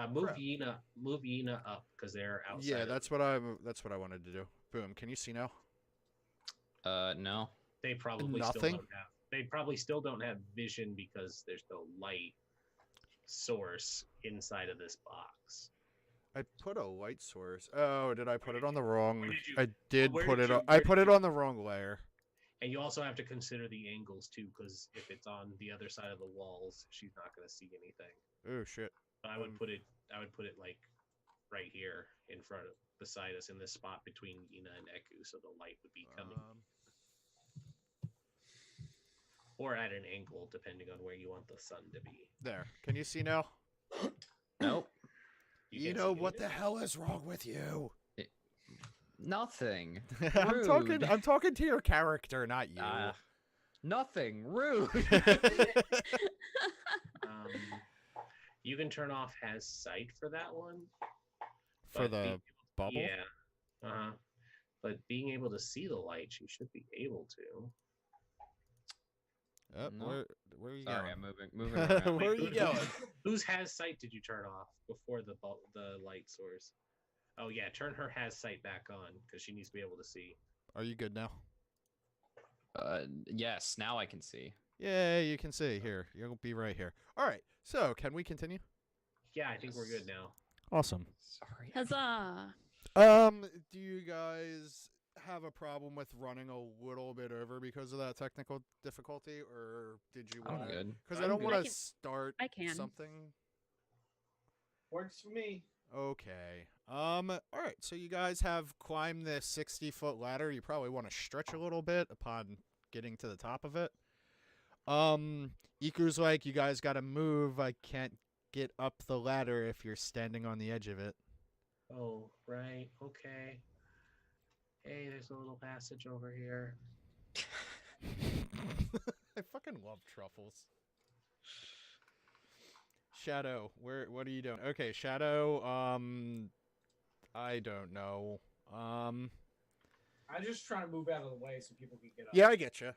Move Crap. Yena up because they're outside. yeah, of- that's what I wanted to do. Boom. Can you see now? No. They probably Nothing? still don't have. They probably still don't have vision because there's no light source inside of this box. I put a light source. Oh, did I put it on the wrong? Where did you- I did where put did it you- on. I where put did it you- on the wrong layer. And you also have to consider the angles too, because if it's on the other side of the walls, she's not going to see anything. Oh shit. So I would put it like right here in front of beside us in this spot between Ina and Eku, so the light would be coming, or at an angle depending on where you want the sun to be. There. Can you see now? Nope. You You can't know see what anything? the hell is wrong with you? Nothing. I'm talking to your character, not you. Nothing. Rude. You can turn off has sight for that one. For but the bubble? Yeah. But being able to see the light, you should be able to. Oh, No. where are you Sorry, going? I'm moving around. Where are you going? Whose has sight did you turn off before the light source? Oh yeah, turn her has sight back on because she needs to be able to see. Are you good now? Yes, now I can see. Yeah, you can see. Here, you'll be right here. All right. So, can we continue? Yeah, I think we're good now. Awesome. Sorry. Huzzah! Do you guys have a problem with running a little bit over because of that technical difficulty, or did you I'm want to? good. Because I I'm don't good. want I to can- start I can. something. Works for me. Okay. All right. So you guys have climbed this 60-foot ladder. You probably want to stretch a little bit upon getting to the top of it. Iku's like, you guys got to move. I can't get up the ladder if you're standing on the edge of it. Oh, right. Okay. Hey, there's a little passage over here. I fucking love truffles. Shadow, what are you doing? Okay, Shadow, I don't know. I'm just trying to move out of the way so people can get up. Yeah, I get you.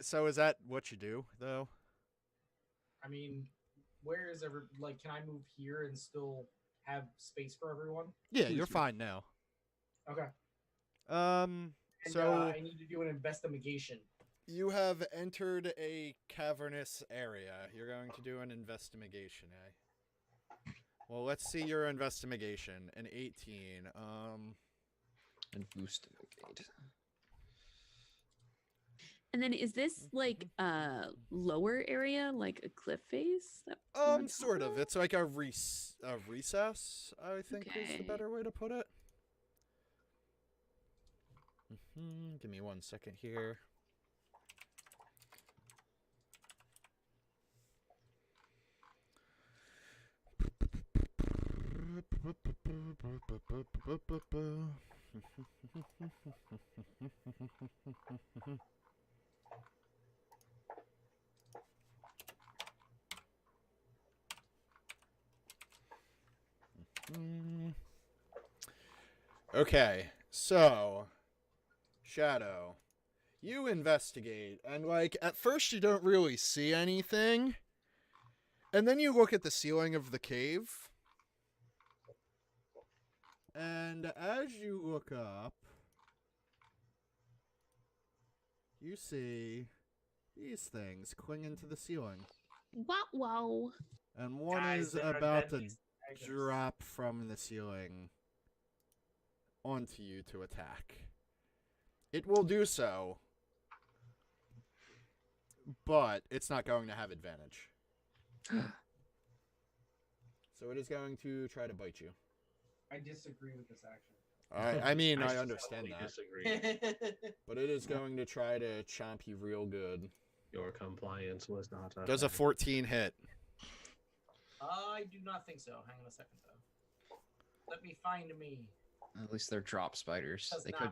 So is that what you do, though? I mean, where is can I move here and still have space for everyone? Yeah, you're fine now. Okay. And, So I need to do an investigation. you have entered a cavernous area. You're going to do an investigation, eh? Well, let's see your investigation. An 18. And boost the gate. And then is this like a lower area, like a cliff face? that we're on Sort top of. It's like a recess, I think is the Okay. better way to put it. Give me 1 second here. Okay, so Shadow, you investigate, and like at first you don't really see anything, and then you look at the ceiling of the cave, and as you look up, you see these things clinging to the ceiling, Wow. and one Guys, is there are about to deadly dragons. drop from the ceiling onto you to attack. It will do so, but it's not going to have advantage. So it is going to try to bite you. I disagree with this action. I mean, I strongly understand that, disagree. but it is going to try to chomp you real good. Your compliance was not. Does a 14 hit? I do not think so. Hang on a second, though. Let me find me. At least they're drop spiders. Does They not. could.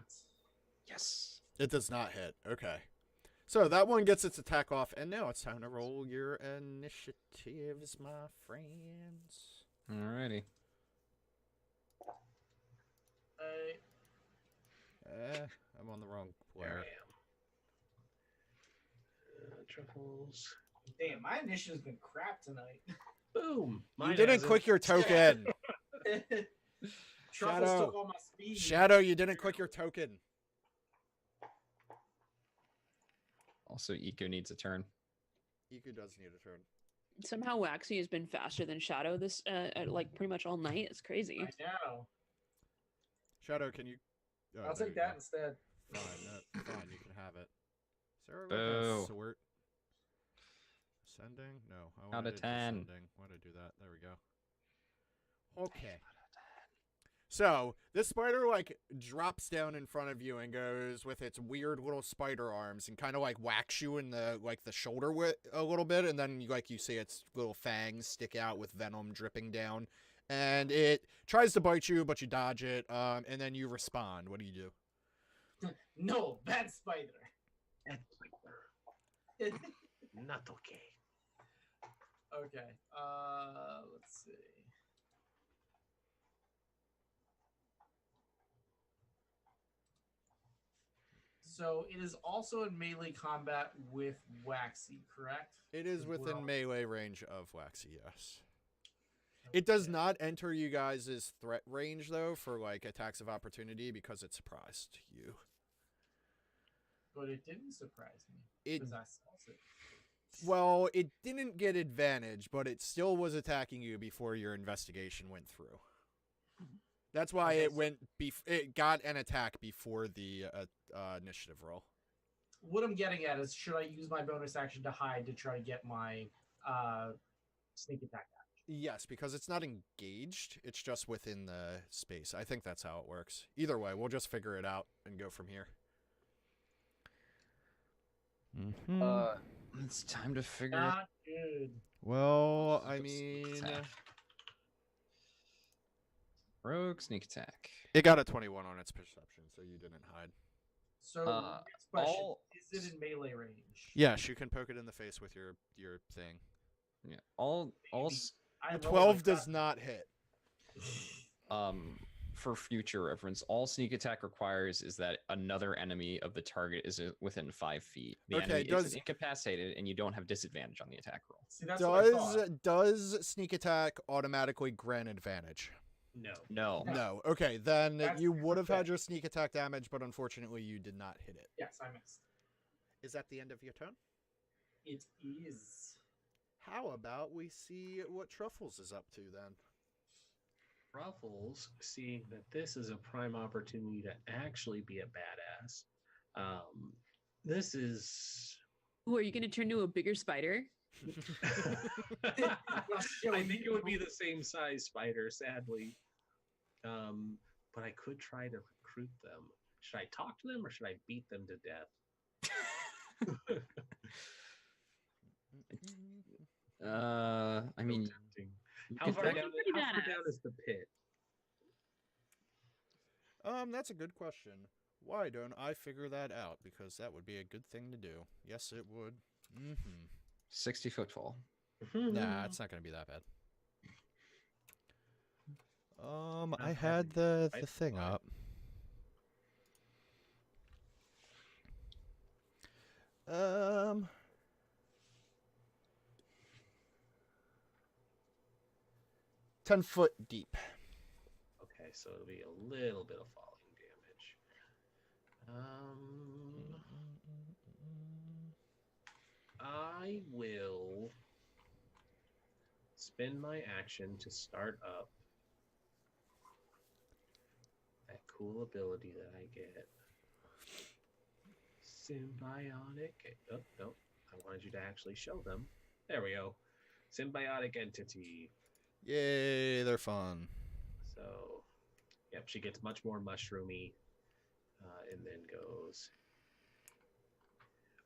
Yes. It does not hit. Okay. So that one gets its attack off, and now it's time to roll your initiatives, my friends. Alrighty. I'm on the wrong There player. I am. Truffles. Damn, my initiative's been crap tonight. Boom. You Mine didn't hasn't. click your token. Truffles Shadow. took all my speed. Shadow, you didn't click your token. Also, Eco needs a turn. Iku does need a turn. Somehow Waxy has been faster than Shadow this like pretty much all night. It's crazy. I know. Shadow, can you? Oh, I'll there take you that go. instead. Fine, you can have it. Sarah, Boo. sort. Ascending? No, I Out wanted of 10. descending. Why did I do that? There we go. Okay. So this spider like drops down in front of you and goes with its weird little spider arms and kind of like whacks you in the like the shoulder with a little bit, and then like you see its little fangs stick out with venom dripping down, and it tries to bite you, but you dodge it, and then you respond. What do you do? No, bad spider. That's like not okay. Okay. Let's see. So it is also in melee combat with Waxy, correct? It is We're within on- melee range of Waxy, yes. It does not enter you guys' threat range though for like attacks of opportunity because it surprised you. But it didn't surprise me. It Because I saw it. Well, it didn't get advantage, but it still was attacking you before your investigation went through. That's why Okay, it so- went. It got an attack before the initiative roll. What I'm getting at is, should I use my bonus action to hide to try to get my sneak attack out? Yes, because it's not engaged. It's just within the space. I think that's how it works. Either way, we'll just figure it out and go from here. It's time to figure out. Not good. Well, I Sneak mean, attack. Rogue sneak attack. it got a 21 on its perception, so you didn't hide. So, Uh, next question. all- Is it in melee range? Yes, you can poke it in the face with your thing. Yeah. All I A rolled 12 like does that. not hit. for future reference, all sneak attack requires is that another enemy of the target is within 5 feet. The Okay, enemy does- is incapacitated, and you don't have disadvantage on the attack roll. See, that's what I Does thought. does sneak attack automatically grant advantage? No. No. No. No. Okay, then That's you would have okay. had your sneak attack damage, but unfortunately you did not hit it. Yes, I missed. Is that the end of your turn? It is. How about we see what Truffles is up to then? Ruffles, seeing that this is a prime opportunity to actually be a badass. This is. Ooh, are you going to turn into a bigger spider? I think it would be the same size spider, sadly. But I could try to recruit them. Should I talk to them or should I beat them to death? I mean, Tempting. you How could far try- down, pretty how far badass. down is the pit? That's a good question. Why don't I figure that out? Because that would be a good thing to do. Yes, it would. 60-foot fall. Nah, it's not going to be that bad. I Not had having the fight thing fly. up. Um, 10 foot deep. Okay, so it'll be a little bit of falling damage. I will spend my action to start up that cool ability that I get. Symbiotic. Oh, no. I wanted you to actually show them. There we go. Symbiotic entity. Yay, they're fun. So, yep, she gets much more mushroomy and then goes.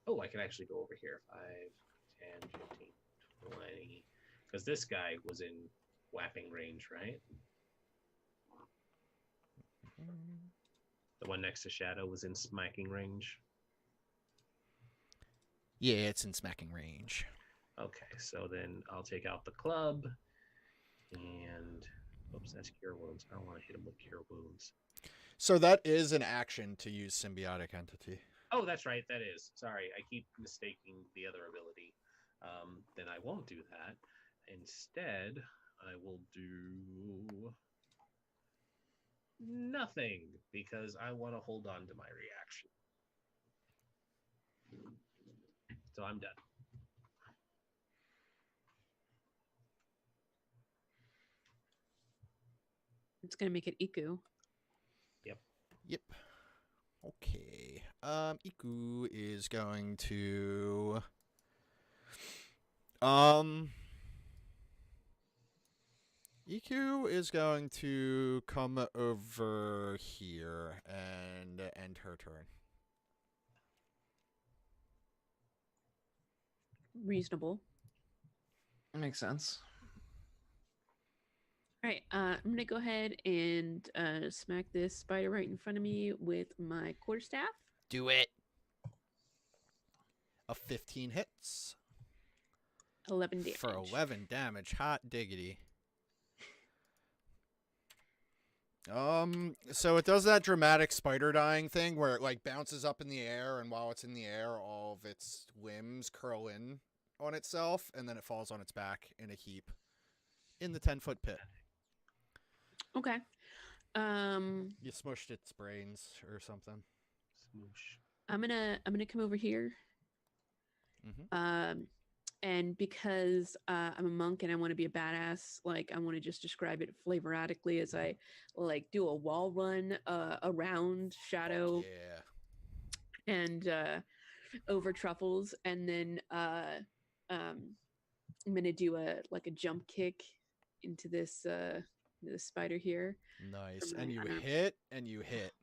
Oh, I can actually go over here. 5, 10, 15, 20. Because this guy was in whapping range, right? The one next to Shadow was in smacking range. Yeah, it's in smacking range. Okay, so then I'll take out the club. And. Oops, that's cure wounds. I don't want to hit him with cure wounds. So that is an action to use symbiotic entity. Oh, that's right. That is. Sorry, I keep mistaking the other ability. Then I won't do that. Instead, I will do nothing because I want to hold on to my reaction. So I'm done. It's gonna make it Iku. Yep. Okay. Iku is going to Iku is going to come over here and end her turn. Reasonable. Makes sense. All right, I'm gonna go ahead and smack this spider right in front of me with my quarterstaff. Do it. A 15 hits 11 damage. for 11 damage. Hot diggity. So it does that dramatic spider dying thing where it like bounces up in the air, and while it's in the air, all of its limbs curl in on itself, and then it falls on its back in a heap in the 10-foot pit. Okay. You smushed its brains or something. Smoosh. I'm gonna come over here. Mm-hmm. And because I'm a monk and I want to be a badass, like I want to just describe it flavораtically as I like do a wall run around Shadow and over Truffles, and then I'm gonna do a jump kick into this spider here. Nice. for And my you unarmed- hit, and you hit.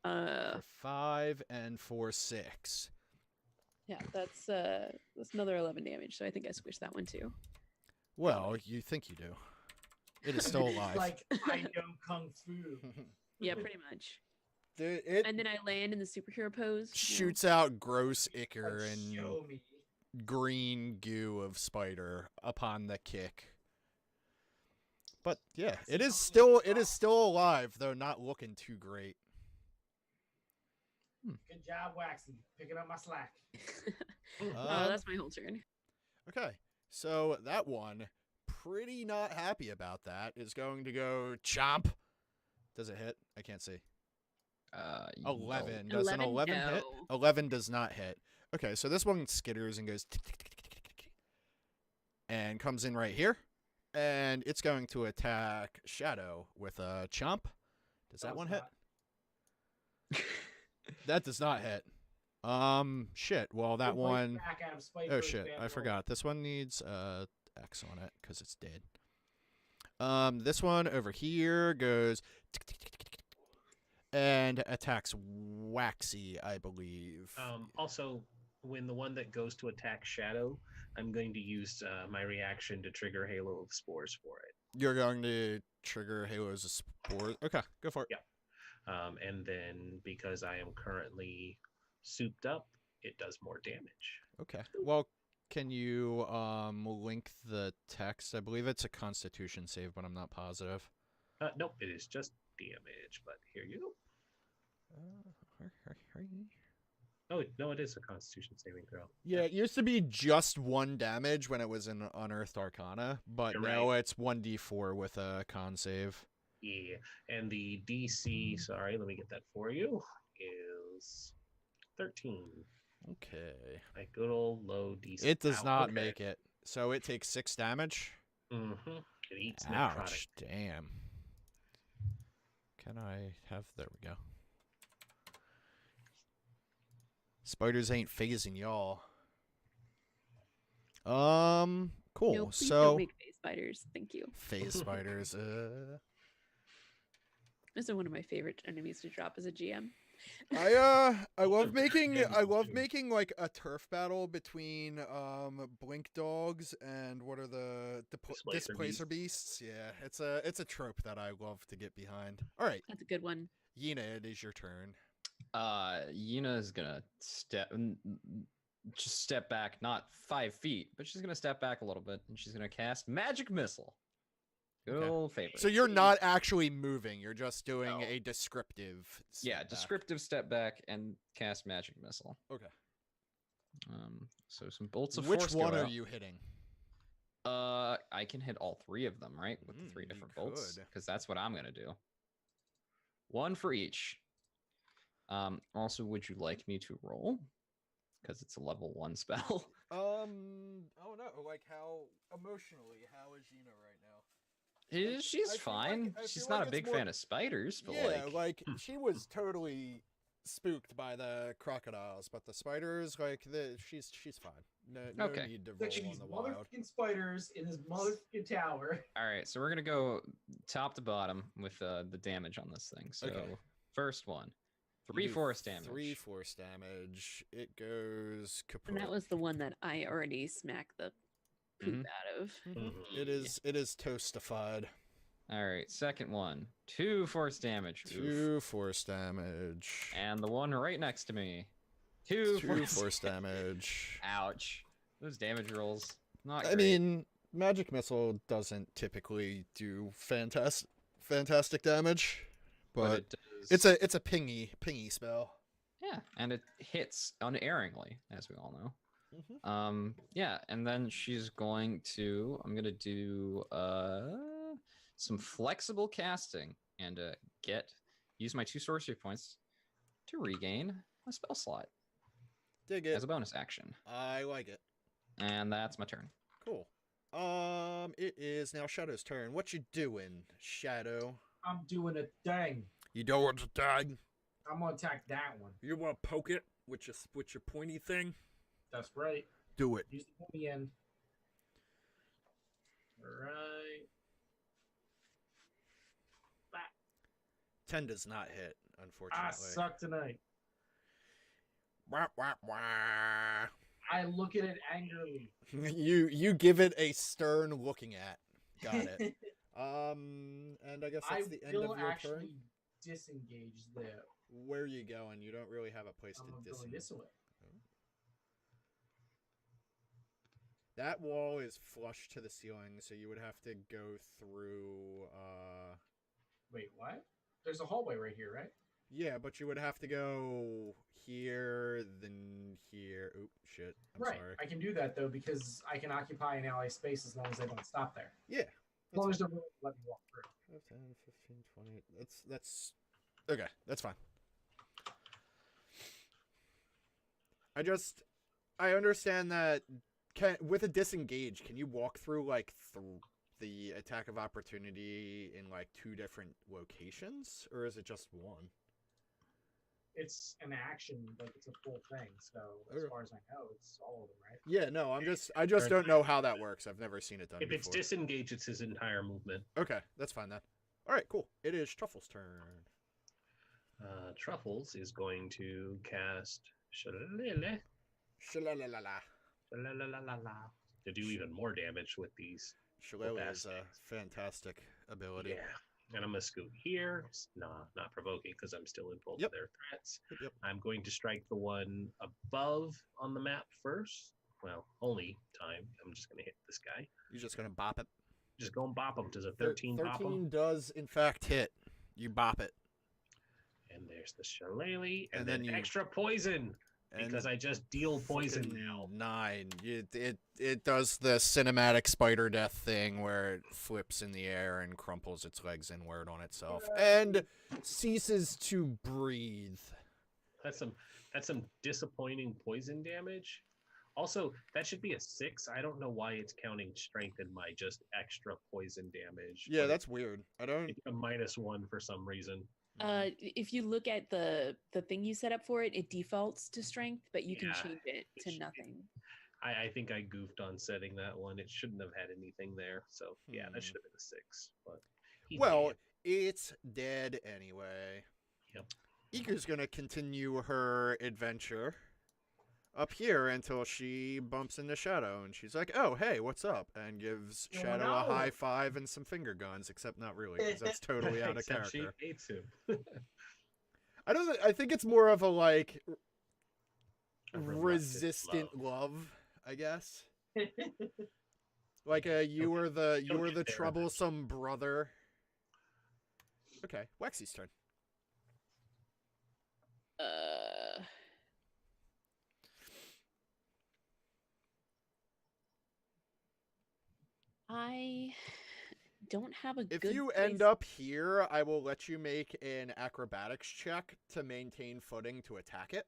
For 5 and for 6. Yeah, that's another 11 damage. So I think I squished that one too. Well, you think you do. It is still alive. Like, I know Kung Fu. Yeah, pretty much. It And then I land in the superhero pose. shoots out gross ichor Like, and show me. green goo of spider upon the kick. But yeah, it is still alive, though not looking too great. Good job, Waxy. Picking up my slack. That's my whole turn. Okay, so that one, pretty not happy about that, is going to go chomp. Does it hit? I can't see. 11. Does an 11 hit? No. 11 does not hit. Okay, so this one skitters and goes tick, tick, tick, tick, tick, tick, and comes in right here. And it's going to attack Shadow with a chomp. Does that one hit? That does not hit. Shit. Well, that Good bite one... back out of spite Oh, for his shit. bad I roll. forgot. This one needs X on it because it's dead. This one over here goes tick, tick, tick, tick, tick, and attacks Waxy, I believe. Also, when the one that goes to attack Shadow, I'm going to use my reaction to trigger Halo of Spores for it. You're going to trigger Halo's Spores? Okay, go for it. Yeah. And then because I am currently souped up, it does more damage. Okay. Well, can you link the text? I believe it's a Constitution save, but I'm not positive. Nope, it is just damage, but here you go. Oh, no, it is a Constitution saving throw. Yeah, it used to be just 1 damage when it was in Unearthed Arcana, but You're now right. it's 1d4 with a con save. Yeah, and the DC, sorry, let me get that for you, is 13. Okay. A good old low DC. It does Ow, not okay. make it. So it takes 6 damage. Mm-hmm. It eats necrotic. Ouch, damn. Can I have... There we go. Spiders ain't phasing y'all. Cool. No, please So don't make face spiders. Thank you. phase spiders. Those are one of my favorite enemies to drop as a GM. I love making Yeah, me too. like a turf battle between blink dogs and what are the Displacer displacer beasts. Yeah, it's a trope that I love to get behind. All right, That's a good one. Yina, it is your turn. Yina is gonna just step back, not 5 feet, but she's gonna step back a little bit, and she's gonna cast Magic Missile. Good Okay. old favorite. So you're not actually moving; you're just doing No. a descriptive. Yeah, step back. descriptive step back and cast Magic Missile. Okay. So some bolts of Which force. one go are out. you hitting? I can hit all 3 of them, right? With the 3 You different bolts, could. because that's what I'm gonna do. 1 for each. Also, would you like me to roll? Because it's a level 1 spell. Oh no! Like how emotionally? How is Yina right now? She's I feel like- fine. I feel She's like not a it's big more- fan of spiders, but Yeah, like, she was totally spooked by the crocodiles, but the spiders, she's fine. No Okay. need to roll Picture on these the wild. motherfucking spiders in this motherfucking tower. all right. So we're gonna go top to bottom with the damage on this thing. So Okay. first one, You 3 do force damage. 3 force damage. It goes kaput. And that was the one that I already smacked the poop Mhm. out of. It is toastified. All right. Second one, 2 force damage. Oof. 2 force damage. And the one right next to me, 2 2 force. force damage. Ouch. Those damage rolls. Not I great. mean, magic missile doesn't typically do fantastic damage, but it does. it's a pingy spell. Yeah, and it hits unerringly, as we all know. Mhm. Yeah, and then she's going to. I'm gonna do some flexible casting and use my 2 sorcery points to regain a spell slot Dig as it. a bonus action, I like it. and that's my turn. Cool. It is now Shadow's turn. What you doing, Shadow? I'm doing a thing. You don't want to die. I'm gonna attack that one. You want to poke it with your pointy thing? That's right. Do it. Use the pointy end. Alright. 10 does not hit, I unfortunately. suck tonight. Wah, wah, wah. I look at it angrily. You give it a stern looking at. Got it. And I guess that's the end will of your actually turn. disengage there. Where are you going? You don't really have a place I'm to going disengage. this way. That wall is flush to the ceiling, so you would have to go through. Wait, what? There's a hallway right here, right? Yeah, but you would have to go here, then here. Oop, shit. I'm right. sorry. I can do that though because I can occupy an ally space as long as they don't stop there. Yeah. As long as they're willing to let me walk through. 5, 10, 15, 20. That's okay. That's fine. I understand that with a disengage, can you walk through the attack of opportunity in 2 different locations, or is it just one? It's an action, like it's a full thing. So as Okay. far as I know, it's all of them, right? Yeah, no, I just don't know how that works. I've never seen it done If it's before. disengage, it's his entire movement. Okay, that's fine then. All right, cool. It is Truffle's turn. Truffles is going to cast Shalalele Shalalala. to do even more damage with these. Shillelagh is a fantastic ability. Yeah. And I'm going to scoot here. It's not provoking because I'm still in both Yep. of their threats. Yep. I'm going to strike the one above on the map first. Well, only time. I'm just going to hit this guy. You're just gonna bop it. Just go and bop him. Does a 13 bop him? 13 does in fact hit. You bop it. And there's the shillelagh. And, And then then you- extra poison. And Because I just deal poison fucking now. 9. It does the cinematic spider death thing where it flips in the air and crumples its legs inward on itself and ceases to breathe. That's some disappointing poison damage. Also, that should be a 6. I don't know why it's counting strength in my just extra poison damage. Yeah, but that's weird. I don't. it's a -1 for some reason. If you look at the thing you set up for it, it defaults to strength, but you can Yeah, change it it to should- nothing. I think I goofed on setting that one. It shouldn't have had anything there. So yeah, Hmm. that should have been a 6. But he's Well, dead. it's dead anyway. Yep. Ika's gonna continue her adventure up here until she bumps into Shadow, and she's like, "Oh, hey, what's up?" and gives Oh, Shadow no. a high five and some finger guns, except not really, because that's totally out of Except she character. hates him. I think it's more of a A reluctant resistant love, I guess. You were the Don't get there troublesome brother. Okay, Waxy's turn. I don't have a If good you place- end up here, I will let you make an acrobatics check to maintain footing to attack it.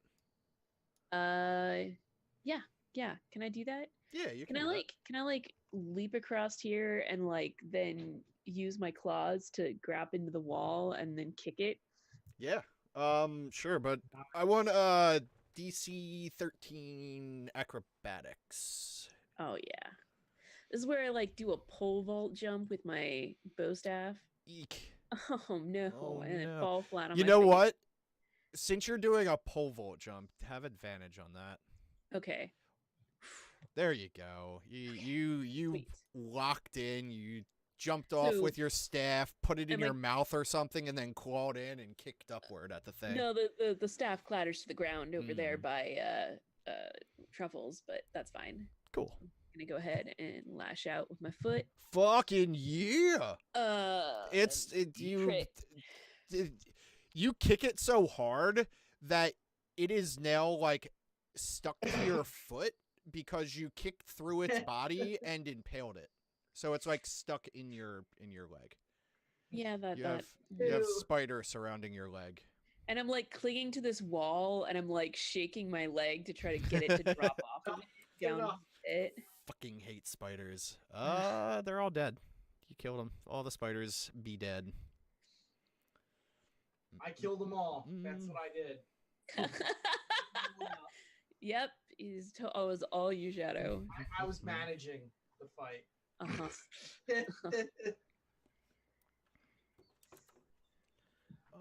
Yeah. Can I do that? Yeah, you can. Can I do that. leap across here and then use my claws to grab into the wall and then kick it? Yeah. Sure, but I want DC 13 acrobatics. Oh yeah. This is where I like do a pole vault jump with my bow staff. Eek. Oh no, Oh, and then no. fall flat on You my know face. what? Since you're doing a pole vault jump, have advantage on that. Okay. There you go. You Sweet. locked in. You jumped off So- with your staff, put it in and, your like- mouth or something, and then clawed in and kicked upward at the thing. No, the staff clatters to the ground over there by Truffles, but that's fine. Cool. I'm gonna go ahead and lash out with my foot. Fucking yeah! Crit. You kick it so hard that it is now like stuck to your foot because you kicked through its body and impaled it. So it's like stuck in your leg. Yeah, You have Ew. spiders surrounding your leg. And I'm like clinging to this wall, and I'm like shaking my leg to try to get it to drop off of it Get down off. it. Fucking hate spiders. They're all dead. You killed them. All the spiders be dead. I killed them all. That's what I did. Yep, it was all you, Shadow. I was managing the fight. Uh-huh.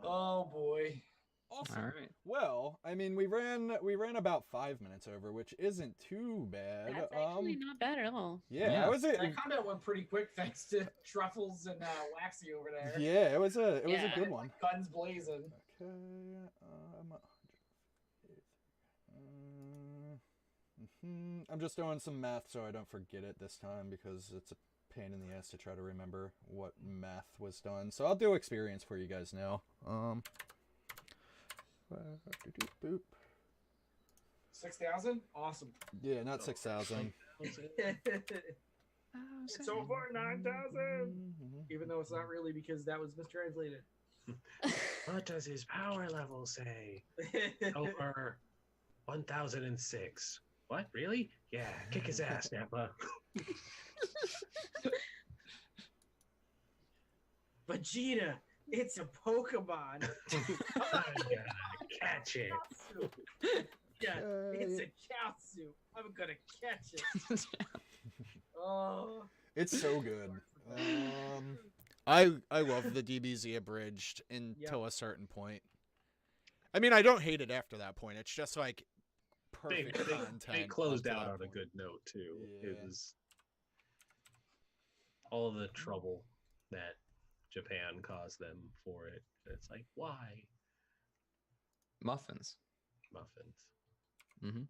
Oh boy. Awesome. All right. Well, I mean, we ran about 5 minutes over, which isn't too bad. That's actually not bad at all. Yeah, Yeah. how was it? That combat went pretty quick thanks to Truffles and Waxy over there. Yeah, it was a Yeah. good one. Guns blazing. Okay, I'm just doing some math so I don't forget it this time because it's a pain in the ass to try to remember what math was done. So I'll do experience for you guys now. Boop. 6,000? Awesome. Yeah, not 6,000. It's over 9,000. Even though it's not really because that was mistranslated. What does his power level say? Over 1,006. What? Really? Yeah, kick his ass, Nappa. Vegeta, it's a Pokemon. I gotta catch it. Yeah, it's a Chaozu. I'm gonna catch it. Oh. It's so good. I love the DBZ abridged until a certain point. I mean, I don't hate it after that point. It's just like perfect content. They closed until out that on a point. good note too. Yeah. It was all the trouble that Japan caused them for it. It's like, why Muffins. muffins? Mm-hmm.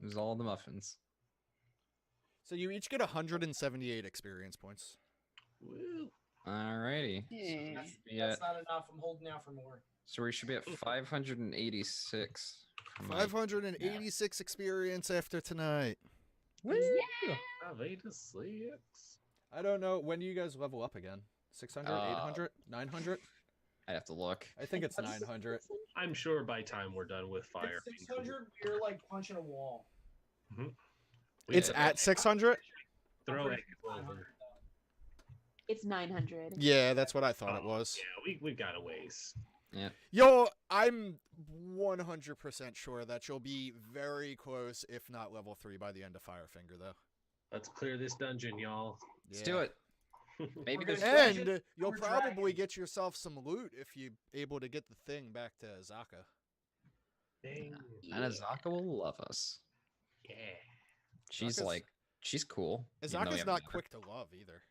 It was all the muffins. So you each get 178 experience points. Woo. Alrighty. Yeah. That's not enough. I'm holding out for more. So we should be at 586. for my- 586 experience after tonight. Woo! Vegas 6. I don't know. When do you guys level up again? 600, 800, 900? I have to look. I think it's 900. I'm sure by time we're done with fire. At 600, we're like punching a wall. It's Yeah. at 600? Throw I'm it pretty sure it's over. 900, though. It's 900. Yeah, that's what I thought it was. Yeah, we've got a ways. Yo, I'm 100% sure that you'll be very close, if not level 3 by the end of Firefinger, though. Let's clear this dungeon, y'all. Let's do it. Maybe We're there's gonna- And you'll We're probably dragging. get yourself some loot if you're able to get the thing back to Zaka. Dang. Anazaka will love us. Yeah. She's Azaka's- like, she's cool. even though we Zaka's haven't not met her. quick to love either.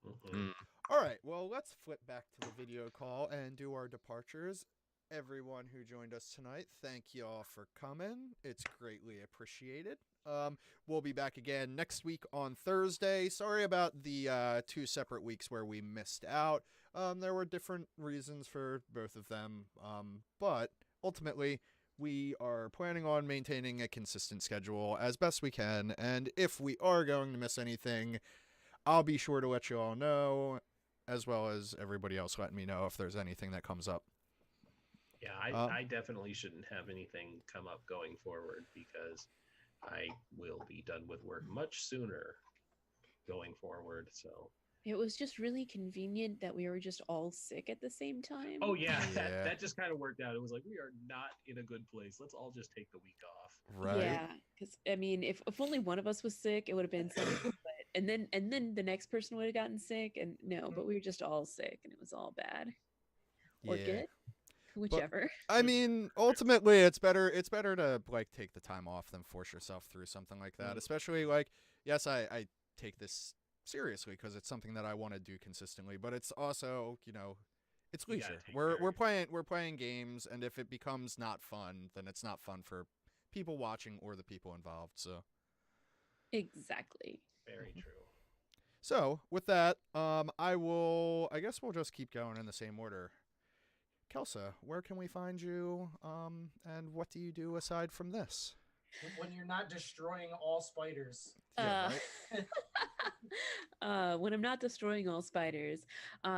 Mhm. All right, well, let's flip back to the video call and do our departures. Everyone who joined us tonight, thank you all for coming. It's greatly appreciated. We'll be back again next week on Thursday. Sorry about the 2 separate weeks where we missed out. There were different reasons for both of them, but ultimately, we are planning on maintaining a consistent schedule as best we can, and if we are going to miss anything, I'll be sure to let you all know, as well as everybody else letting me know if there's anything that comes up. Yeah, I definitely shouldn't have anything come up going forward because I will be done with work much sooner going forward. So It was just really convenient that we were just all sick at the same time. Oh yeah, Yeah. that just kind of worked out. It was like we are not in a good place. Let's all just take the week off. Right. Yeah, because I mean, if only one of us was sick, it would have been something. But and then the next person would have gotten sick, and no, but we were just all sick, and it was all bad or Yeah. good, whichever. I mean, ultimately, it's better to like take the time off than force yourself through something like that. Especially like, yes, I take this seriously because it's something that I want to do consistently, but it's also, it's You gotta leisure. take We're care. we're playing games, and if it becomes not fun, then it's not fun for people watching or the people involved. So Exactly. Very true. So with that, I guess we'll just keep going in the same order. Kelsa, where can we find you? And what do you do aside from this? When you're not destroying all spiders. Yeah, When I'm not destroying all spiders,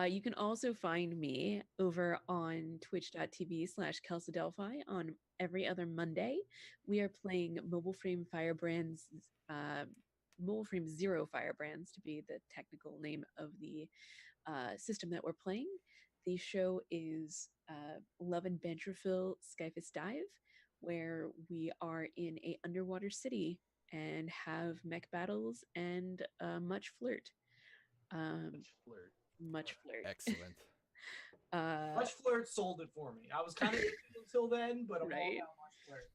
you can also find me over on twitch.tv/KelsaDelphi on every other Monday. We are playing Mobile Frame Firebrands, Mobile Frame Zero Firebrands to be the technical name of the system that we're playing. The show is Love and Banterville Skyfist Dive, where we are in a underwater city and have mech battles and much flirt. Much flirt. Much flirt. Excellent. Much flirt sold it for me. I was kind of until then, but I'm all Right. about much flirt.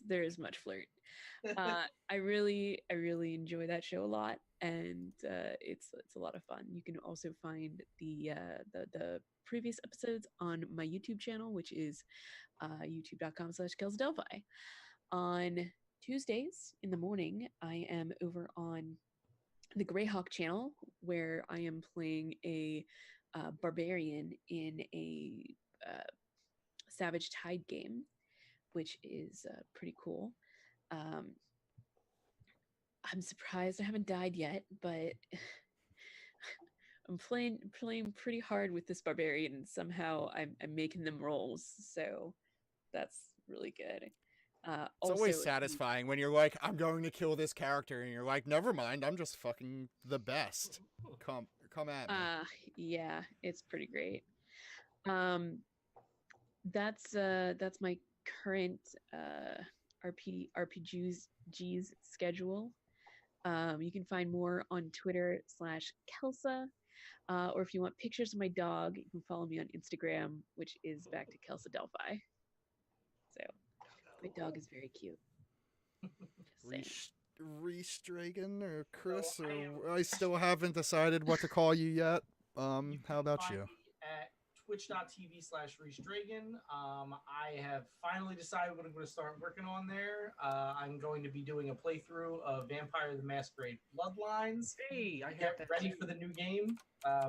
There's much flirt. I really enjoy that show a lot, and it's a lot of fun. You can also find the previous episodes on my YouTube channel, which is youtube.com/KelsDelphi. On Tuesdays in the morning, I am over on the Greyhawk channel, where I am playing a barbarian in a Savage Tide game, which is pretty cool. I'm surprised I haven't died yet, but I'm playing pretty hard with this barbarian, and somehow I'm making them rolls, so that's really good. It's always satisfying when you're like, I'm going to kill this character, and you're like, never mind, I'm just fucking the best. Come at me. Yeah, it's pretty great. That's my current RPGs schedule. You can find more on Twitter/Kelsa. Or if you want pictures of my dog, you can follow me on Instagram, which is back to Kelsa Delphi. So my dog is very cute. Just saying. Reestragan or Chris, So or I still haven't decided what to call you yet. How about find you? me at twitch.tv/reestragan. I have finally decided what I'm going to start working on there. I'm going to be doing a playthrough of Vampire the Masquerade Bloodlines. Hey, I Get have that ready too. for the new game.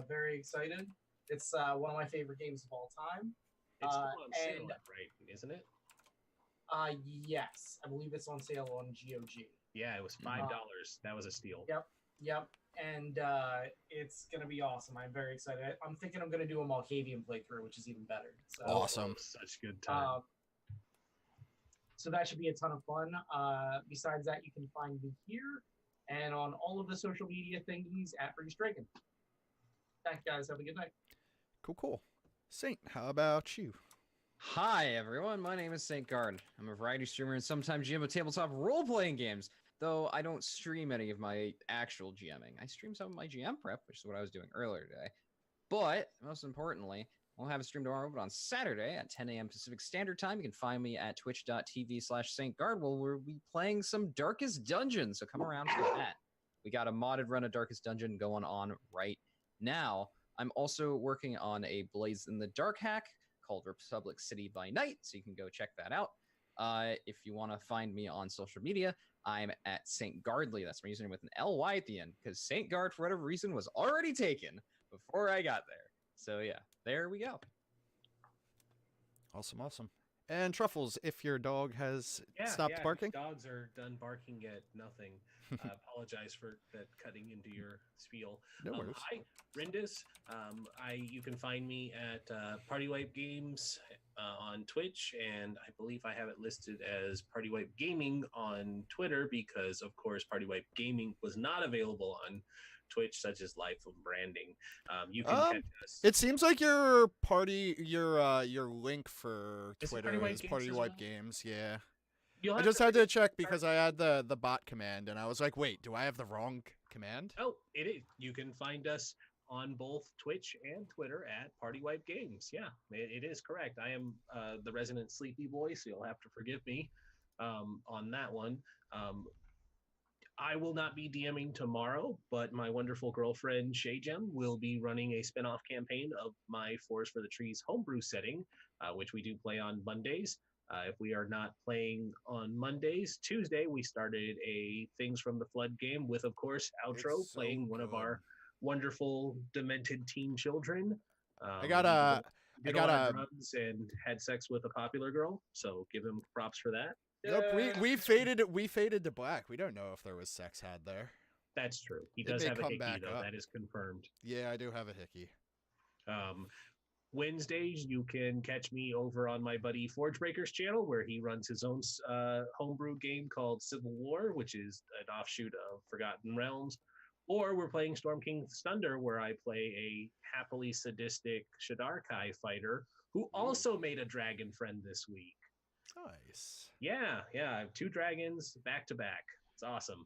Very excited. It's one of my favorite games of all time. It's still on sale, and- right? Isn't it? Yes, I believe it's on sale on GOG. Yeah, it was $5. That was a steal. Yep. And it's gonna be awesome. I'm very excited. I'm thinking I'm gonna do a Malkavian playthrough, which is even better. So, Awesome. Such good time. So that should be a ton of fun. Besides that, you can find me here and on all of the social media thingies at Reese Dragon. Thanks, guys. Have a good night. Cool. Saint, how about you? Hi, everyone. My name is St. Guard. I'm a variety streamer and sometimes GM of tabletop role-playing games, though I don't stream any of my actual GMing. I stream some of my GM prep, which is what I was doing earlier today. But, most importantly, we'll have a stream tomorrow, but on Saturday at 10 a.m. Pacific Standard Time. You can find me at twitch.tv/StGuard, where we'll be playing some Darkest Dungeon, so come around for that. We got a modded run of Darkest Dungeon going on right now. I'm also working on a Blaze in the Dark hack called Republic City by Night, so you can go check that out. If you want to find me on social media, I'm at St. Guardly. That's my username with an LY at the end, because St. Guard, for whatever reason, was already taken before I got there. So yeah, there we go. Awesome. And Truffles, if your dog has stopped barking? Dogs are done barking at nothing. Apologize for that cutting into your spiel. No worries. Hi, Rindis. You can find me at Partywipe Games on Twitch, and I believe I have it listed as Partywipe Gaming on Twitter because, of course, Partywipe Gaming was not available on Twitch, such as Life of Branding. You can catch us. It seems like your link for Is it Twitter Party Wipe is Games Party as Wipe well? Games. Yeah. You'll I have just to had to really check start- because I had the bot command, and I was like, wait, do I have the wrong command? Oh, it is. You can find us on both Twitch and Twitter at Party Wipe Games. Yeah, it is correct. I am the resident sleepy boy, so you'll have to forgive me on that one. I will not be DMing tomorrow, but my wonderful girlfriend Shayjem will be running a spin-off campaign of my Forest for the Trees homebrew setting, which we do play on Mondays. If we are not playing on Mondays, Tuesday we started a Things from the Flood game with, of course, Outro It's so playing one of good. our wonderful demented teen children. I got a did a lot of drugs and had sex with a popular girl, so give him props for that. Nope, we faded to black. We don't know if there was sex had there. That's true. He It does may have a come hickey, back though. up. That is confirmed. Yeah, I do have a hickey. Wednesdays, you can catch me over on my buddy Forge Breaker's channel, where he runs his own homebrew game called Civil War, which is an offshoot of Forgotten Realms. Or we're playing Storm King's Thunder, where I play a happily sadistic Shadarkai fighter who also made a dragon friend this week. Nice. Yeah, I have 2 dragons back to back. It's awesome.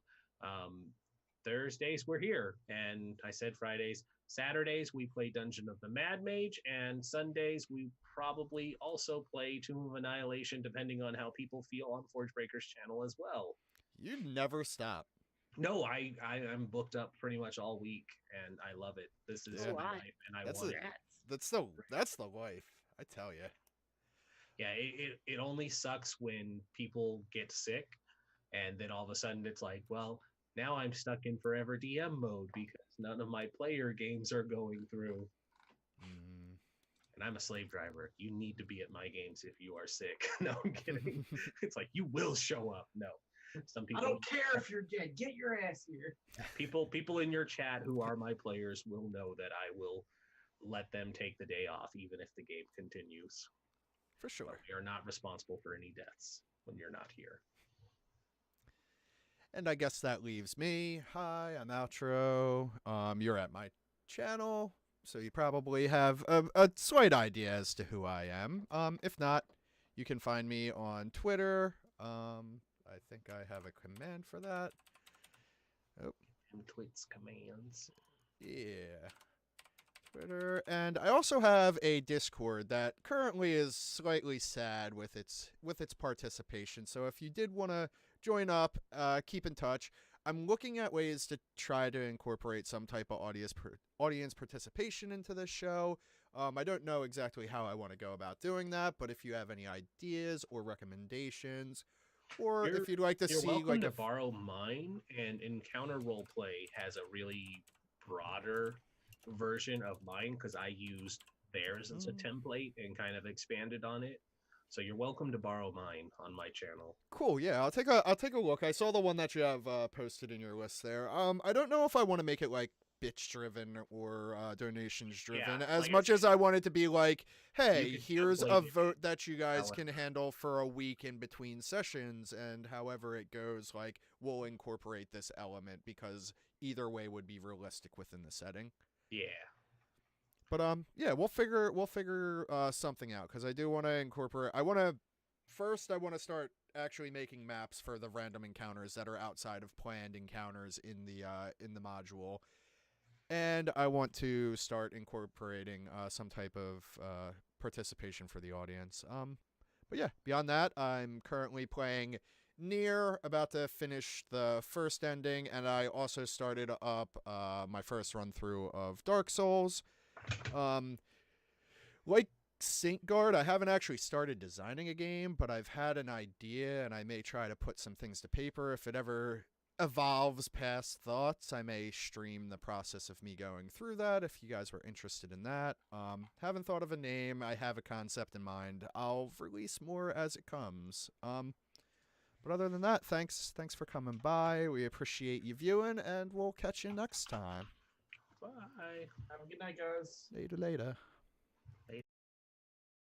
Thursdays we're here, and I said Fridays. Saturdays we play Dungeon of the Mad Mage, and Sundays we probably also play Tomb of Annihilation, depending on how people feel on Forge Breaker's channel as well. You never stop. No, I'm booked up pretty much all week, and I love it. This is Yeah. my life, and I That's want it. Congrats. That's the life. I tell you. Yeah, it only sucks when people get sick, and then all of a sudden it's like, well, now I'm stuck in forever DM mode because none of my player games are going through. And I'm a slave driver. You need to be at my games if you are sick. No, I'm kidding. It's like, you will show up. No. Some people, I don't care if you're dead. Get your ass here. people in your chat who are my players will know that I will let them take the day off even if the game continues. For sure. But we are not responsible for any deaths when you're not here. And I guess that leaves me. Hi, I'm Outro. You're at my channel, so you probably have a slight idea as to who I am. If not, you can find me on Twitter. I think I have a command for that. Oh. And Twit's commands. Yeah. Twitter. And I also have a Discord that currently is slightly sad with its participation. So if you did want to join up, keep in touch. I'm looking at ways to try to incorporate some type of audience participation into this show. I don't know exactly how I want to go about doing that, but if you have any ideas or recommendations, or if you'd like to You're see welcome like to borrow mine, and Encounter Roleplay has a really broader version of mine because I used theirs as a template and kind of expanded on it. So you're welcome to borrow mine on my channel. Cool, yeah, I'll take a look. I saw the one that you have posted in your list there. I don't know if I want to make it like bitch driven or donations driven, as like much as I want it to be like, hey, could here's a definitely vote that you guys however. can handle for a week in between sessions, and however it goes, like, we'll incorporate this element because either way would be realistic within the setting. Yeah. But yeah, we'll figure something out because I do want to incorporate. I want to start actually making maps for the random encounters that are outside of planned encounters in the module, and I want to start incorporating some type of participation for the audience. But yeah, beyond that, I'm currently playing Nier, about to finish the first ending, and I also started up my first run through of Dark Souls. Like Saint Guard, I haven't actually started designing a game, but I've had an idea, and I may try to put some things to paper. If it ever evolves past thoughts, I may stream the process of me going through that if you guys were interested in that. Haven't thought of a name. I have a concept in mind. I'll release more as it comes. But other than that, thanks for coming by. We appreciate you viewing, and we'll catch you next time. Bye. Have a good night, guys. Later.